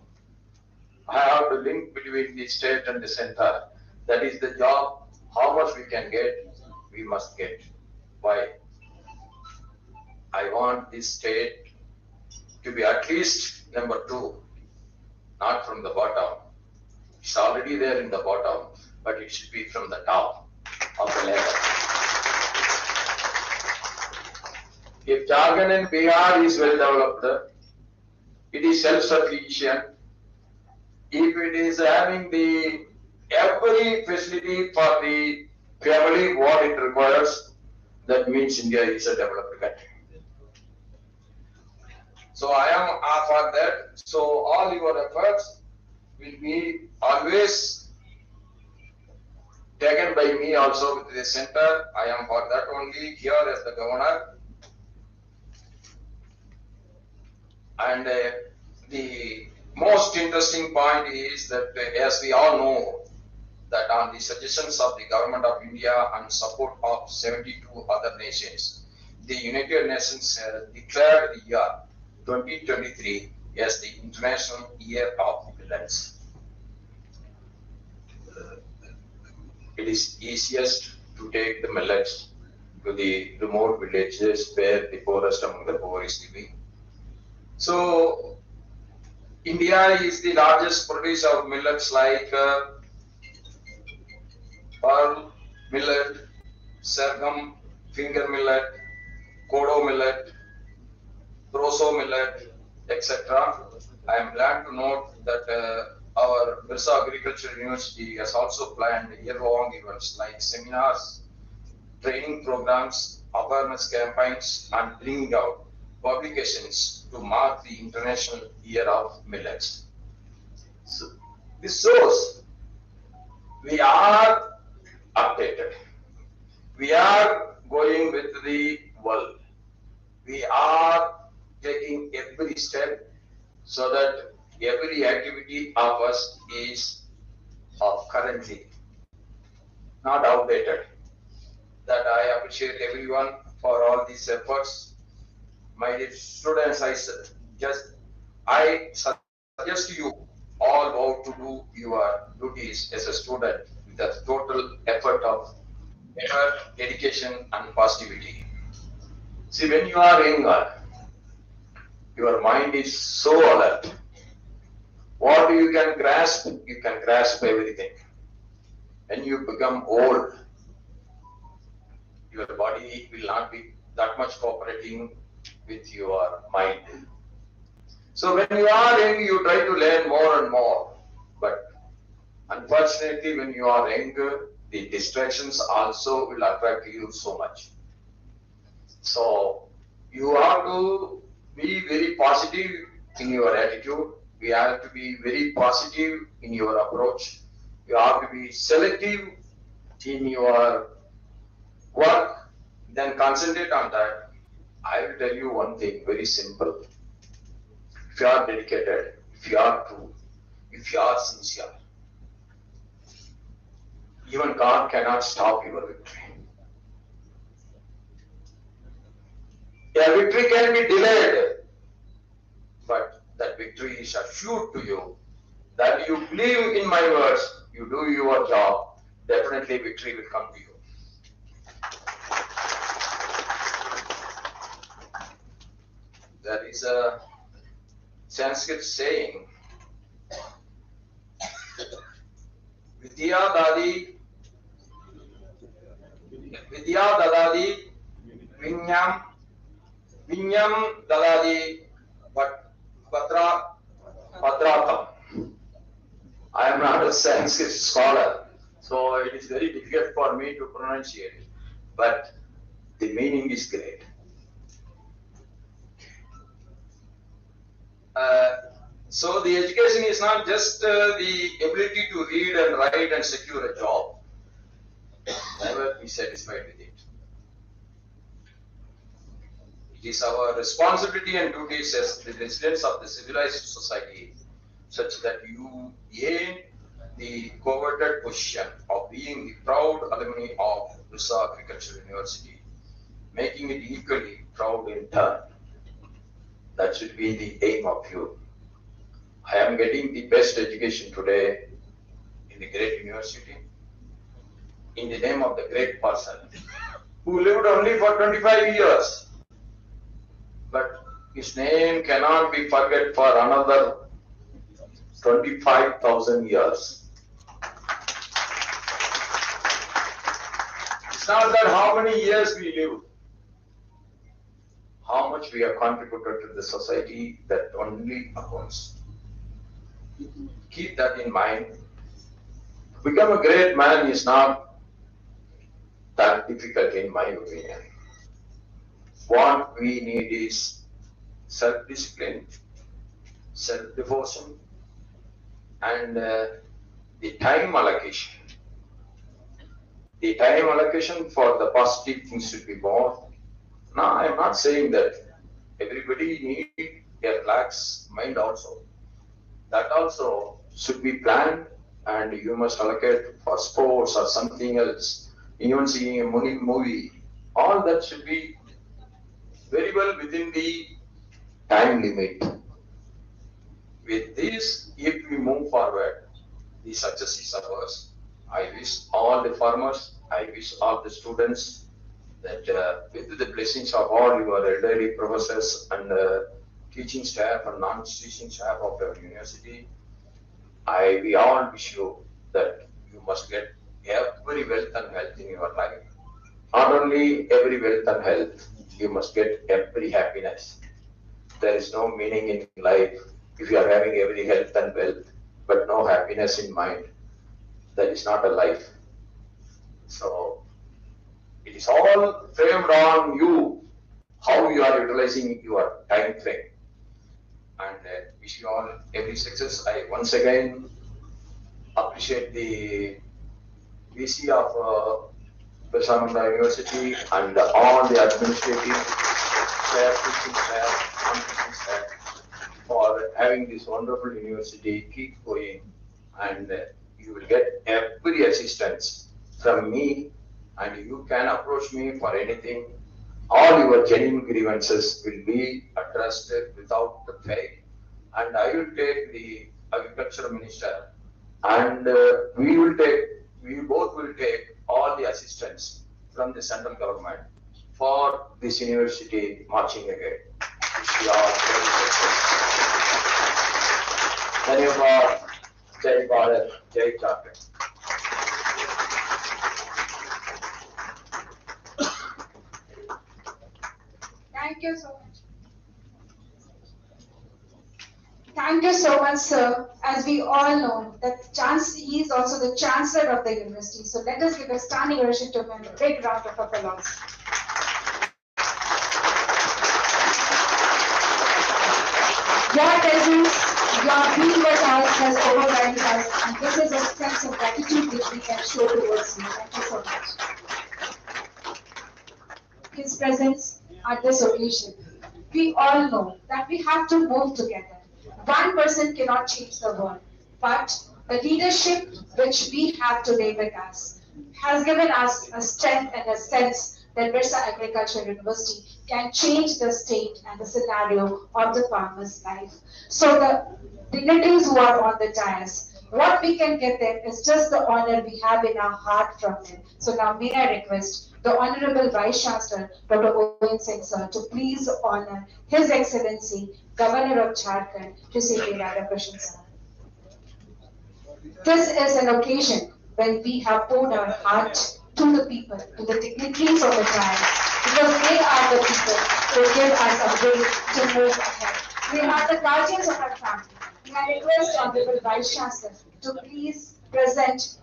I have to link between the state and the center. That is the job. How much we can get, we must get. Why? I want this state to be at least number 2, not from the bottom. It's already there in the bottom, but it should be from the top of the ladder. If Jharkhand and Bihar is well developed, it is self-sufficient. If it is having the every facility for the family what it requires, that means India is a developed country. So I am for that. So all your efforts will be always taken by me also with the center. I am for that only here as the governor. And the most interesting point is that as we all know that on the suggestions of the government of India and support of 72 other nations, the United Nations declared the year 2023 as the International Year of Millets. It is easiest to take the millets to the remote villages where the poorest among the poor is living. So, India is the largest producer of millets like pearl millet, sorghum, finger millet, kodo millet, proso millet, etc. I am glad to note that our Birsa Agriculture University has also planned year-long events like seminars, training programs, awareness campaigns, and bringing out publications to mark the International Year of Millets. So, this shows we are updated. We are going with the world. We are taking every step so that every activity of us is of currently, not outdated. That I appreciate everyone for all these efforts. My dear students, I suggest you all how to do your duties as a student with a total effort of effort, dedication, and positivity. See, when you are younger, your mind is so alert. What you can grasp everything. When you become old, your body will not be that much cooperating with your mind. So when you are young, you try to learn more and more. Unfortunately, when you are younger, the distractions also will attract you so much. So you have to be very positive in your attitude. We have to be very positive in your approach. You have to be selective in your work. Then concentrate on that. I will tell you one thing very simple. If you are dedicated, if you are true, if you are sincere, even God cannot stop your victory. A victory can be delayed, but that victory is assured to you. That you believe in my words, you do your job, definitely victory will come to you. There is a Sanskrit saying, Vidya Dadi, Vidya Dadadi, Vinyam, Vinyam Dadadi, Patratam. I am not a Sanskrit scholar, so it is very difficult for me to pronunciate it. But the meaning is great. So the education is not just the ability to read and write and secure a job. Never be satisfied with it. It is our responsibility and duties as the residents of the civilized society, such that you gain the coveted position of being the proud alumni of Visa Agricultural University, making it equally proud in turn. That should be the aim of you. I am getting the best education today in the great university, in the name of the great person who lived only for 25 years. But his name cannot be forget for another 25,000 years. It's not that how many years we live, how much we have contributed to the society, that only accounts. Keep that in mind. To become a great man is not that difficult in my opinion. What we need is self-discipline, self-devotion, and the time allocation. The time allocation for the positive things should be more. Now, I am not saying that everybody needs a relaxed mind also. That also should be planned, and you must allocate for sports or something else, even seeing a movie. All that should be very well within the time limit. With this, if we move forward, the success is ours. I wish all the farmers, I wish all the students that with the blessings of all your elderly professors and teaching staff and non-teaching staff of our university, we all wish you that you must get every wealth and health in your life. Not only every wealth and health, you must get every happiness. There is no meaning in life if you are having every health and wealth, but no happiness in mind. That is not a life. So it is all framed on you, how you are utilizing your time frame. And wish you all every success. I once again appreciate the VC of Birsa University and all the administrative staff, teaching staff, non-teaching staff for having this wonderful university. Keep going, and you will get every assistance from me, and you can approach me for anything. All your genuine grievances will be addressed without fail, and I will take the agriculture minister, and we both will take all the assistance from the central government for this university marching ahead. Wish you all very success. Dhanyavad, Jai Bharat, Jai Jharkhand. Thank you so much. Thank you so much, sir. As we all know, that he is also the chancellor of the university. So let us give a standing ovation to him. A big round of applause. Your presence, your being with us has overwhelmed us, and this is a sense of gratitude which we can show towards you. Thank you so much. His presence at this occasion. We all know that we have to move together. One person cannot change the world, but the leadership which we have today with us has given us a strength and a sense that Birsa Agricultural University can change the state and the scenario of the farmer's life. So the dignitaries who are on the dais, what we can get them is just the honor we have in our heart from them. So now may I request the Honorable Vice Chancellor, Dr. Owen Singh sir, to please honor His Excellency, Governor of Jharkhand, to say the Radhakrishnan sir. This is an occasion when we have poured our heart to the people, to the dignitaries of the time, because they are the people who give us a way to move ahead. They are the guardians of our family. May I request Honorable Vice Chancellor to please present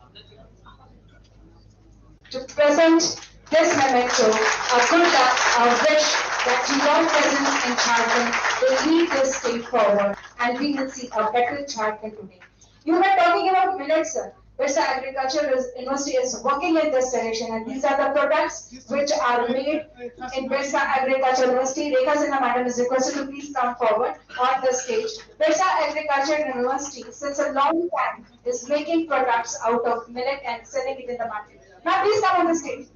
this memento, a good luck, a wish that your presence in Jharkhand will lead this state forward and we will see a better Jharkhand today. You were talking about millets, sir. Birsa Agricultural University is working in this direction, and these are the products which are made in Birsa Agricultural University. Rekha Sinha Madam is requested to please come forward on the stage. Birsa Agricultural University, since a long time, is making products out of millet and selling it in the market. Now, please come on the stage.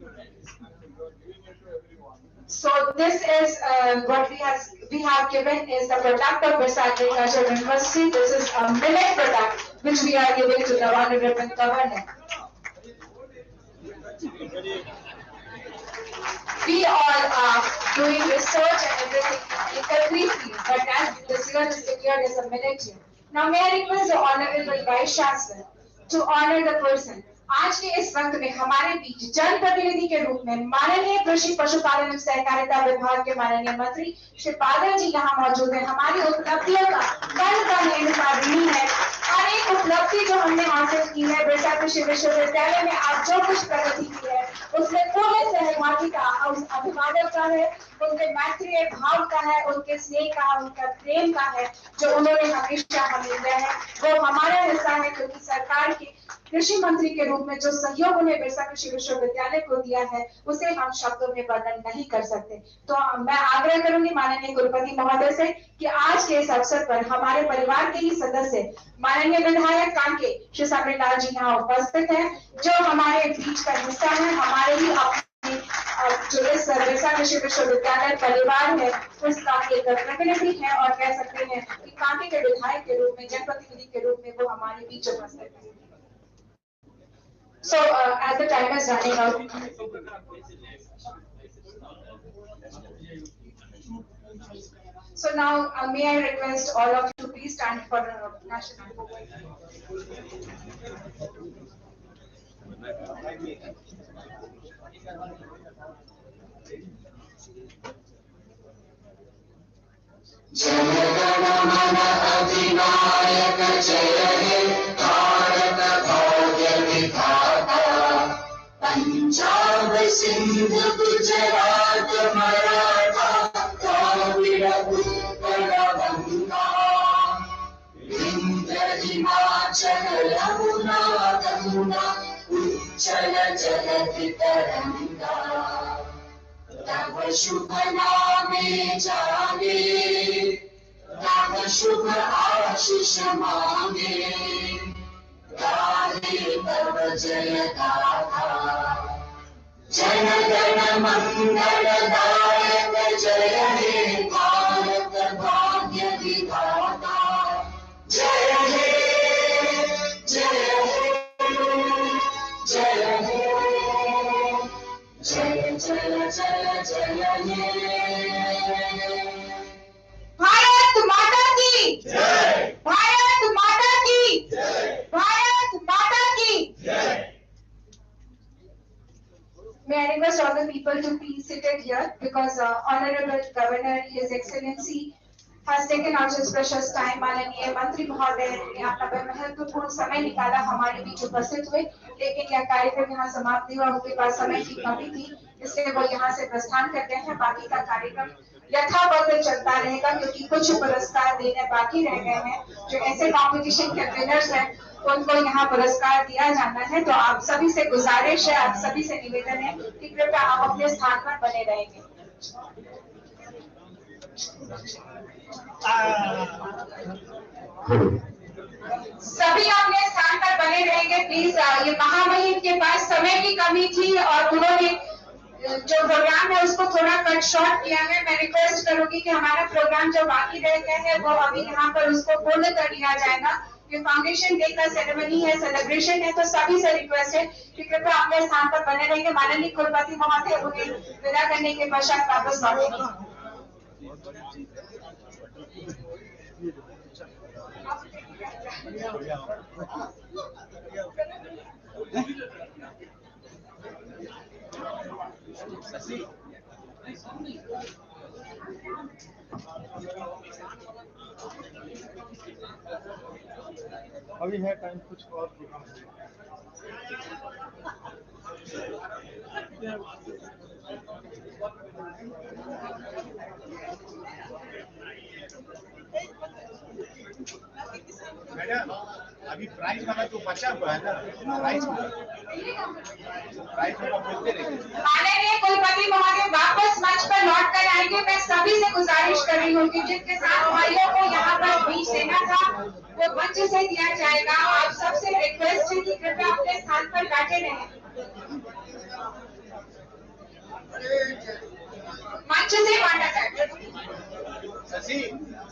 So this is what we have given is the product of Birsa Agricultural University. This is a millet product which we are giving to the Honorable Governor. We all are doing research and everything in every field, but as this year is declared as a millet year. Now may I request the Honorable Vice Chancellor to honor the person. आज के इस वक्त में हमारे बीच जनप्रतिनिधि के रूप में माननीय कृषि पशुपालन एवं सहकारिता विभाग के माननीय मंत्री श्री बादल जी यहाँ मौजूद हैं। हमारी उपलब्धियों का कल इंतजार नहीं है। हर एक उपलब्धि जो हमने हासिल की है बिरसा कृषि विश्वविद्यालय में आज जो कुछ प्रगति की है उसमें पूरे सहभागी का अभिभावक का है, उनके मैत्रीय भाव का है, उनके स्नेह का, उनका प्रेम का है जो उन्होंने हमेशा हमें दिया है। वो हमारा हिस्सा है क्योंकि सरकार के कृषि मंत्री के रूप में जो सहयोग उन्हें बिरसा कृषि विश्वविद्यालय को दिया है उसे हम शब्दों में वर्णन नहीं कर सकते। तो मैं आग्रह करूंगी माननीय कुलपति महोदय से कि आज के इस अवसर पर हमारे परिवार के ही सदस्य माननीय विधायक कांके श्री समरीलाल जी यहाँ उपस्थित हैं जो हमारे बीच का हिस्सा है, हमारे ही अपने जो इस बिरसा कृषि विश्वविद्यालय परिवार है उसका एक प्रतिनिधि है और कह सकते हैं कि कांके के विधायक के रूप में, जनप्रतिनिधि के रूप में वो हमारे बीच उपस्थित है। So, as the time is running out, so now may I request all of you to please stand for the national anthem. जय गण मन अधिनायक जय हे भारत भाग्य विधाता पंजाब सिंध गुजरात मराठा द्राविड़ उत्कल गंगा विंध्य हिमाचल यमुना गंगा उच्चल जलधि तरंगा तव शुभ नामे जागे तव शुभ आशीष मांगे गाहे तव जय गाथा जन गण मंगल दायक जय हे भारत भाग्य विधाता जय हे जय हे जय हे जय जय जय जय हे भारत माता की जय, भारत माता की जय, भारत माता की जय. May I request all the people to please sit it here because Honorable Governor, His Excellency has taken out his precious time. माननीय मंत्री महोदय ने अपना महत्वपूर्ण समय निकाला हमारे बीच उपस्थित हुए, लेकिन यह कार्यक्रम यहाँ समाप्त नहीं हुआ, उनके पास समय की कमी थी, इसलिए वो यहाँ से प्रस्थान करते हैं। बाकी का कार्यक्रम यथावत चलता रहेगा, क्योंकि कुछ पुरस्कार देने बाकी रह गए हैं। जो ऐसे कंपटीशन के विनर्स हैं उनको यहाँ पुरस्कार दिया जाना है। तो आप सभी से गुजारिश है, आप सभी से निवेदन है कि कृपया आप अपने स्थान पर बने रहेंगे। सभी अपने स्थान पर बने रहेंगे प्लीज। ये महामहिम के पास समय की कमी थी और उन्होंने जो प्रोग्राम है उसको थोड़ा कट शॉर्ट किया है। मैं रिक्वेस्ट करूंगी कि हमारा प्रोग्राम जो बाकी रह गया है वो अभी यहाँ पर उसको पूर्ण कर लिया जाएगा। ये फाउंडेशन डे का सेरेमनी है, सेलिब्रेशन है, तो सभी से रिक्वेस्ट है कि कृपया अपने स्थान पर बने रहेंगे। माननीय कुलपति महोदय उन्हें विदा करने के पश्चात वापस लौटेंगे। अभी है टाइम कुछ और प्रोग्राम मैडम, अभी प्राइस वाला जो बचा हुआ है ना, प्राइस वाला बोलते रहिए। माननीय कुलपति महोदय वापस मंच पर लौट कर आएंगे। मैं सभी से गुजारिश कर रही हूँ कि जिनके साथ भाइयों को यहाँ पर बीच देना था वो मंच से दिया जाएगा। आप सबसे रिक्वेस्ट है कि कृपया अपने स्थान पर बैठे रहें। मंच से बांटा जाए। शशि,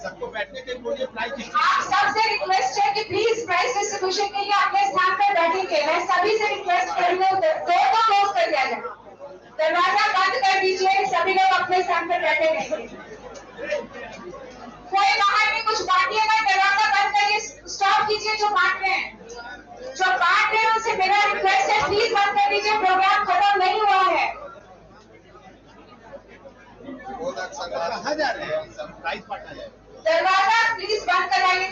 सबको बैठने के लिए बोलिए। प्राइस आप सबसे रिक्वेस्ट है कि प्लीज प्राइस डिस्ट्रीब्यूशन के लिए अपने स्थान पर बैठेंगे। मैं सभी से रिक्वेस्ट कर रही हूँ, डोर को क्लोज कर दिया जाए, दरवाजा बंद कर दीजिए, सभी लोग अपने स्थान पर बैठे रहेंगे। कोई बाहर में कुछ बांटिएगा, दरवाजा बंद करिए, स्टॉप कीजिए जो बांट रहे हैं। जो बांट रहे हैं उनसे मेरा रिक्वेस्ट है प्लीज बंद कर दीजिए, प्रोग्राम खत्म नहीं हुआ है। कहाँ जा रहे हैं? प्राइस बांटा जाए। दरवाजा प्लीज बंद कराइए।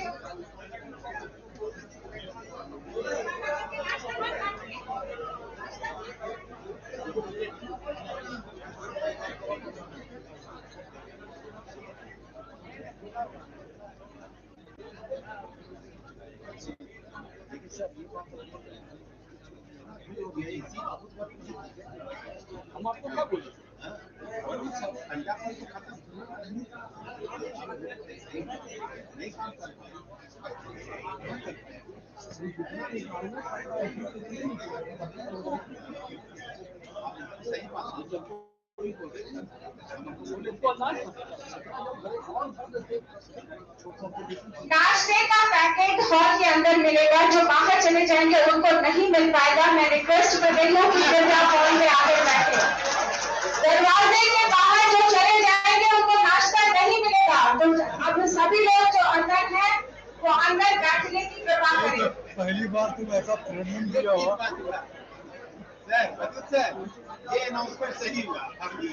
हम आपको क्या बोले? अंडा पानी तो खत्म नहीं काम करता। सही बात नाश्ते का पैकेट हॉल के अंदर मिलेगा, जो बाहर चले जाएंगे उनको नहीं मिल पाएगा। मैं रिक्वेस्ट कर रही हूँ कि कृपया हॉल में आकर बैठे। दरवाजे के बाहर जो चले जाएंगे उनको नाश्ता नहीं मिलेगा। तो अब सभी लोग जो अंदर हैं वो अंदर बैठने की कृपा करें। पहली बार तुम ऐसा प्रेरणा दिया हो सर, ये अनाउंसमेंट सही हुआ आपकी।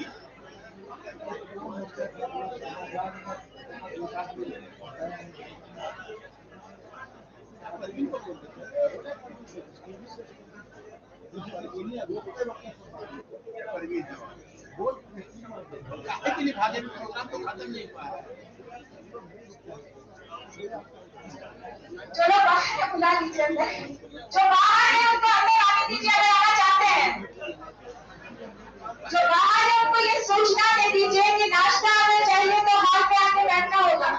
के लिए भागे प्रोग्राम तो खत्म नहीं हुआ है। चलो बाहर बुला लीजिए अंदर। जो बाहर है उनको अंदर आने दीजिए अगर आना चाहते हैं। जो बाहर है उनको ये सूचना दे दीजिए कि नाश्ता अगर चाहिए तो हॉल पे आके बैठना होगा।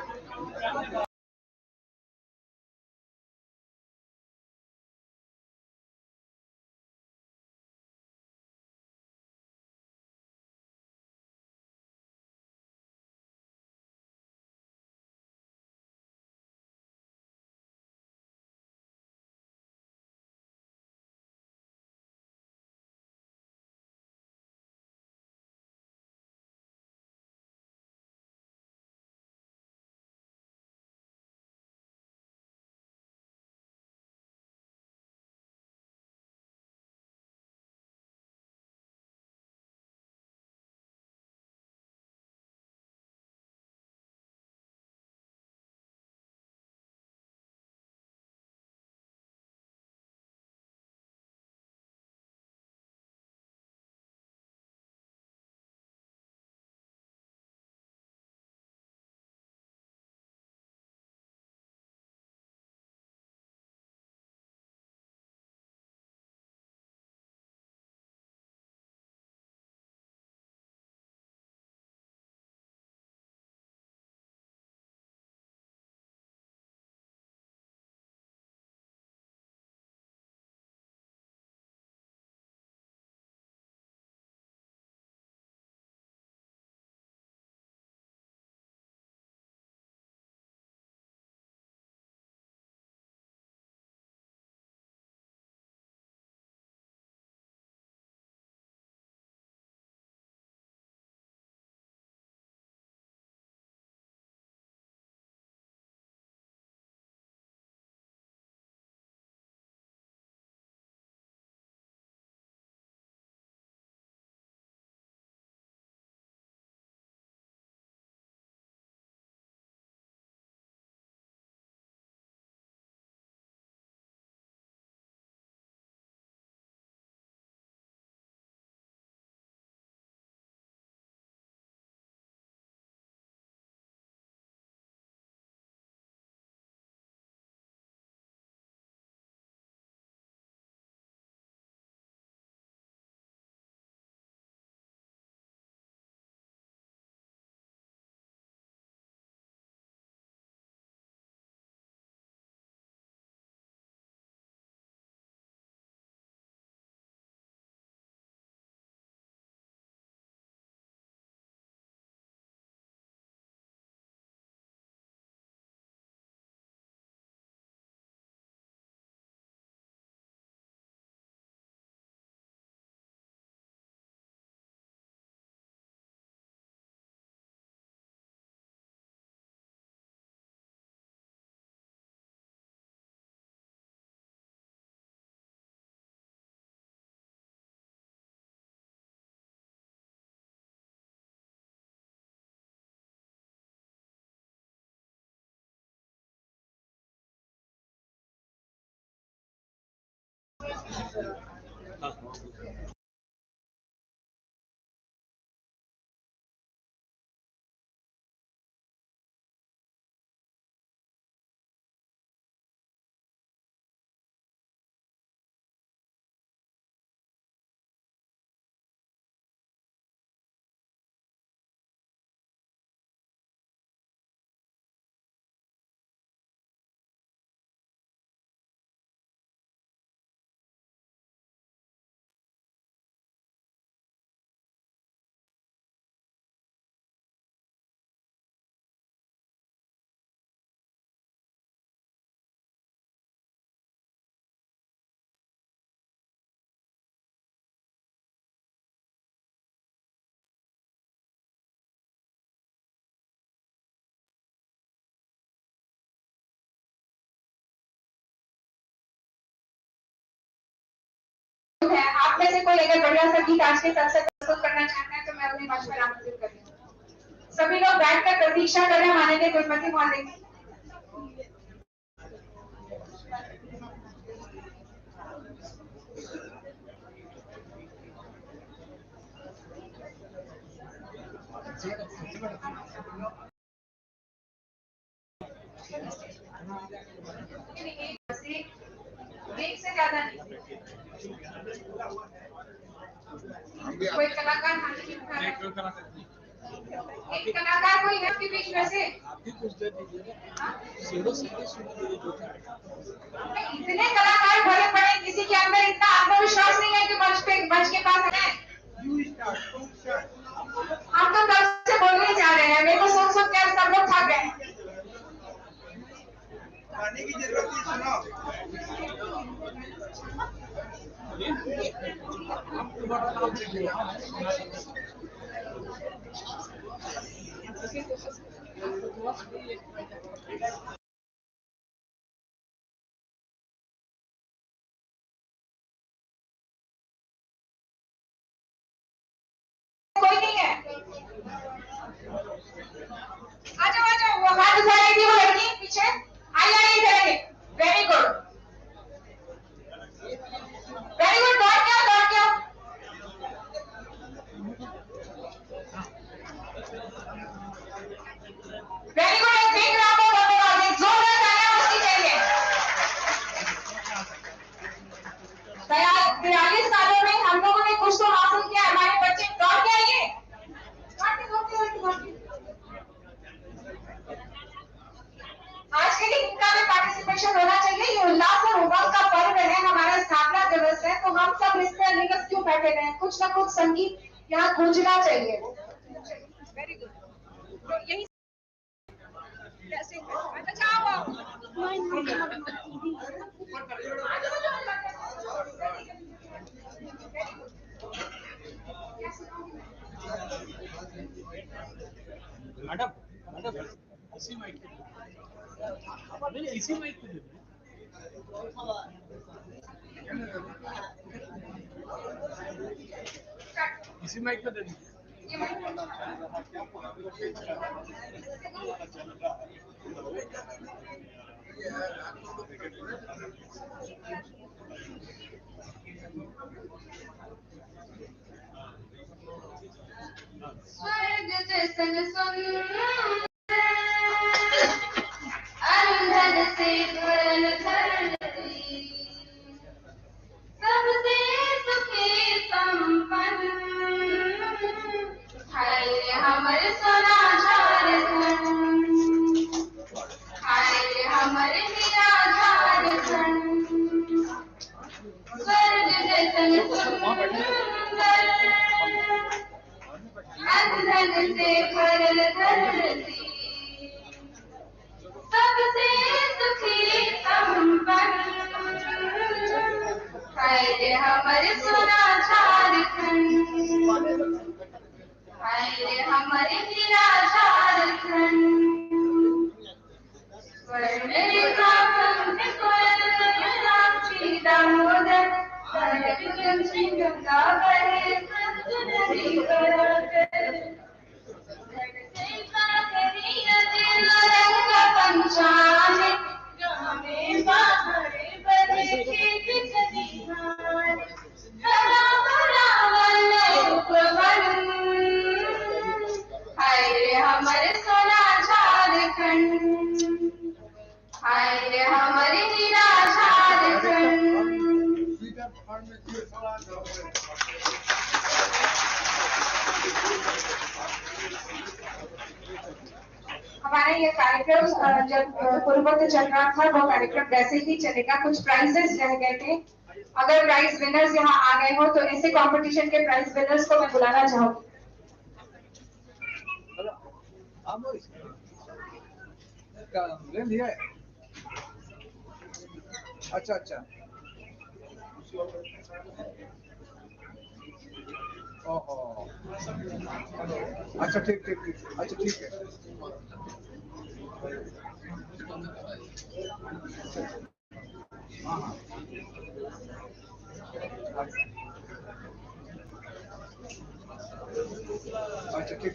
आप में से कोई अगर बढ़िया सा गीत आज के संसद प्रस्तुत करना चाहते हैं तो मैं उन्हें मंच पर आमंत्रित करती हूँ। सभी लोग बैठकर प्रतीक्षा कर रहे हैं माननीय गुरुमती महोदय की। एक से ज्यादा नहीं। कोई कलाकार एक कलाकार कोई है आपके बीच में से? इतने कलाकार भरे पड़े, किसी के अंदर इतना आत्मविश्वास नहीं है कि मंच के पास है। हम तो कब से बोलने जा रहे हैं, मेरे को सुन के सब लोग थक गए। पानी की जरूरत है, सुनो। कोई नहीं है। आ जाओ, वो हाथ उठा रही थी वो लड़की पीछे। आइए इधर। Very good, very good. दौड़ क्या वेरी गुड। एक देख रहा हूँ बल्लेबाजी जोरदार तालियां उसकी चाहिए। 43 सालों में हम लोगों ने कुछ तो हासिल किया। हमारे बच्चे दौड़ के आइए। आज के दिन इनका भी पार्टिसिपेशन होना चाहिए। ये उल्लास और उमंग का पर्व है, हमारा स्थापना दिवस है, तो हम सब इस पर निगत क्यों बैठे रहे? कुछ ना कुछ संगीत यहाँ गूंजना चाहिए। Very good. तो यही मैडम इसी माइक पे इसी माइक पे इसी माइक पे दे दीजिए। स्वर्ग जैसन सुंदर अंधर से भरल धरती, सबसे सुखी संपन्न है हमर सोना झारखंड, है हमर हीरा झारखंड। स्वर्ग जैसन सुंदर अंधन से भरल धरती, सबसे सुखी संपन्न है हमर सोना झारखंड, है हमर हीरा झारखंड। स्वर्णरेखा कंठ कोयल रांची दामोदर, सरस्वती गंगा बहे नदी कराकर, पंचाने गाने बाहर बने खेत खलिहान। हमारा ये कार्यक्रम जब पूर्ववत चल रहा था वो कार्यक्रम वैसे ही चलेगा। कुछ प्राइजेस रह गए थे। अगर प्राइज विनर्स यहाँ आ गए हो तो ऐसे कंपटीशन के प्राइज विनर्स को मैं बुलाना चाहूंगी। ले लिया है। अच्छा अच्छा ओहो अच्छा ठीक ठीक ठीक अच्छा ठीक है हाँ हाँ अच्छा ठीक ठीक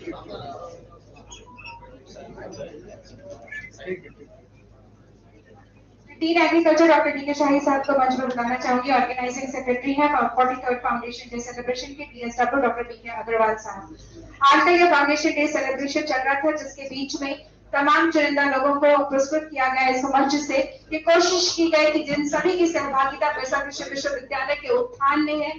ठीक है डीन एग्रीकल्चर डॉक्टर डी के शाही साहब को मंच पर बुलाना चाहूंगी। ऑर्गेनाइजिंग सेक्रेटरी है 43rd फाउंडेशन डे सेलिब्रेशन के डीएसडब्ल्यू डॉक्टर बी के अग्रवाल साहब। आज का ये फाउंडेशन डे सेलिब्रेशन चल रहा था जिसके बीच में तमाम चुनिंदा लोगों को पुरस्कृत किया गया। इस मंच से ये कोशिश की गई कि जिन सभी की सहभागिता बिरसा कृषि विश्वविद्यालय के उत्थान में है,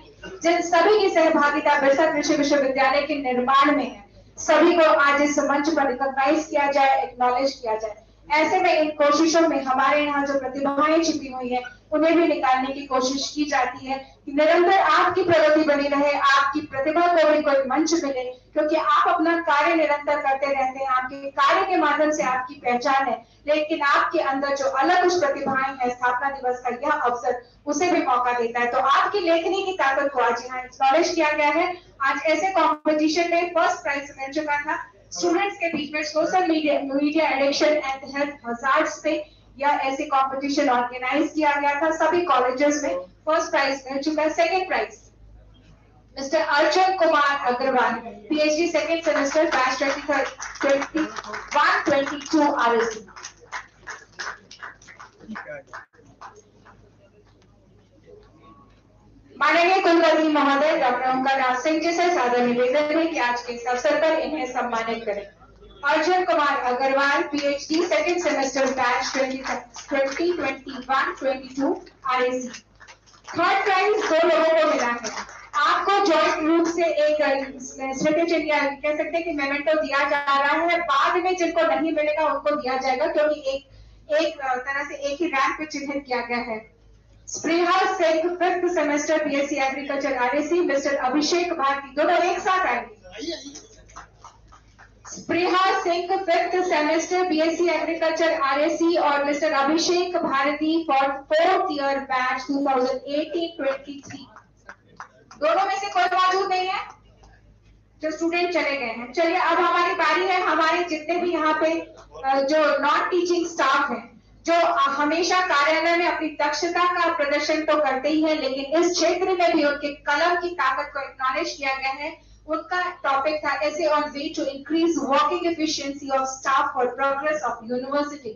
जिन सभी की सहभागिता बिरसा कृषि विश्वविद्यालय के निर्माण में है, सभी को आज इस मंच पर रिकॉग्नाइज किया जाए, एक्नॉलेज किया जाए। ऐसे में इन कोशिशों में हमारे यहाँ जो प्रतिभाएं छिपी हुई है उन्हें भी निकालने की कोशिश की जाती है कि निरंतर आपकी प्रगति बनी रहे, आपकी प्रतिभा को भी कोई मंच मिले, क्योंकि आप अपना कार्य निरंतर करते रहते हैं। आपके कार्य के माध्यम से आपकी पहचान है, लेकिन आपके अंदर जो अलग कुछ प्रतिभाएं हैं, स्थापना दिवस का यह अवसर उसे भी मौका देता है। तो आपकी लेखनी की ताकत को आज यहाँ एक्नॉलेज किया गया है। आज ऐसे कॉम्पिटिशन में फर्स्ट प्राइज मिल चुका था स्टूडेंट्स के बीच में social media addiction and health hazards पे यह ऐसे कंपटीशन ऑर्गेनाइज किया गया था। सभी कॉलेजेस में फर्स्ट प्राइज मिल चुका है। Second prize mister Arjun Kumar Agrawal PhD second semester batch 21-22 RSC. माननीय कुलपति महोदय डॉक्टर ओंकार सिंह जी से सादर निवेदन है कि आज के इस अवसर पर इन्हें सम्मानित करें। Arjun Kumar Agrawal PhD second semester batch 2021-22 RSC. Third prize 2 लोगों को मिला है। आपको जॉइंट रूप से एक स्ट्रेटेजी कह सकते हैं कि मेमेंटो दिया जा रहा है। बाद में जिनको नहीं मिलेगा उनको दिया जाएगा, क्योंकि एक तरह से एक ही रैंक पे चिन्हित किया गया है। Spreha Singh 5th semester BSc agriculture RSC. Mister Abhishek Bharti, दोनों एक साथ आएंगे। Spreha Singh 5th semester BSc agriculture RSC और mister Abhishek Bharti for 4th year batch 2018-23। दोनों में से कोई मौजूद नहीं है, जो स्टूडेंट चले गए हैं। चलिए अब हमारी बारी है। हमारे जितने भी यहाँ पे जो नॉन टीचिंग स्टाफ है, जो हमेशा कार्यालय में अपनी दक्षता का प्रदर्शन तो करते ही है, लेकिन इस क्षेत्र में भी उनके कलम की ताकत को एक्नॉलेज किया गया है। उनका टॉपिक था essay on way to increase working efficiency of staff for progress of university.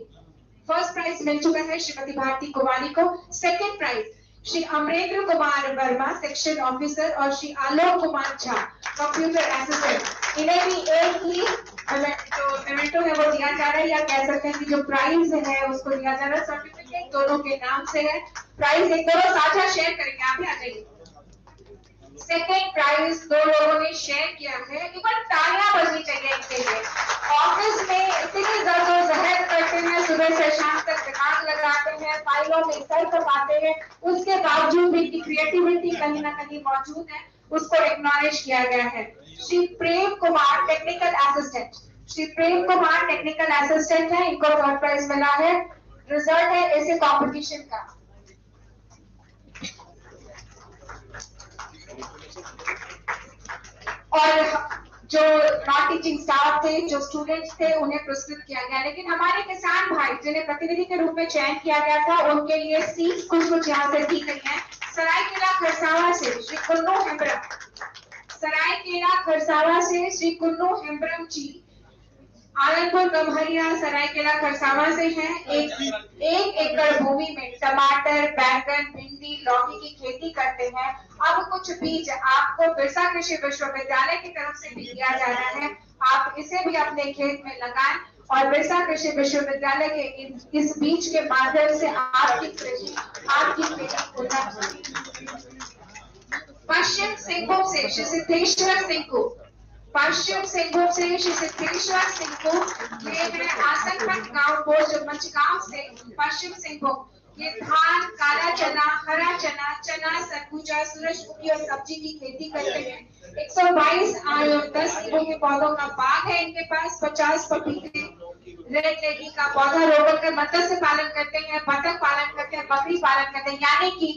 First prize मिल चुका है श्रीमती भारती कुमारी को। Second prize Shri Amarendra Kumar Verma section officer और श्री आलोक कुमार झा कंप्यूटर असिस्टेंट। इन्हें भी एक ही जो मेमेंटो है वो दिया जा रहा है, या कह सकते हैं कि जो प्राइज है उसको दिया जा रहा है। सर्टिफिकेट दोनों के नाम से है। प्राइज एक दोनों साझा शेयर करेंगे, आप भी आ जाइए। सेकेंड प्राइज 2 लोगों ने शेयर किया है। इवन तालियां बजनी चाहिए इनके लिए। ऑफिस में इतनी जद्दोजहद करते हैं, सुबह से शाम तक दिमाग लगाते हैं, फाइलों में सर कपाते हैं, उसके बावजूद भी इनकी क्रिएटिविटी कहीं ना कहीं मौजूद है, उसको एक्नॉलेज किया गया है। Shri Prem Kumar technical assistant, Shri Prem Kumar technical assistant है, इनको थर्ड प्राइज मिला है। रिजल्ट है ऐसे कॉम्पिटिशन का। और जो नॉन टीचिंग स्टाफ थे, जो स्टूडेंट्स थे, उन्हें पुरस्कृत किया गया। लेकिन हमारे किसान भाई जिन्हें प्रतिनिधि के रूप में चयन किया गया था, उनके लिए सीट्स कुछ यहाँ से दी गई हैं। सरायकेला खरसावा से श्री कुन्नू हेम्ब्रम, सरायकेला खरसावा से श्री कुन्नू हेम्ब्रम जी आनंदपुर गम्हरिया सरायकेला खरसावा से हैं। एक एकड़ भूमि में टमाटर, बैंगन, भिंडी, लौकी की खेती करते हैं। अब कुछ बीज आपको बिरसा कृषि विश्वविद्यालय की तरफ से भी दिया जा रहा है। आप इसे भी अपने खेत में लगाएं और बिरसा कृषि विश्वविद्यालय के इस बीज के माध्यम से आपकी खेती श्री सिद्धेश्वर सिंह को, पश्चिम सिंहभूम से श्री सिद्धेश्वर सिंह को, ये है आसनपत गांव पोस्ट मंचगांव से पश्चिम सिंहभूम। ये धान, काला चना, हरा चना, चना, सरगुजा, सूरजमुखी और सब्जी की खेती करते हैं। 122 10 किलो के पौधों का बाग है इनके पास। 50 पपीते, रेड लेडी का पौधा रोपण कर मत्स्य पालन करते हैं, बतख पालन करते हैं, बकरी पालन करते हैं। यानी कि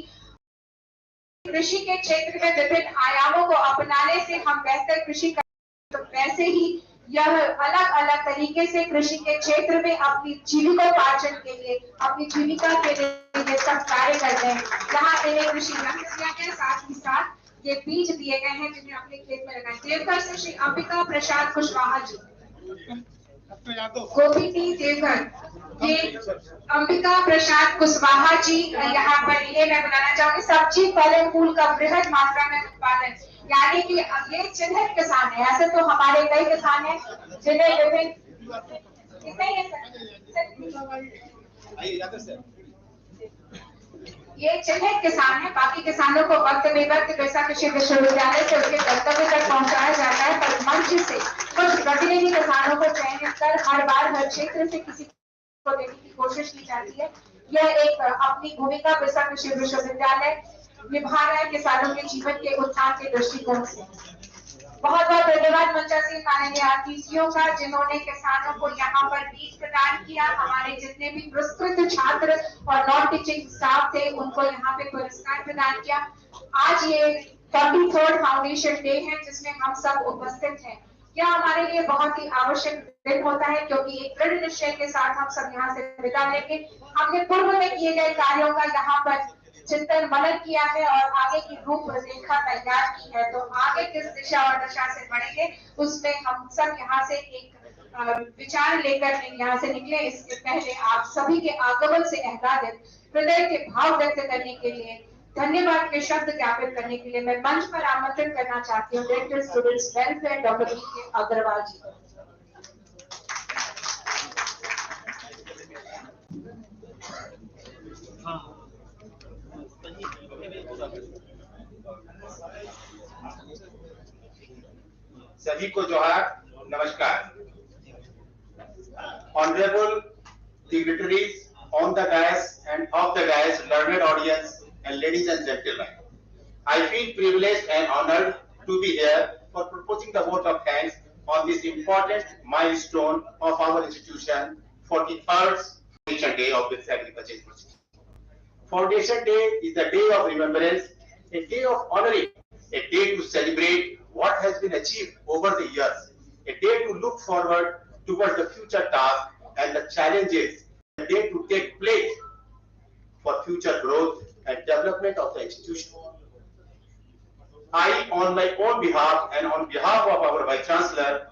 कृषि के क्षेत्र में विभिन्न आयामों को अपनाने से हम बेहतर कृषि कर, तो वैसे ही यह अलग अलग तरीके से कृषि के क्षेत्र में अपनी जीविकोपार्जन के लिए, अपनी जीविका के लिए ये सब कार्य करते हैं। यहाँ इन्हें कृषि यंत्र दिया गया, साथ ही साथ ये बीज दिए गए हैं जिन्हें अपने खेत में लगाएं। देवघर से श्री अंबिका प्रसाद कुशवाहा जी, गोपी टी देवघर, ये अंबिका प्रसाद कुशवाहा जी यहाँ पर ये मैं बताना चाहूंगी। सब्जी, फल और फूल का बृहद मात्रा में उत्पादन, यानी कि ये चिन्हित किसान है। ऐसे तो हमारे कई किसान हैं जिन्हें विभिन्न कितने ये चिन्हित किसान है। बाकी किसानों को वक्त बेवक्त कृषि कृषि विश्वविद्यालय से उसके गंतव्य तक पहुंचाया जाता है, पर मंच से कुछ प्रतिनिधि किसानों को चयनित कर हर बार हर क्षेत्र से किसी को देने की कोशिश की जाती है। यह एक अपनी भूमिका कृषि कृषि विश्वविद्यालय निभा रहा है किसानों के जीवन के उत्थान के दृष्टिकोण से। बहुत बहुत धन्यवाद मंचासीन माननीय अतिथियों का, जिन्होंने किसानों को यहाँ पर बीज प्रदान किया। हमारे जितने भी पुरस्कृत छात्र और नॉन टीचिंग स्टाफ थे उनको यहाँ पे पुरस्कार प्रदान किया। आज ये 43rd फाउंडेशन डे है जिसमें हम सब उपस्थित हैं। यह हमारे लिए बहुत ही आवश्यक दिन होता है क्योंकि एक दृढ़ निश्चय के साथ हम सब यहाँ से विदा लेंगे। हमने पूर्व में किए गए कार्यों का यहाँ पर चिंतन मनन किया है और आगे की रूपरेखा तैयार की है। तो आगे किस दिशा और दशा से बढ़ेंगे उसमें हम सब यहाँ से एक विचार लेकर यहाँ से निकले। इसके पहले आप सभी के आगमन से आह्लादित हृदय के भाव व्यक्त करने के लिए, धन्यवाद के शब्द ज्ञापित करने के लिए मैं मंच पर आमंत्रित करना चाहती हूँ डायरेक्टर स्टूडेंट्स वेलफेयर डॉक्टर के अग्रवाल जी को। सभी को जोहार, नमस्कार। Honorable dignitaries on the dais and off the dais, learned audience, and ladies and gentlemen, I feel privileged and honored to be here for proposing the vote of thanks on this important milestone of our institution, 43rd Foundation Day of this Agriculture University. Foundation Day is a day of remembrance, a day of honoring, a day to celebrate what has been achieved over the years, a day to look forward towards the future tasks and the challenges, a day to take place for future growth and development of the institution. I, on my own behalf and on behalf of our Vice Chancellor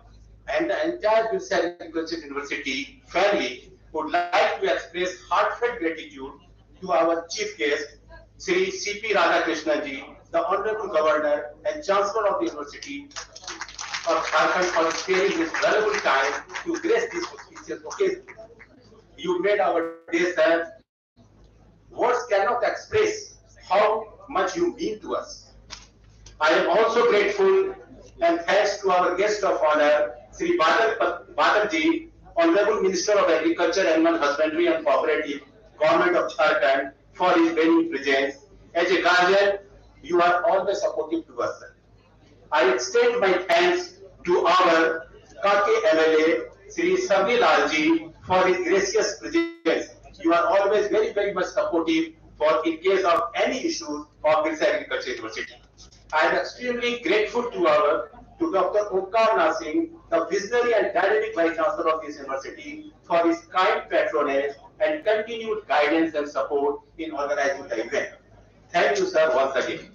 and the entire BIRSA Agriculture University family, would like to express heartfelt gratitude to our chief guest, Sri C.P. Radhakrishnan ji, the Honorable Governor and Chancellor of the University of Jharkhand, for sparing his valuable time to grace this auspicious occasion. You made our day, sir. Words cannot express how much you mean to us. I am also grateful and thanks to our guest of honor, Sri Badal ji, Honorable Minister of Agriculture, Animal Husbandry and Cooperative, Government of Jharkhand, for his very presence. As a guardian, you are always supportive to us, sir. I extend my thanks to our Kake MLA, Sri Sabri Lalji, for his gracious presence. You are always very, very much supportive for in case of any issues of this Agriculture University. I am extremely grateful to Dr. Omkar Nasing, the visionary and dynamic Vice Chancellor of this university, for his kind patronage and continued guidance and support in organizing the event. Thank you, sir, once again.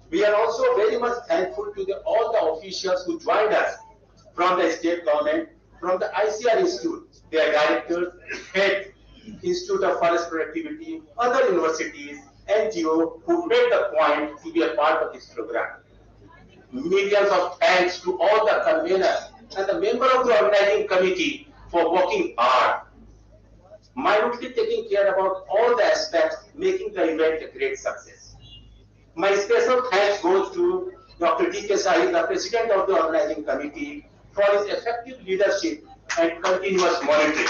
We are also very much thankful to all the officials who joined us from the state government, from the ICR Institute, their directors, head, Institute of Forest Productivity, other universities, NGO who made the point to be a part of this program. Millions of thanks to all the conveners and the member of the organizing committee for working hard, minutely taking care about all the aspects, making the event a great success. My special thanks goes to Dr. D.K. Sahi, the President of the Organizing Committee, for his effective leadership and continuous monitoring.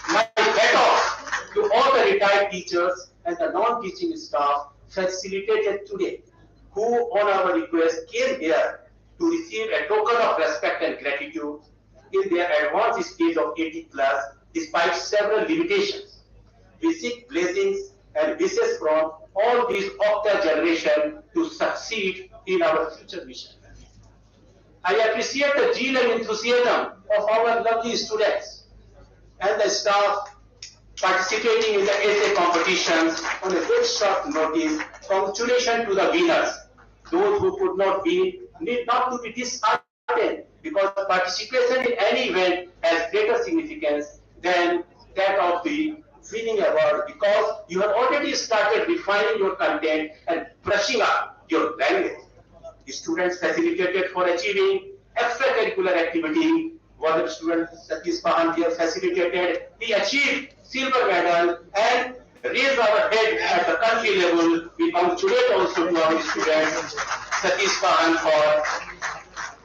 My hat off to all the retired teachers and the non-teaching staff facilitated today, who on our request came here to receive a token of respect and gratitude in their advanced stage of 80 plus despite several limitations. We seek blessings and wishes from all these octa generation to succeed in our future mission. I appreciate the zeal and enthusiasm of our lovely students and the staff participating in the essay competitions on a very short notice. Congratulations to the winners. Those who could not win need not to be disheartened, because participation in any event has greater significance than that of the winning award, because you have already started refining your content and brushing up your language. The students facilitated for achieving extracurricular activity. One of the students, Satish Pahan, here facilitated. He achieved silver medal and raised our head at the country level. We congratulate also to our students, Satish Pahan,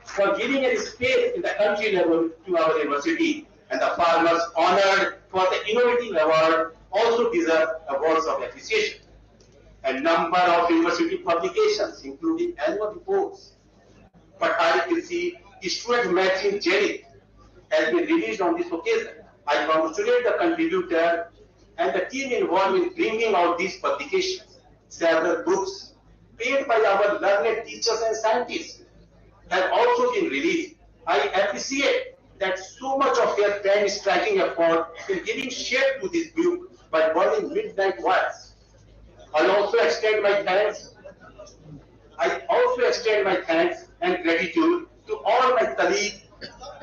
for giving a space in the country level to our university. And the farmers honored for the innovative award also deserve awards of appreciation. A number of university publications, including annual reports, Patari Kirsi, student matching Jenny, has been released on this occasion. I congratulate the contributor and the team involved in bringing out these publications. Several books paid by our learned teachers and scientists have also been released. I appreciate that so much of their time is striking effort in giving shape to this book by burning midnight oils. I also extend my thanks and gratitude to all my colleagues,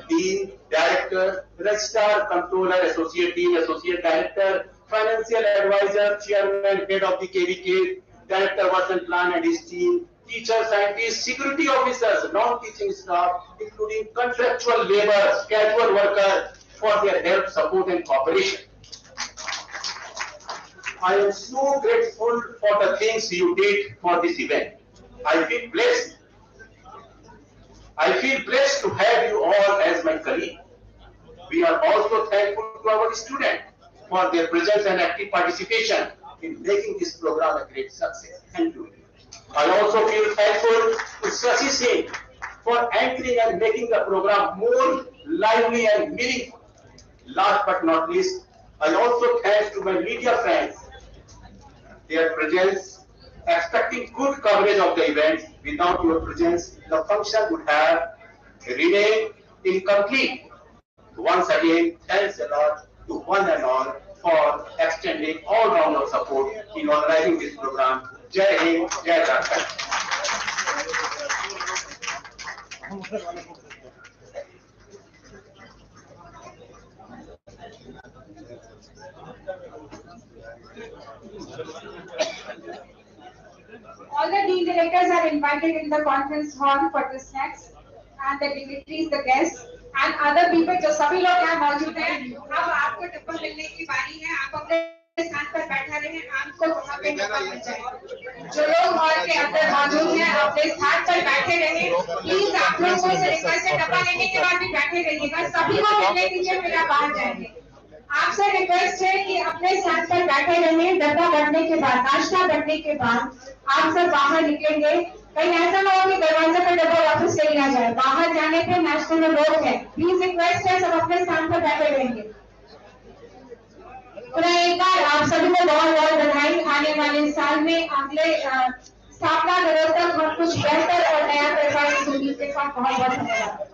Dean, Director, Registrar, Controller, Associate Dean, Associate Director, Financial Advisor, Chairman, Head of the KVK, Director, Work and Plan and his team, teachers, scientists, security officers, non-teaching staff, including contractual laborers, casual workers, for their help, support and cooperation. I am so grateful for the things you did for this event. I feel blessed. To have you all as my colleague. We are also thankful to our students for their presence and active participation in making this program a great success. Thank you. I also feel thankful to Shashi Singh for anchoring and making the program more lively and meaningful. Last but not least, I also thank to my media friends, their presence, expecting good coverage of the event. Without your presence, the function would have remained incomplete. Once again, thanks a lot to one and all for extending all round of support in organizing this program. Jai Hind, Jai Jharkhand. All the dean directors are invited in the conference hall for the snacks, and the dignitaries, the guests, and other people. जो सभी लोग यहाँ मौजूद हैं, अब आपको टप्पा मिलने की बारी है. आप अपने स्थान पर बैठा रहे, आपको वहाँ पे टप्पा मिल जाएगा. जो लोग हॉल के अंदर मौजूद हैं, अपने स्थान पर बैठे रहे. प्लीज आप लोगों को रिक्वेस्ट है, टप्पा लेने के बाद भी बैठे रहिएगा. सभी को मिलने दीजिए, फिर आप बाहर जाएंगे. आपसे रिक्वेस्ट है कि अपने स्थान पर बैठे रहें. डब्बा बढ़ने के बाद, नाश्ता बढ़ने के बाद आप सब बाहर निकलेंगे. कहीं ऐसा ना हो कि दरवाजे पर डब्बा वापस चली ना जाए. बाहर जाने पे नाश्ते में लोग हैं. प्लीज रिक्वेस्ट है, सब अपने स्थान पर बैठे रहेंगे. पुनः एक बार आप सभी को बहुत बहुत बधाई. आने वाले साल में अगले स्थापना दिवस तक हम कुछ बेहतर और नया प्रकार की उम्मीद के साथ बहुत बहुत धन्यवाद.